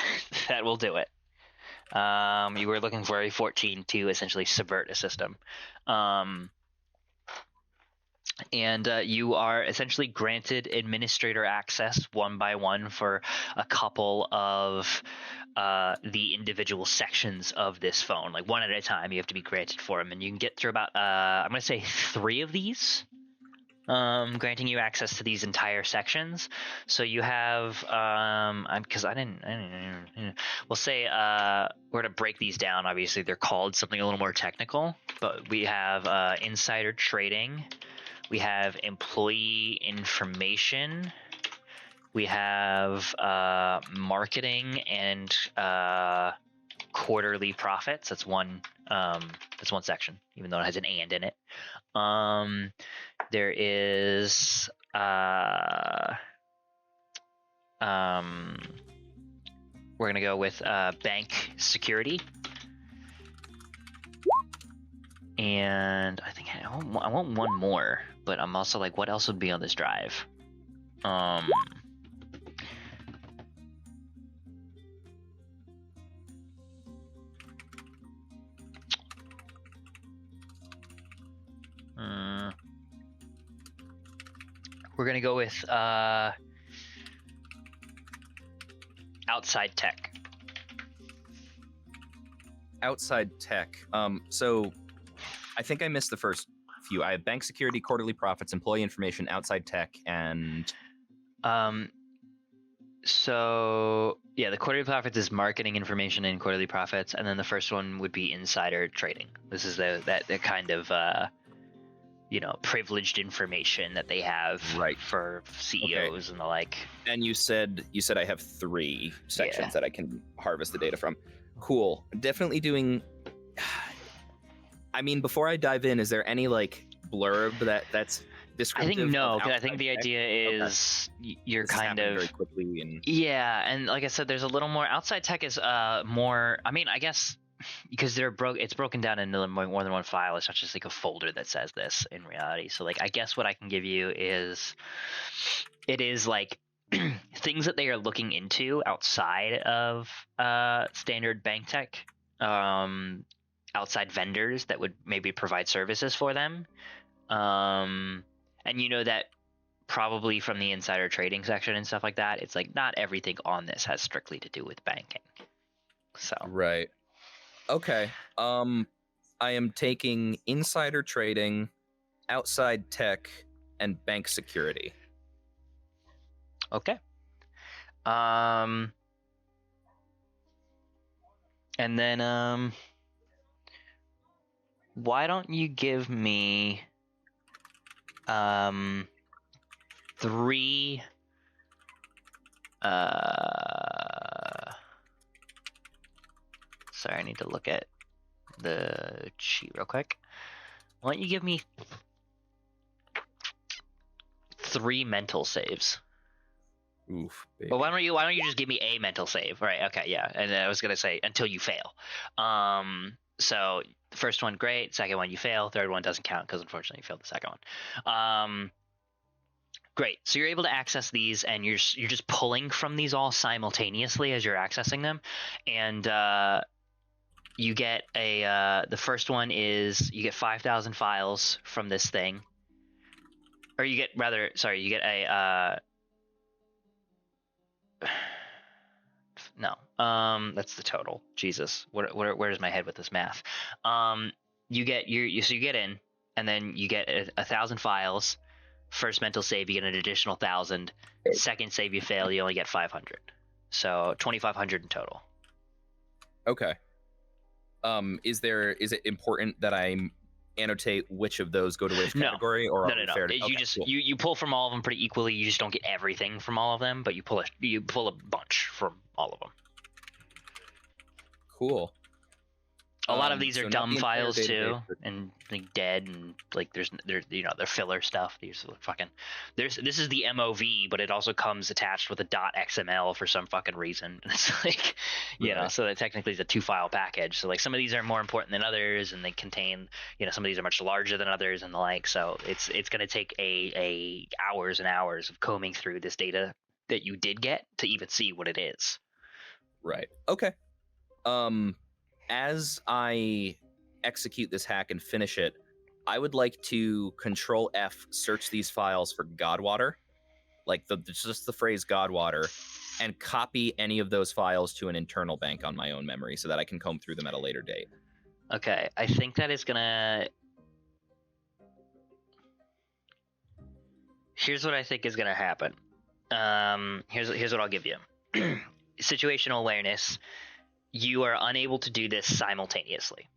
will do it. You were looking for a 14 to essentially subvert a system. And you are essentially granted administrator access 1 by 1 for a couple of the individual sections of this phone, like 1 at a time. You have to be granted for them, and you can get through about I'm going to say 3 of these, granting you access to these entire sections. So you have because I didn't we'll say we're going to break these down. Obviously they're called something a little more technical, but we have insider trading. We have employee information. We have marketing and quarterly profits. That's one section, even though it has an and in it. There is we're gonna go with bank security, and I think I want one more, but I'm also like, what else would be on this drive? We're gonna go with outside tech. Outside tech. So I think I missed the first few. I have bank security, quarterly profits, employee information, outside tech, and so yeah, the quarterly profits is marketing information and quarterly profits, and then the first one would be insider trading. This is the kind of privileged information that they have for CEOs and the like. And you said I have 3 sections that I can harvest the data from. Cool. Definitely doing. I mean, before I dive in, is there any like blurb that's descriptive? I think no, because I think the idea is you're kind of very quickly and and like I said, there's a little more. Outside tech is more. I mean, I guess because it's broken down into more than one file. It's not just like a folder that says this in reality. So like, I guess what I can give you is, it is like things that they are looking into outside of standard bank tech, outside vendors that would maybe provide services for them. And you know that probably from the insider trading section and stuff like that, it's like not everything on this has strictly to do with banking. So right. Okay. I am taking insider trading, outside tech, and bank security. Okay. And then why don't you give me 3 sorry, I need to look at the sheet real quick. Why don't you give me 3 mental saves? Oof. Baby. But why don't you just give me a mental save? Right, okay, yeah. And I was gonna say until you fail. So the first one, great. Second one, you fail. Third one doesn't count because unfortunately you failed the second one. Great. So you're able to access these, and you're just pulling from these all simultaneously as you're accessing them, and you get the first one is you get 5,000 files from this thing, or you get a no, that's the total. Jesus, where's my head with this math? You get so you get in, and then you get 1,000 files. First mental save, you get an additional 1,000. Second save, you fail, you only get 500. So 2,500 in total. Okay. Is it important that I annotate which of those go to which category? Or no. You pull from all of them pretty equally. You just don't get everything from all of them, but you pull a bunch from all of them. Cool. A lot of these are dumb files too, and like dead, and like they're filler stuff. These are fucking this is the MOV, but it also comes attached with a .xml for some fucking reason. It's like so that technically is a 2-file package. So like some of these are more important than others, and they contain some of these are much larger than others and the like. So it's going to take a hours and hours of combing through this data that you did get to even see what it is. Right. Okay. As I execute this hack and finish it, I would like to Control F search these files for Godwater, like just the phrase Godwater, and copy any of those files to an internal bank on my own memory so that I can comb through them at a later date. Okay, I think that is gonna. Here's what I think is gonna happen. Here's what I'll give you. Situational awareness. You are unable to do this simultaneously.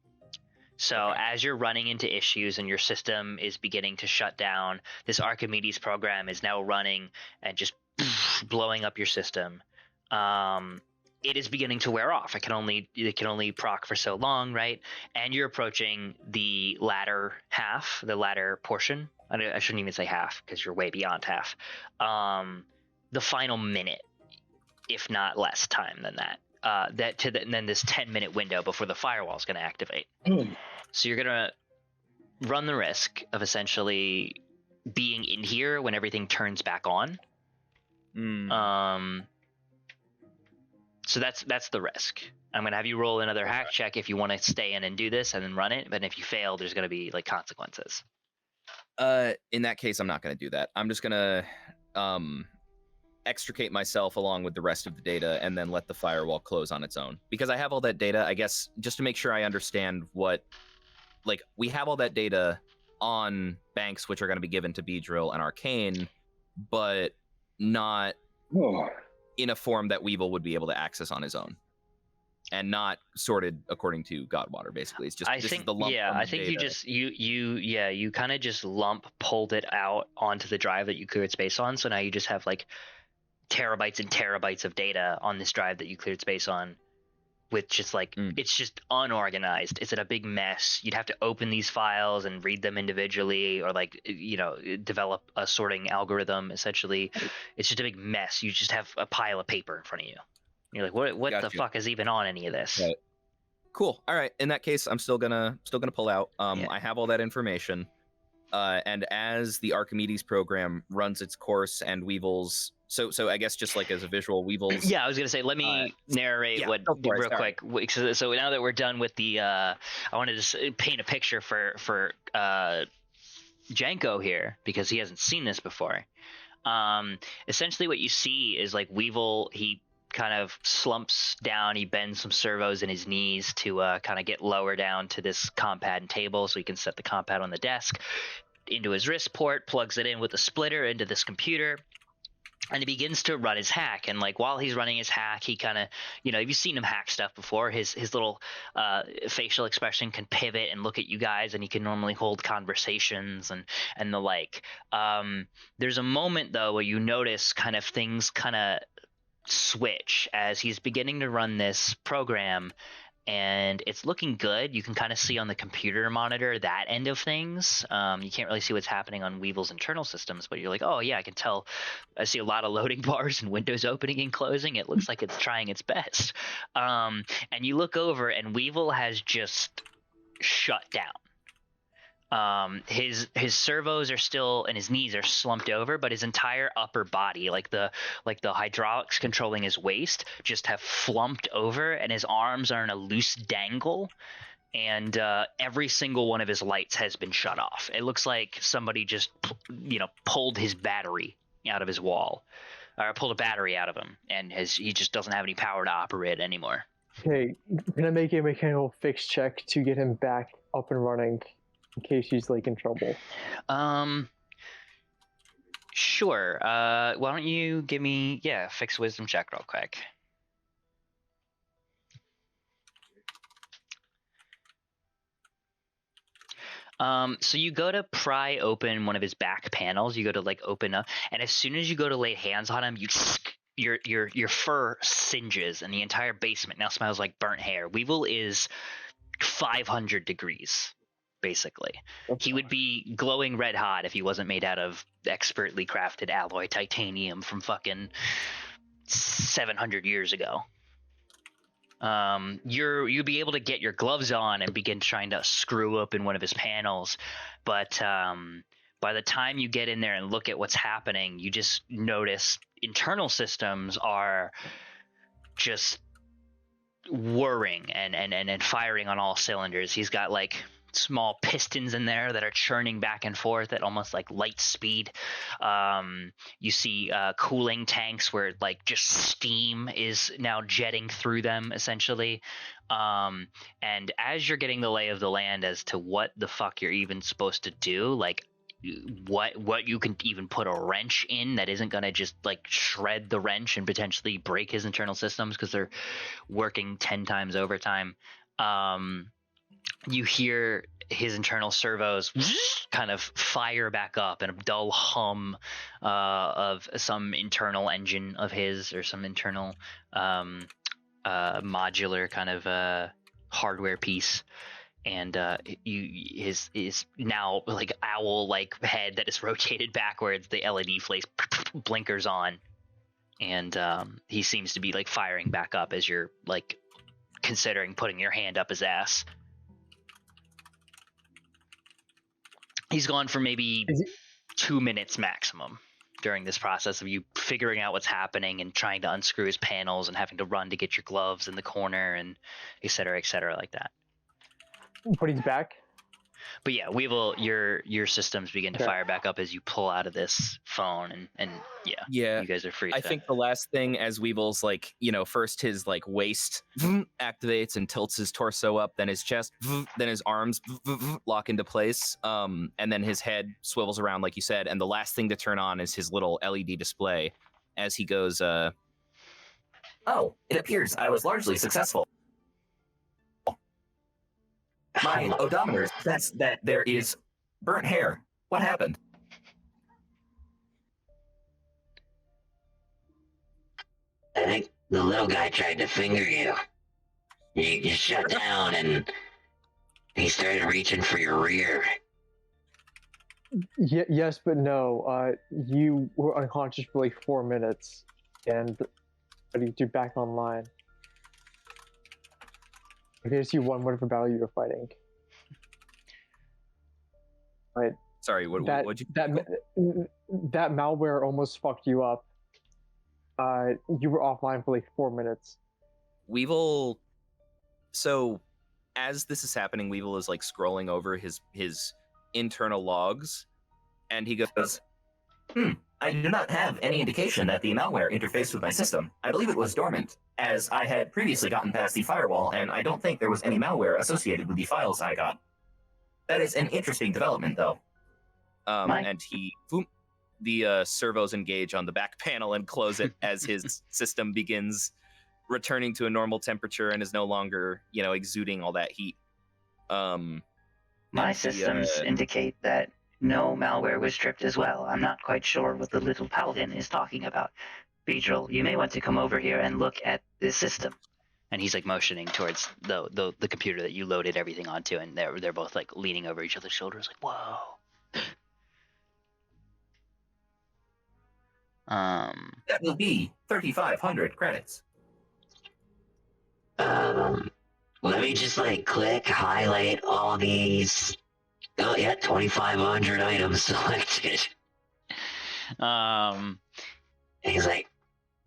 So as you're running into issues and your system is beginning to shut down, this Archimedes program is now running and just blowing up your system. it is beginning to wear off. It can only proc for so long, right? And you're approaching the latter half, the latter portion. I shouldn't even say half because you're way beyond half. The final minute, if not less time than that. And then this 10-minute window before the firewall is going to activate. So you're going to run the risk of essentially being in here when everything turns back on. So that's the risk. I'm going to have you roll another hack check if you want to stay in and do this and then run it. But if you fail, there's going to be like consequences. In that case, I'm not going to do that. I'm just going to extricate myself along with the rest of the data and then let the firewall close on its own. Because I have all that data, I guess, just to make sure I understand what... Like, we have all that data on banks, which are going to be given to Beedrill and Arcane, but not in a form that Weevil would be able to access on his own. And not sorted according to Godwater, basically. It's just I think you kind of just pulled it out onto the drive that you cleared space on. So now you just have like terabytes and terabytes of data on this drive that you cleared space on, with just like it's just unorganized. It's in a big mess. You'd have to open these files and read them individually, or like develop a sorting algorithm. Essentially, it's just a big mess. You just have a pile of paper in front of you. You're like, what the fuck is even on any of this? Right. Cool. All right. In that case, I'm still gonna pull out. I have all that information, and as the Archimedes program runs its course and Weevil's. So I guess just like as a visual, Weevils. Yeah, I was gonna say, let me narrate real quick. So now that we're done with the, I wanted to paint a picture for Janko here because he hasn't seen this before. Essentially, what you see is like Weevil. He kind of slumps down. He bends some servos in his knees to kind of get lower down to this compad and table, so he can set the compad on the desk into his wrist port. Plugs it in with a splitter into this computer. And he begins to run his hack, and like while he's running his hack, he kind of, you've seen him hack stuff before. His little facial expression can pivot and look at you guys, and he can normally hold conversations and the like. There's a moment though where you notice kind of things kind of switch as he's beginning to run this program. And it's looking good. You can kind of see on the computer monitor that end of things. You can't really see what's happening on Weevil's internal systems, but you're like, oh yeah, I can tell. I see a lot of loading bars and windows opening and closing. It looks like it's trying its best. And you look over, and Weevil has just shut down. His servos are still, and his knees are slumped over, but his entire upper body, like the hydraulics controlling his waist, just have flumped over, and his arms are in a loose dangle, and every single one of his lights has been shut off. It looks like somebody just pulled his battery out of his wall, or pulled a battery out of him, and he just doesn't have any power to operate anymore. Okay, can I make a mechanical fix check to get him back up and running? In case he's like in trouble. Sure. Why don't you give me fix wisdom check real quick. So you go to pry open one of his back panels. You go to like open up, and as soon as you go to lay hands on him, your fur singes, and the entire basement now smells like burnt hair. Weevil is 500 degrees. Basically, he would be glowing red hot if he wasn't made out of expertly crafted alloy titanium from fucking 700 years ago. You'd be able to get your gloves on and begin trying to screw open one of his panels, but by the time you get in there and look at what's happening, you just notice internal systems are just whirring and firing on all cylinders. He's got like small pistons in there that are churning back and forth at almost like light speed. You see cooling tanks where like just steam is now jetting through them essentially. And as you're getting the lay of the land as to what the fuck you're even supposed to do, like what you can even put a wrench in that isn't going to just like shred the wrench and potentially break his internal systems because they're working 10 times overtime. You hear his internal servos kind of fire back up, and a dull hum of some internal engine of his, or some internal modular kind of hardware piece, and his now like owl like head that is rotated backwards. The LED flash blinkers on, and he seems to be like firing back up as you're like considering putting your hand up his ass. He's gone for maybe 2 minutes maximum during this process of you figuring out what's happening and trying to unscrew his panels and having to run to get your gloves in the corner and et cetera like that. But he's back. But yeah, Weevil, your systems begin to fire back up as you pull out of this phone, and you guys are free. I think the last thing, as Weevil's like, first his like waist activates and tilts his torso up, then his chest, then his arms lock into place, and then his head swivels around like you said, and the last thing to turn on is his little LED display as he goes, Oh, it appears I was largely successful. My odometer says that there is burnt hair. What happened? I think the little guy tried to finger you. You just shut down and he started reaching for your rear. Yes, but no. You were unconscious for like 4 minutes, and you're back online. I can see one whatever battle you were fighting. Right. Sorry, what'd you? That malware almost fucked you up. You were offline for like 4 minutes. Weevil. So, as this is happening, Weevil is like scrolling over his internal logs, and he goes, I do not have any indication that the malware interfaced with my system. I believe it was dormant, as I had previously gotten past the firewall, and I don't think there was any malware associated with the files I got. That is an interesting development, though. And the servos engage on the back panel and close it as his system begins returning to a normal temperature and is no longer, exuding all that heat. My systems indicate that no malware was stripped as well. I'm not quite sure what the little paladin is talking about. Beedrill, you may want to come over here and look at this system. And he's like motioning towards the computer that you loaded everything onto, and they're both like leaning over each other's shoulders, like, whoa. That will be 3,500 credits. Let me just click, highlight all these. Oh yeah, 2,500 items selected. He's like,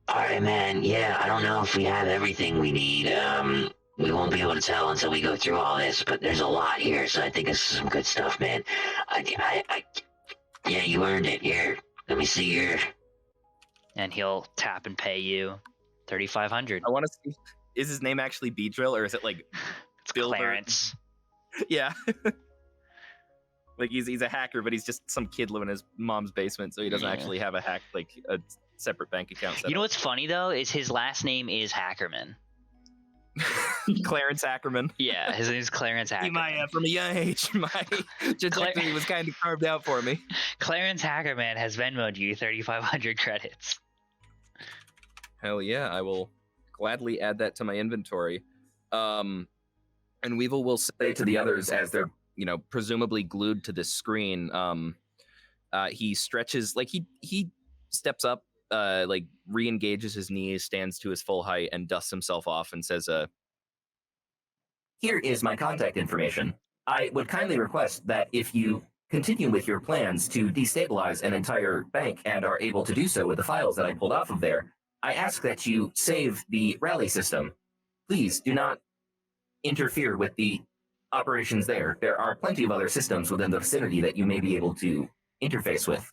all right, man. Yeah, I don't know if we have everything we need. We won't be able to tell until we go through all this, but there's a lot here, so I think this is some good stuff, man. Yeah, you earned it. Here, let me see your. And he'll tap and pay you 3,500. I want to see. Is his name actually Beedrill, or is it like it's Clarence? Yeah. Like he's a hacker, but he's just some kid living in his mom's basement, so he doesn't actually have a separate bank account set You know what's funny though is his last name is Hackerman. Clarence Ackerman. Yeah, his name is Clarence Ackerman. From a young age, my trajectory was kind of carved out for me. Clarence Ackerman has Venmo'd you 3,500 credits. Hell yeah, I will gladly add that to my inventory. And Weevil will say to the others as they're presumably glued to this screen, he stretches, he steps up, re-engages his knees, stands to his full height, and dusts himself off and says, here is my contact information. I would kindly request that if you continue with your plans to destabilize an entire bank and are able to do so with the files that I pulled off of there, I ask that you save the rally system. Please do not interfere with the operations there. There are plenty of other systems within the vicinity that you may be able to interface with.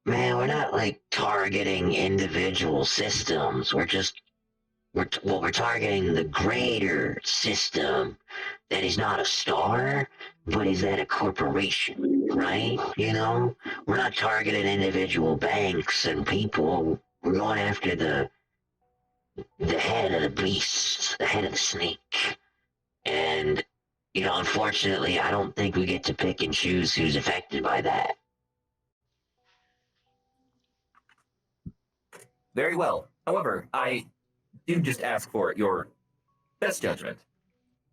Man, we're not targeting individual systems. We're targeting the greater system that is not a star, but is at a corporation, right? We're not targeting individual banks and people. We're going after the head of the beast, the head of the snake. And unfortunately, I don't think we get to pick and choose who's affected by that. Very well. However, I do just ask for your best judgment.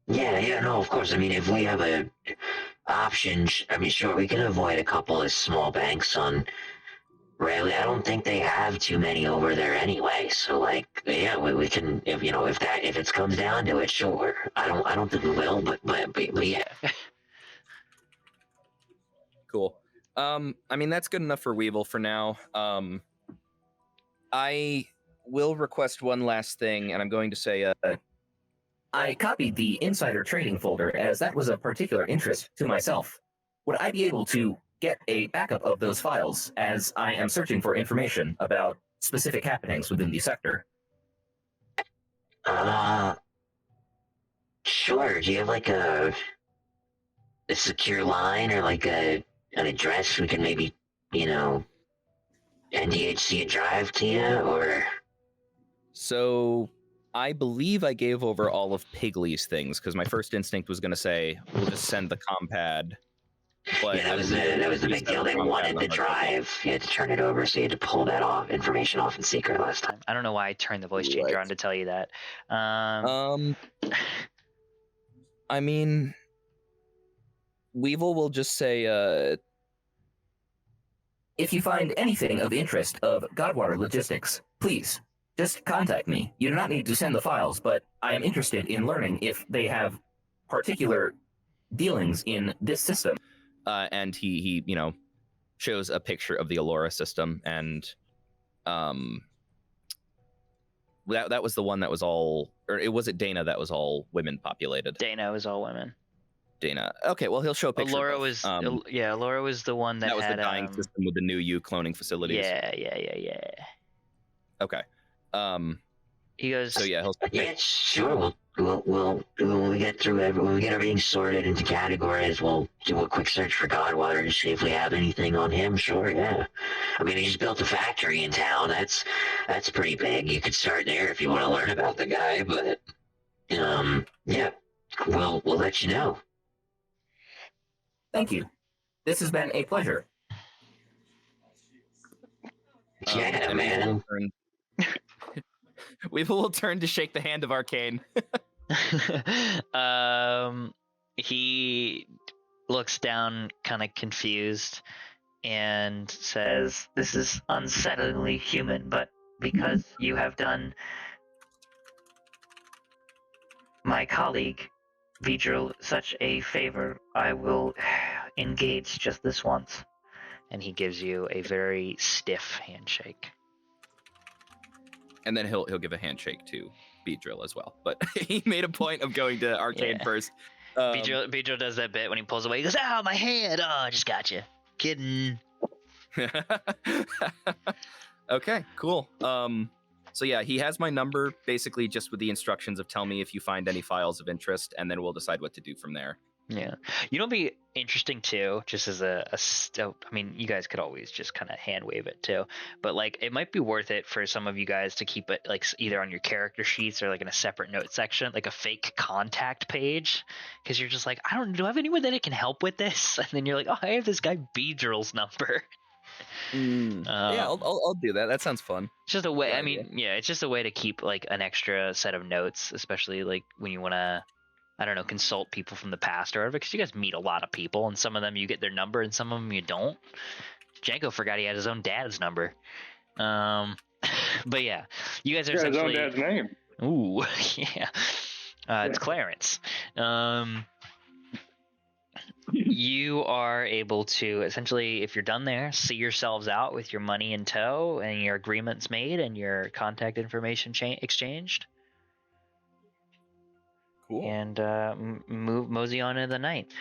Yeah, no, of course. I mean, if we have a option, I mean, sure, we can avoid a couple of small banks on Rayleigh. I don't think they have too many over there anyway. So, like, yeah, we can, if it comes down to it, sure. I don't think we will, but yeah. Cool. I mean, that's good enough for Weevil for now. I will request one last thing, and I'm going to say, I copied the insider trading folder as that was of particular interest to myself. Would I be able to get a backup of those files as I am searching for information about specific happenings within the sector? Sure. Do you have like a secure line or like an address we can maybe, NDHC a drive to you, or? So I believe I gave over all of Pigley's things because my first instinct was going to say we'll just send the compad. But yeah, that was the big deal. They wanted the drive. You had to turn it over, so you had to pull that information off in secret last time. I don't know why I turned the voice changer on to tell you that. I mean, Weevil will just say, if you find anything of interest of Godwater Logistics, please, just contact me. You do not need to send the files, but I am interested in learning if they have particular dealings in this system. And he shows a picture of the Allura system, and that was the one that was all, or was it Dana that was all women populated? Dana was all women. Dana. Okay, well, he'll show a picture. Allura was Allura was the one that was had the dying system with the new U cloning facilities. Yeah. Okay. He goes. So yeah, yeah, sure. We'll when we get everything sorted into categories, we'll do a quick search for Godwater to see if we have anything on him. Sure, yeah. I mean, he just built a factory in town. That's pretty big. You could start there if you want to learn about the guy. But yeah, we'll let you know. Thank you. This has been a pleasure. Yeah, man. We will turn to shake the hand of Arcane. He looks down, kind of confused, and says, "This is unsettlingly human, but because you have done my colleague Vidril such a favor, I will engage just this once." And he gives you a very stiff handshake. And then he'll give a handshake to Beedrill as well. But he made a point of going to Arcane first. Beedrill does that bit when he pulls away. He goes, "Ow, my hand! Oh, I just got you. Kidding." Okay, cool. So yeah, he has my number basically just with the instructions of tell me if you find any files of interest, and then we'll decide what to do from there. Yeah. You know, it'd be interesting too, just as I mean, you guys could always just kind of hand wave it too, but like it might be worth it for some of you guys to keep it like either on your character sheets or like in a separate note section, like a fake contact page, because you're just like, do I have anyone that can help with this? And then you're like, oh, I have this guy Beedrill's number. Yeah, I'll do that. That sounds fun. It's just a way. I mean, yeah, it's just a way to keep like an extra set of notes, especially like when you want to, I don't know, consult people from the past or whatever, because you guys meet a lot of people, and some of them you get their number, and some of them you don't. Django forgot he had his own dad's number. But yeah, you guys are essentially his own dad's name. Ooh, yeah. It's Clarence. You are able to essentially, if you're done there, see yourselves out with your money in tow and your agreements made and your contact information exchanged. Cool. And mosey on into the night.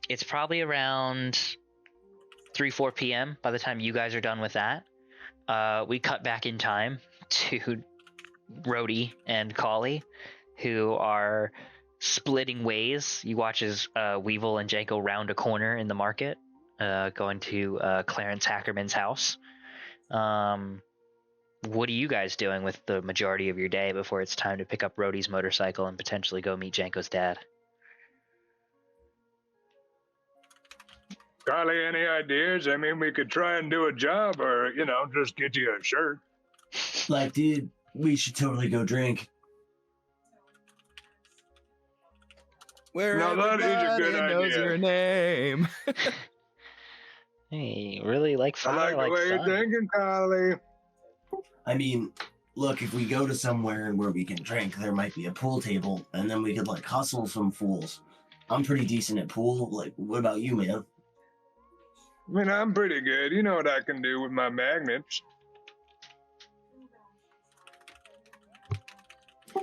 It's probably around 3-4 p.m. by the time you guys are done with that. We cut back in time to Rhodey and Collie, who are splitting ways. You watch as Weevil and Janko round a corner in the market, going to Clarence Hackerman's house. What are you guys doing with the majority of your day before it's time to pick up Rhodey's motorcycle and potentially go meet Janko's dad? Carly, any ideas? I mean, we could try and do a job or, just get you a shirt. Like, dude, we should totally go drink. Where Now that is a everybody good knows idea. your name. Hey, really like I fire, like the way you're sun. thinking, Kylie. I mean, look, if we go to somewhere where we can drink, there might be a pool table, and then we could like hustle some fools. I'm pretty decent at pool. Like, what about you, man? I mean, I'm pretty good. You know what I can do with my magnets.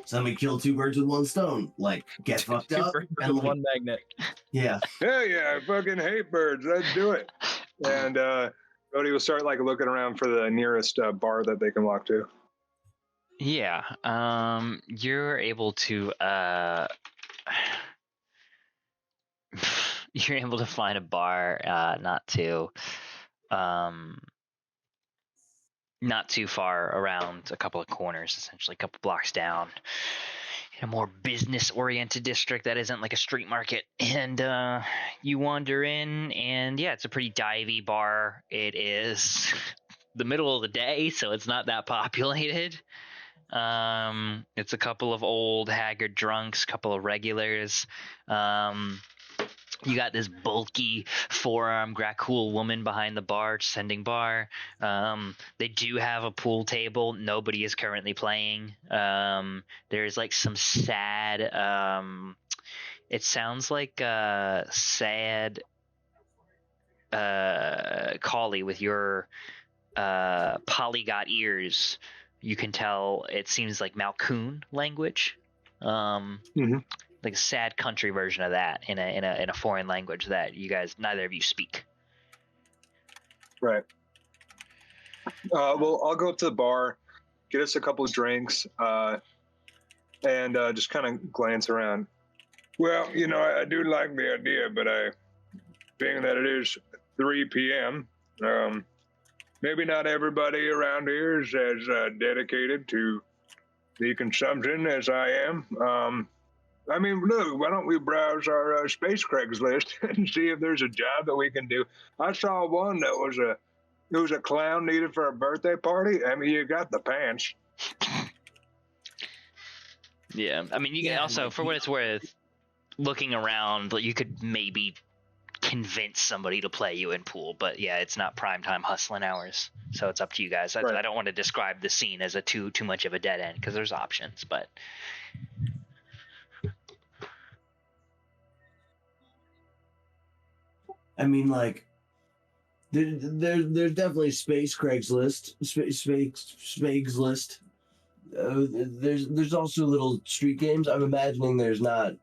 So then we kill two birds with one stone. Like, get fucked Two up birds and with like, one magnet. yeah. Hell yeah, I fucking hate birds. Let's do it. And Cody will start like looking around for the nearest bar that they can walk to. Yeah. You're able to you're able to find a bar not too far around, a couple of corners, essentially a couple blocks down, in a more business oriented district that isn't like a street market. And you wander in, and yeah, it's a pretty divey bar. It is the middle of the day, so it's not that populated. It's a couple of old haggard drunks, couple of regulars. You got this bulky forearm Grackhul woman behind the bar, sending bar. They do have a pool table. Nobody is currently playing. There's like some sad, it sounds like sad Collie with your polygot ears. You can tell it seems like Malkoon language. Like a sad country version of that in a foreign language that you guys, neither of you speak. Right. Well, I'll go up to the bar, get us a couple of drinks, and just kind of glance around. Well, you know, I do like the idea, but being that it is 3 p.m., maybe not everybody around here is as dedicated to the consumption as I am. I mean, look, why don't we browse our space Craigslist and see if there's a job that we can do? I saw one that was a clown needed for a birthday party. I mean, you got the pants. Yeah, I mean, you can also, for what it's worth, looking around, you could maybe convince somebody to play you in pool, but yeah, it's not primetime hustling hours, so it's up to you guys. Right. I don't want to describe the scene as a too much of a dead end because there's options, but. I mean, like, there's definitely space Craigslist, space list. There's also little street games. I'm imagining there's not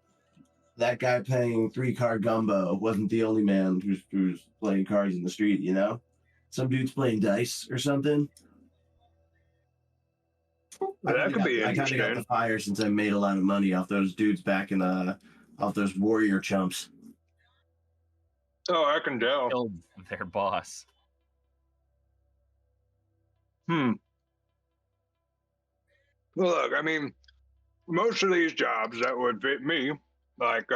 that guy playing 3-card gumbo wasn't the only man who's playing cards in the street. You know, some dude's playing dice or something. That could be I kind of got interesting. the fire since I made a lot of money off those dudes back in off those warrior chumps. Oh, I can tell. Killed their boss. Well, look, I mean, most of these jobs that would fit me, like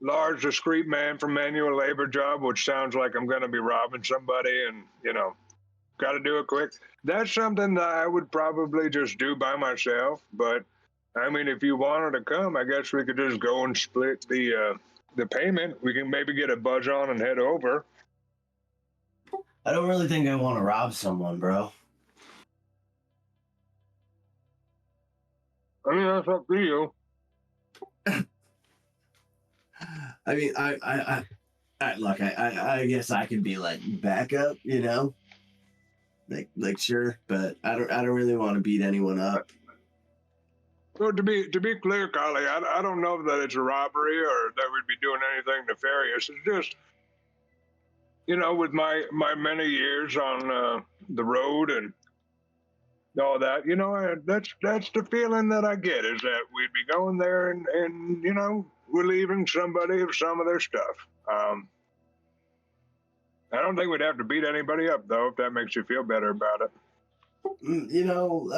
large, discreet man from manual labor job, which sounds like I'm going to be robbing somebody and, you know, got to do it quick. That's something that I would probably just do by myself. But, I mean, if you wanted to come, I guess we could just go and split the payment. We can maybe get a buzz on and head over. I don't really think I want to rob someone, bro. I mean, that's up to you. I mean, I look, I guess I could be like backup, you know, like sure, but I don't really want to beat anyone up. Well, to be clear, Kylie, I don't know that it's a robbery or that we'd be doing anything nefarious. It's just, you know, with my many years on the road and all that, you know, that's the feeling that I get, is that we'd be going there and you know, relieving somebody of some of their stuff. I don't think we'd have to beat anybody up, though, if that makes you feel better about it. You know,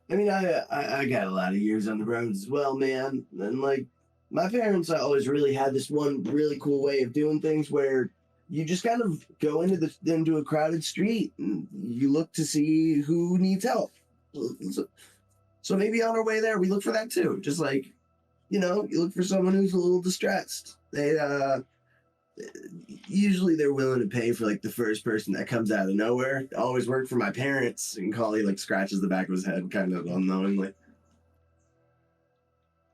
I mean, I got a lot of years on the road as well, man. And like, my parents always really had this one really cool way of doing things where you just kind of go into a crowded street and you look to see who needs help. So maybe on our way there, we look for that too. Just like, you look for someone who's a little distressed. They usually they're willing to pay for like the first person that comes out of nowhere. It always worked for my parents. And Collie like scratches the back of his head, kind of unknowingly.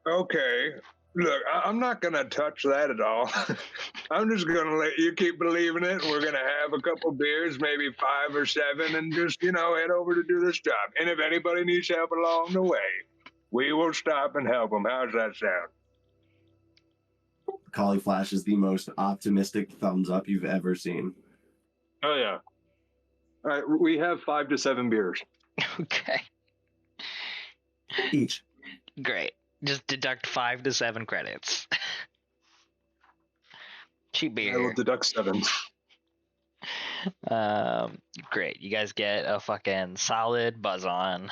Okay. Look, I'm not going to touch that at all. I'm just going to let you keep believing it. We're going to have a couple beers, maybe 5 or 7, and just, head over to do this job. And if anybody needs help along the way, we will stop and help them. How's that sound? Collie flashes the most optimistic thumbs up you've ever seen. Oh, yeah. All right, we have 5 to 7 beers. Okay. Each. Great. Just deduct 5 to 7 credits. Cheap beer. I will deduct 7. Great. You guys get a fucking solid buzz on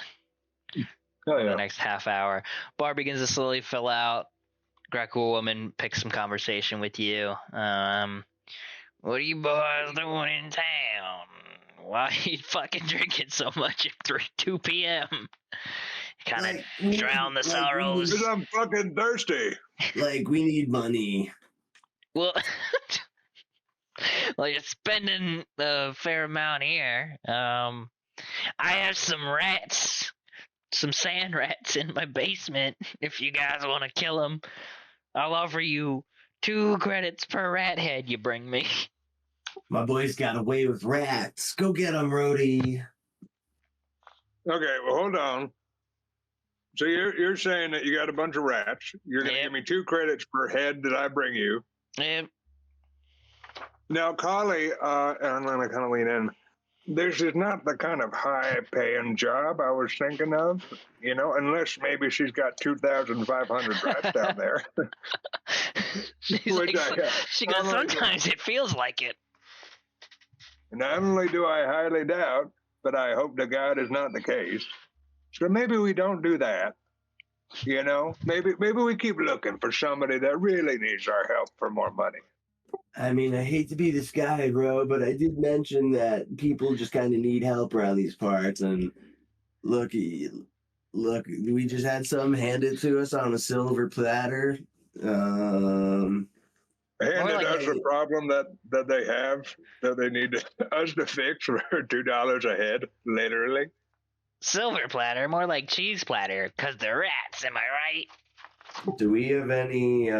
Oh, the yeah. next half hour. Bar begins to slowly fill out. Grackle woman picks some conversation with you. What are you boys doing in town? Why are you fucking drinking so much at 2 p.m.? Kind of drown the sorrows. Because I'm fucking thirsty. Like, we need money. Well, you're spending a fair amount here. I have some rats, some sand rats in my basement. If you guys want to kill them, I'll offer you 2 credits per rat head you bring me. My boy's got away with rats. Go get him, Rhodey. Okay, well, hold on. So you're saying that you got a bunch of rats. You're going to give me 2 credits per head that I bring you. Yep. Now, Collie, and I'm going to kind of lean in, this is not the kind of high-paying job I was thinking of, unless maybe she's got 2,500 rats down there. She goes, sometimes it feels like it. Not only do I highly doubt, but I hope to God is not the case. So maybe we don't do that. Maybe we keep looking for somebody that really needs our help for more money. I mean, I hate to be this guy, bro, but I did mention that people just kind of need help around these parts. And look, we just had some handed to us on a silver platter. Handed us a problem that they have that they need us to fix for $2 a head, literally. Silver platter, more like cheese platter, because they're rats, am I right? Do we have any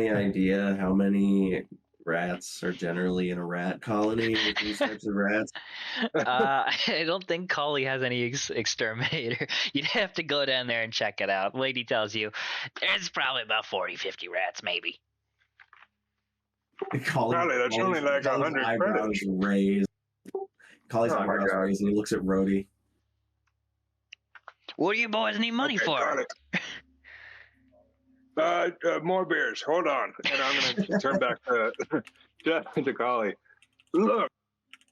idea how many rats are generally in a rat colony with these types of rats? I don't think Collie has any exterminator. You'd have to go down there and check it out. Lady tells you there's probably about 40, 50 rats, maybe. Probably, that's only like 100 credits. Raised. Collie's eyebrows raised, and he looks at Rhodey. What do you boys need money for? More beers. Hold on. And I'm going to turn back to Collie. Look,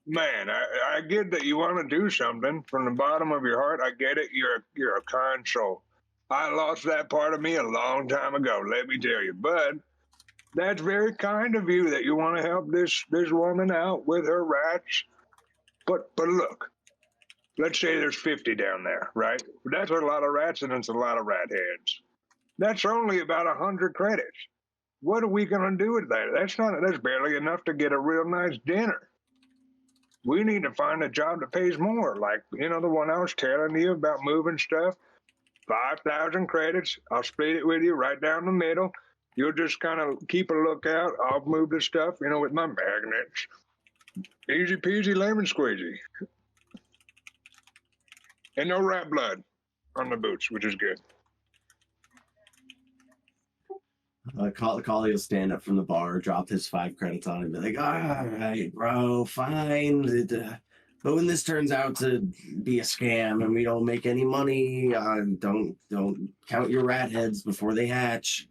man, I get that you want to do something from the bottom of your heart. I get it. You're a kind soul. I lost that part of me a long time ago, let me tell you. But that's very kind of you that you want to help this woman out with her rats. But look, let's say there's 50 down there, right? That's a lot of rats, and it's a lot of rat heads. That's only about 100 credits. What are we going to do with that? That's barely enough to get a real nice dinner. We need to find a job that pays more, like, the one I was telling you about moving stuff. 5,000 credits. I'll split it with you right down the middle. You'll just kind of keep a lookout. I'll move the stuff, with my magnets. Easy peasy lemon squeezy. And no rat blood on the boots, which is good. Collie will stand up from the bar, drop his 5 credits on it, and be like, all right, bro, fine. But when this turns out to be a scam and we don't make any money, don't count your rat heads before they hatch.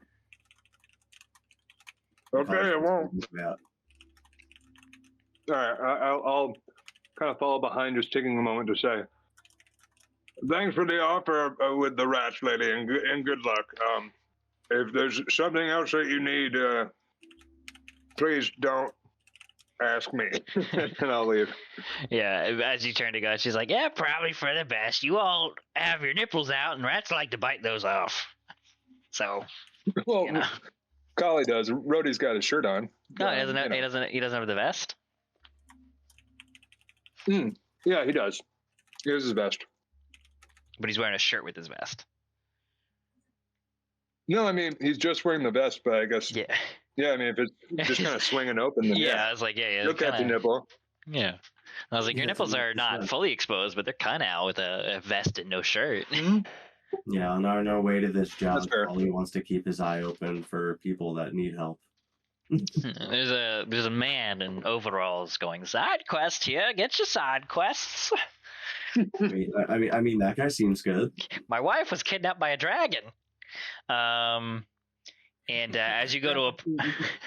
Okay, I won't. Yeah. All right, I'll kind of follow behind, just taking a moment to say, thanks for the offer with the rats, lady, and good luck. If there's something else that you need, please don't ask me, and I'll leave. Yeah, as you turn to go, she's like, yeah, probably for the best. You all have your nipples out, and rats like to bite those off. So, Well, you know. Collie does. Rhodey's got his shirt on. No, he doesn't. He doesn't have the vest. Yeah, he does. He has his vest. But he's wearing a shirt with his vest. No, I mean he's just wearing the vest, but I guess. Yeah. Yeah, I mean if it's just kind of swinging open, then Yeah, I was like, yeah, look at the kinda, nipple. yeah. I was like, your nipples are not fully exposed, but they're kind of out with a vest and no shirt. Yeah, on our way to this job, That's fair. Ollie wants to keep his eye open for people that need help. There's a man in overalls going, side quest here, get your side quests. I mean, that guy seems good. My wife was kidnapped by a dragon. And as you go to a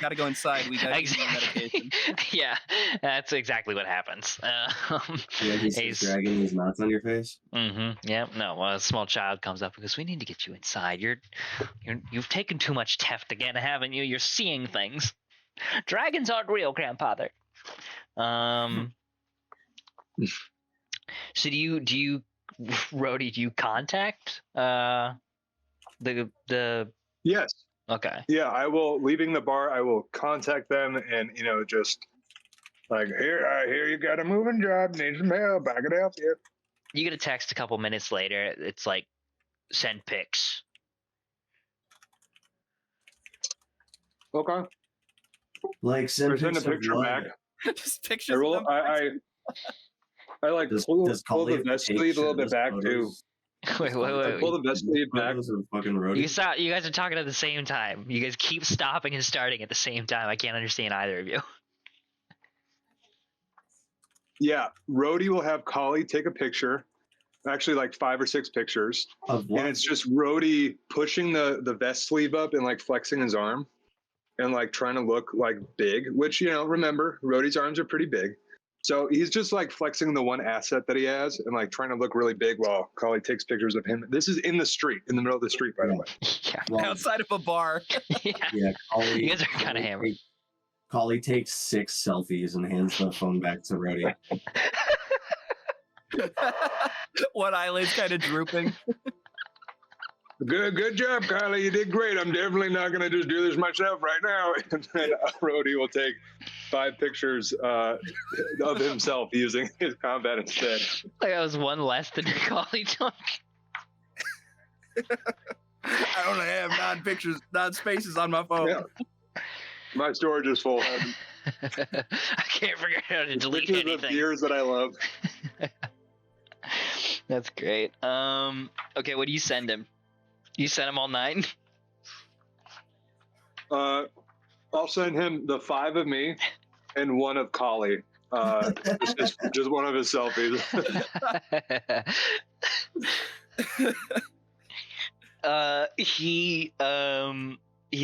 Gotta go inside. We gotta give you medication. Yeah, that's exactly what happens. Yeah, he's dragging his nuts on your face. Yeah. No. Well, a small child comes up and goes, "We need to get you inside. You've taken too much Teft again, haven't you? You're seeing things. Dragons aren't real, grandfather." So do you, Rhodey? Do you contact the? Yes. Okay. Yeah, I will. Leaving the bar, I will contact them and just like, here, I hear you got a moving job, need some help. I can help you. You get a text a couple minutes later. It's like, send pics. Okay. Like send a picture back. Just pictures. I like Does pull Collie the vest take sleeve a little bit back too. Wait. Pull the vest sleeve back. You guys are talking at the same time. You guys keep stopping and starting at the same time. I can't understand either of you. Yeah, Rhodey will have Collie take a picture. Actually, like 5 or 6 pictures. Of what? And it's just Rhodey pushing the vest sleeve up and like flexing his arm and like trying to look like big, which, remember, Rhodey's arms are pretty big. So he's just like flexing the one asset that he has and like trying to look really big while Collie takes pictures of him. This is in the street, in the middle of the street, by the way. Yeah. Well, outside of a bar. Yeah, Collie, You guys are kind of hammered. Collie takes 6 selfies and hands the phone back to Rhodey. One eyelid's kind of drooping. Good job, Collie. You did great. I'm definitely not going to just do this myself right now. And then Rhodey will take 5 pictures of himself using his combat instead. Like that was one less than your Collie took. I only have 9 spaces on my phone. Yeah. My storage is full. I can't figure out how to delete Pictures anything. of beers that I love. That's great. Okay, what do you send him? You sent him all 9? I'll send him the 5 of me and 1 of Collie. Just one of his selfies. He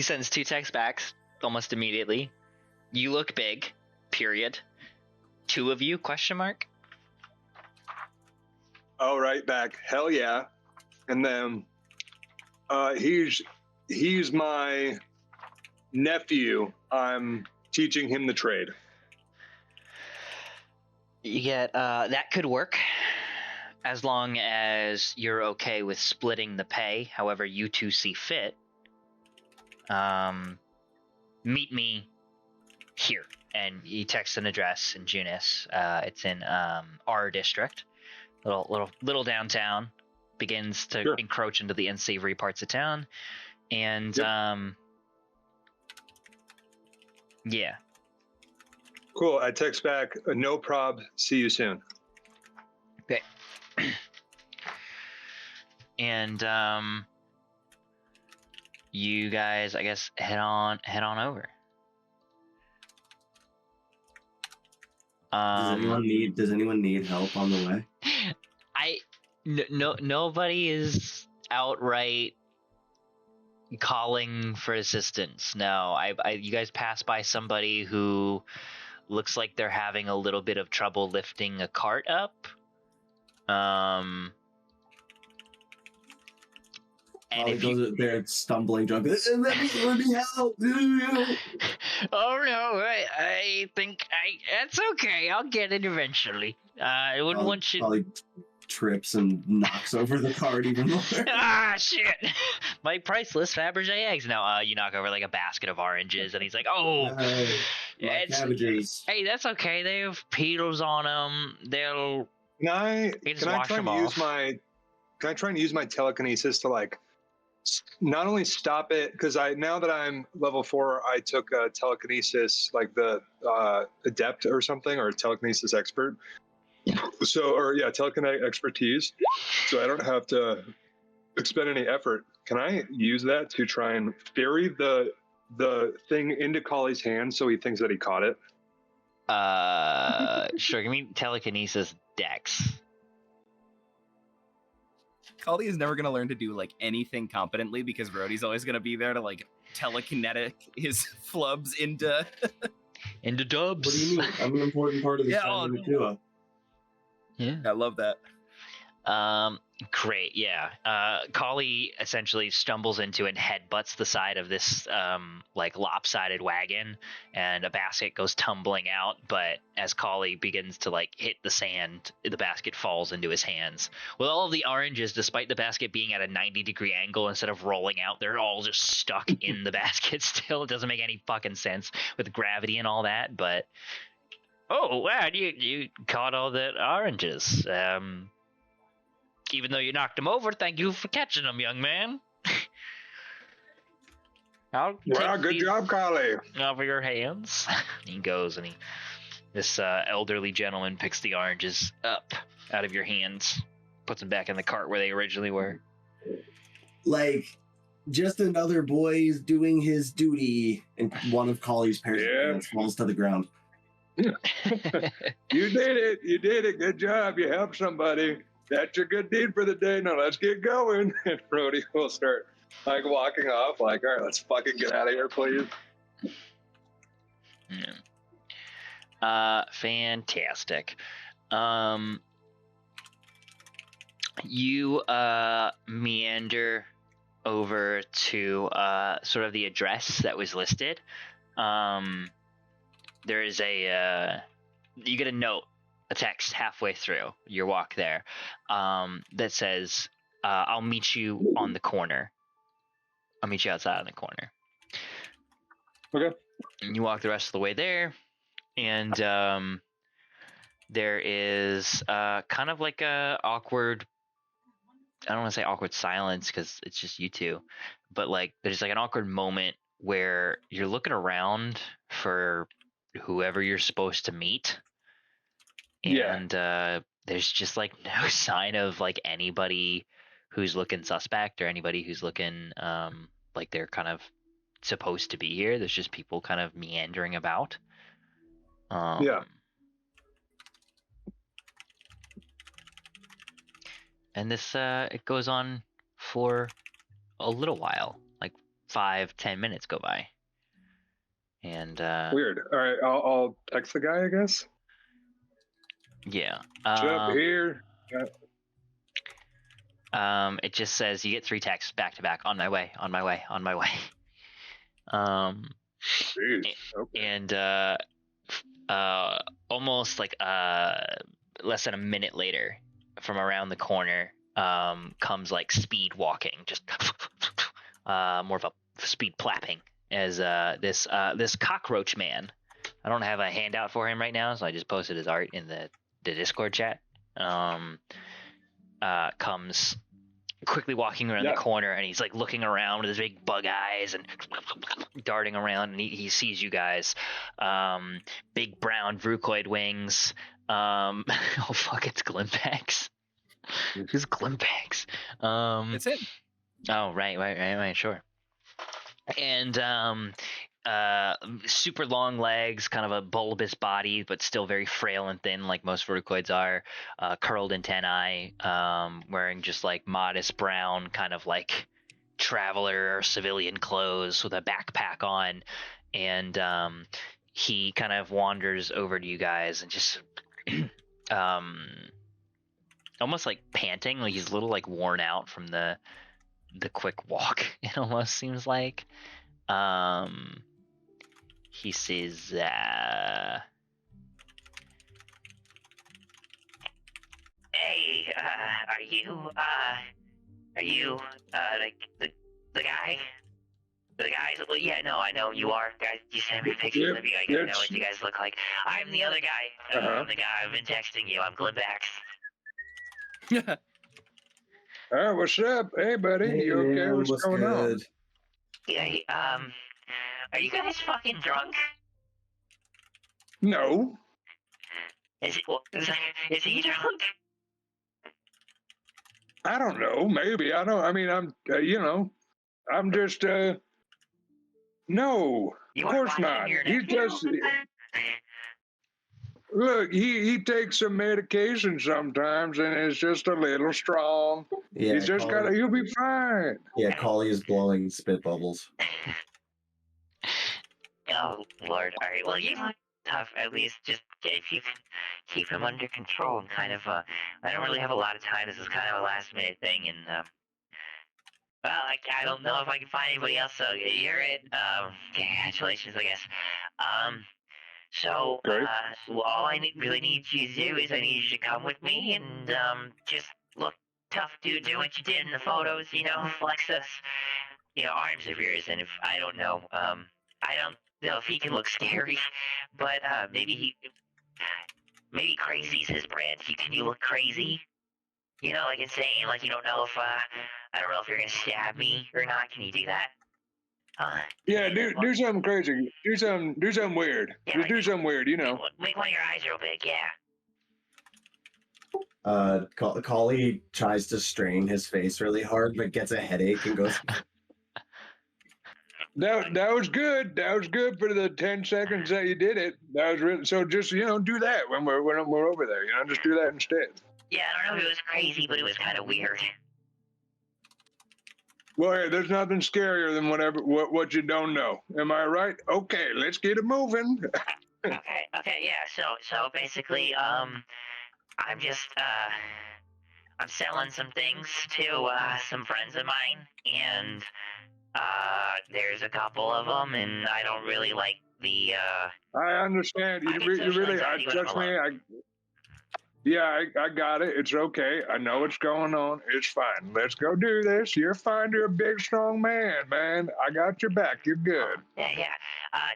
sends 2 texts back almost immediately. You look big. Period. 2 of you? Question mark. Oh, right back. Hell yeah. And then he's my nephew. I'm teaching him the trade. You get that could work as long as you're okay with splitting the pay however you two see fit. Meet me here. And he texts an address in Junis. It's in our district. Little downtown. Begins to encroach into the unsavory parts of town. And yeah. Cool. I text back, no prob, see you soon. Okay. And you guys, I guess, head on over. Does anyone need help on the way? Nobody is outright calling for assistance. No, you guys pass by somebody who looks like they're having a little bit of trouble lifting a cart up. And if you goes there stumbling drunk, let me help. Oh no, I think that's okay. I'll get it eventually. I wouldn't want you. Probably trips and knocks over the cart even more. Ah, shit! My priceless Fabergé eggs. Now, you knock over like a basket of oranges, and he's like, "Oh, My cabbages. hey, that's okay. They have petals on them. They'll." Can I wash try them and use off. my telekinesis to like not only stop it, because now that I'm level 4, I took a telekinesis, like the adept or something, or telekinesis expert. Telekinetic expertise. So I don't have to expend any effort. Can I use that to try and ferry the thing into Collie's hand so he thinks that he caught it? Sure. Give me telekinesis dex. Collie is never gonna learn to do like anything competently because Rhodey's always gonna be there to like telekinetic his flubs into dubs. What do you mean? I'm an important part of the duo. Yeah, I love that. Great, yeah. Collie essentially stumbles into and headbutts the side of this like lopsided wagon, and a basket goes tumbling out. But as Collie begins to like hit the sand, the basket falls into his hands. With all of the oranges, despite the basket being at a 90-degree angle, instead of rolling out, they're all just stuck in the basket still. It doesn't make any fucking sense with gravity and all that, but oh wow, you caught all the oranges. Even though you knocked him over, thank you for catching them, young man. I'll Well, good job, Collie. Over your hands. He goes and this elderly gentleman picks the oranges up out of your hands, puts them back in the cart where they originally were. Like, just another boy's doing his duty, and one of Collie's parents falls to the ground. You did it. You did it. Good job. You helped somebody. That's your good deed for the day. Now let's get going. And Brody will start like walking off, like, all right, let's fucking get out of here, please. Fantastic. You meander over to sort of the address that was listed. There is you get a note, a text halfway through your walk there, that says, I'll meet you on the corner. I'll meet you outside on the corner. Okay. And you walk the rest of the way there, and there is kind of like a awkward, I don't want to say awkward silence because it's just you two, but like there's like an awkward moment where you're looking around for whoever you're supposed to meet, and there's just like no sign of like anybody who's looking suspect or anybody who's looking like they're kind of supposed to be here. There's just people kind of meandering about. And this it goes on for a little while, like 5-10 minutes go by. And weird. All right, I'll text the guy, I guess. Yeah. Up here. It just says you get 3 texts back to back. On my way. On my way. On my way. And almost like less than a minute later, from around the corner, comes like speed walking, just more of a speed plapping, as this cockroach man. I don't have a handout for him right now, so I just posted his art in the Discord chat. Comes quickly walking around the corner, and he's like looking around with his big bug eyes and darting around, and he sees you guys. Big brown Vrukoid wings. Oh fuck, it's Glimpax. Who's Glimpax? It's him. Oh right, sure. And super long legs, kind of a bulbous body, but still very frail and thin, like most Vrukoids are. Curled antennae, wearing just like modest brown, kind of like traveler or civilian clothes with a backpack on, and he kind of wanders over to you guys and just almost like panting, like he's a little like worn out from the quick walk. It almost seems like. he says, Hey, are you the guy? The guys? Well, yeah, no, I know you are. Guys, you sent me pictures of you. I gotta know what you guys look like. I'm the other guy. I'm the guy I've been texting you. I'm Glimbax. All right, what's up? Hey, buddy. You okay? What's going on? Yeah, are you guys fucking drunk? No. Is he drunk? I don't know. Maybe. I mean, I'm, I'm just, no. Of course not. He just, look, he takes some medication sometimes and it's just a little strong. Yeah, He's just he'll be fine. Yeah, Collie is blowing spit bubbles. Oh, Lord. All right, well, you look tough, at least. Just if you can keep him under control. Kind of, I don't really have a lot of time. This is kind of a last-minute thing, and, well, I don't know if I can find anybody else, so you're it. Congratulations, I guess. So, all I really need you to do is I need you to come with me and, just look tough, dude. Do what you did in the photos, flex those, arms of yours. And if, I don't know if he can look scary, but, maybe crazy's his brand. Can you look crazy? Like insane, like you don't know if, I don't know if you're gonna stab me or not. Can you do that? Yeah, do something crazy. Do something weird. Yeah, Just do something weird, Make one of your eyes real big, yeah. Collie tries to strain his face really hard, but gets a headache and goes. That was good. That was good for the 10 seconds that you did it. That was really, so just do that when we're over there. Just do that instead. Yeah, I don't know if it was crazy, but it was kind of weird. Well, hey, there's nothing scarier than what you don't know. Am I right? Okay, let's get it moving. Okay, yeah. So basically, I'm just I'm selling some things to some friends of mine, and there's a couple of them, and I don't really like the. I understand. You really, trust me. I got it. It's okay. I know what's going on. It's fine. Let's go do this. You're fine. You're a big, strong man. I got your back. You're good. Yeah.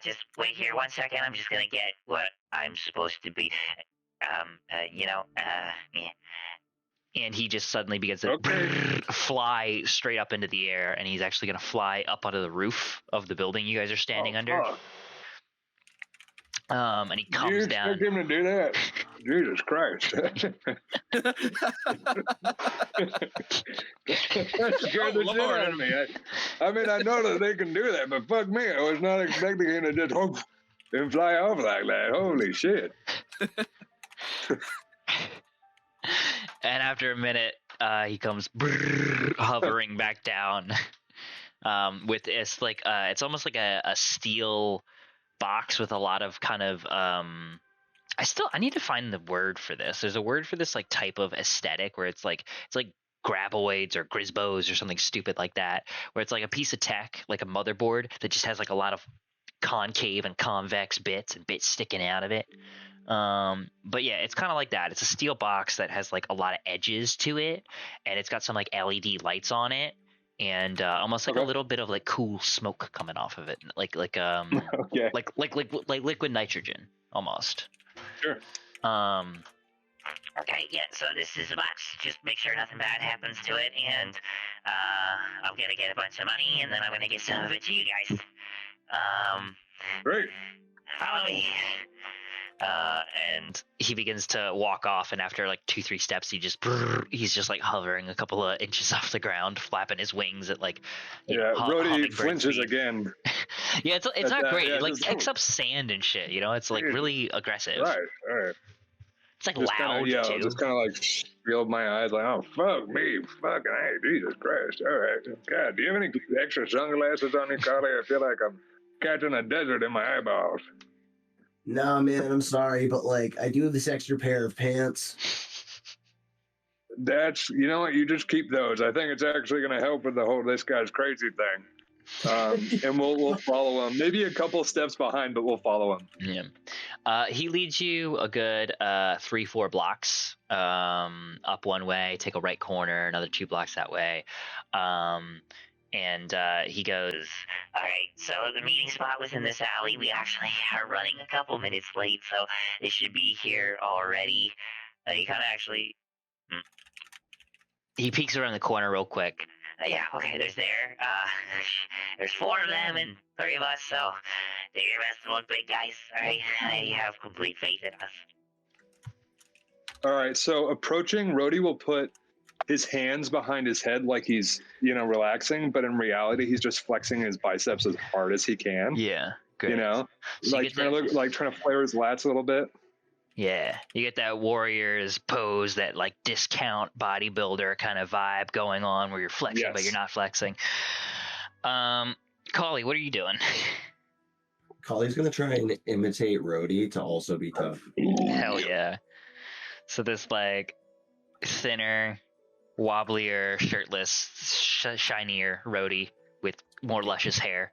Just wait here 1 second. I'm just gonna get what I'm supposed to be. Yeah. And he just suddenly begins to fly straight up into the air, and he's actually going to fly up onto the roof of the building you guys are standing under. Fuck. And he comes down. You expect him to do that? Jesus Christ. That scared the shit out of me. I mean, I know that they can do that, but fuck me. I was not expecting him to just hope and fly off like that. Holy shit. And after a minute, he comes hovering back down with it's like it's almost like a steel box with a lot of kind of I need to find the word for this. There's a word for this like type of aesthetic where it's like graboids or grisbos or something stupid like that, where it's like a piece of tech, like a motherboard that just has like a lot of concave and convex bits and bits sticking out of it. But yeah, it's kind of like that. It's a steel box that has like a lot of edges to it, and it's got some like LED lights on it, and almost like a little bit of like cool smoke coming off of it, like liquid nitrogen almost. Sure. Okay, yeah, so this is a box. Just make sure nothing bad happens to it, and I'm gonna get a bunch of money, and then I'm gonna get some of it to you guys. Great. Follow me. And he begins to walk off, and after like 2-3 steps, he's just like hovering a couple of inches off the ground, flapping his wings at like Brody flinches again. Yeah, it's not great. It like kicks up sand and shit. It's like really aggressive. Right. It's like just loud too. Just kind of like peeled my eyes, like, oh fuck me, fucking hey, Jesus Christ! All right, God, do you have any extra sunglasses on you, Carly? I feel like I'm catching a desert in my eyeballs. Nah, man, I'm sorry, but like I do have this extra pair of pants. That's, you know what, you just keep those. I think it's actually going to help with the whole this guy's crazy thing. And we'll follow him. Maybe a couple steps behind, but we'll follow him. Yeah. He leads you a good 3-4 blocks up one way, take a right corner, another 2 blocks that way. And he goes, all right, so the meeting spot was in this alley. We actually are running a couple minutes late, so they should be here already. He kind of actually... He peeks around the corner real quick. Yeah, okay, there's 4 of them and 3 of us, so do your best to look big, guys. All right, I have complete faith in us. All right, so approaching, Rhodey will put his hands behind his head like he's, relaxing, but in reality, he's just flexing his biceps as hard as he can. Yeah, good. So like trying to flare his lats a little bit. Yeah, you get that warrior's pose, that like discount bodybuilder kind of vibe going on where you're flexing, but you're not flexing. Collie, what are you doing? Collie's gonna try and imitate Rhodey to also be tough. Hell yeah. So this like thinner, wobblier, shirtless, shinier Rhodey with more luscious hair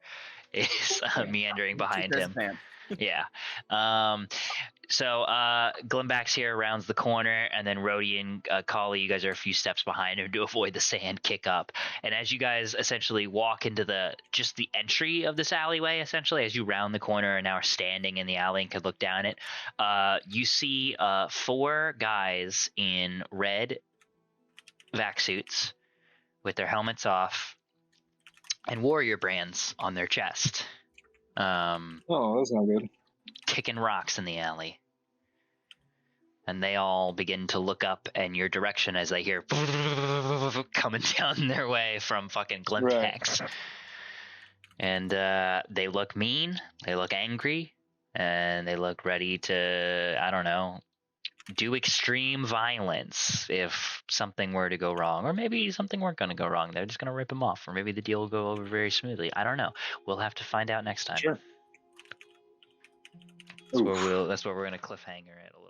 is meandering behind him. Yeah. So Glenback's here, rounds the corner, and then Rhodey and Collie, you guys are a few steps behind him to avoid the sand kick up. And as you guys essentially walk into the entry of this alleyway, essentially, as you round the corner and now are standing in the alley and could look down it, you see 4 guys in red vac suits with their helmets off and warrior brands on their chest. Oh, that's not good. Kicking rocks in the alley. And they all begin to look up in your direction as they hear coming down their way from fucking Glenback's. Right. And they look mean, they look angry, and they look ready to, I don't know, do extreme violence if something were to go wrong. Or maybe something weren't going to go wrong. They're just going to rip him off. Or maybe the deal will go over very smoothly. I don't know. We'll have to find out next time. Sure. That's where we're going to cliffhanger it a little.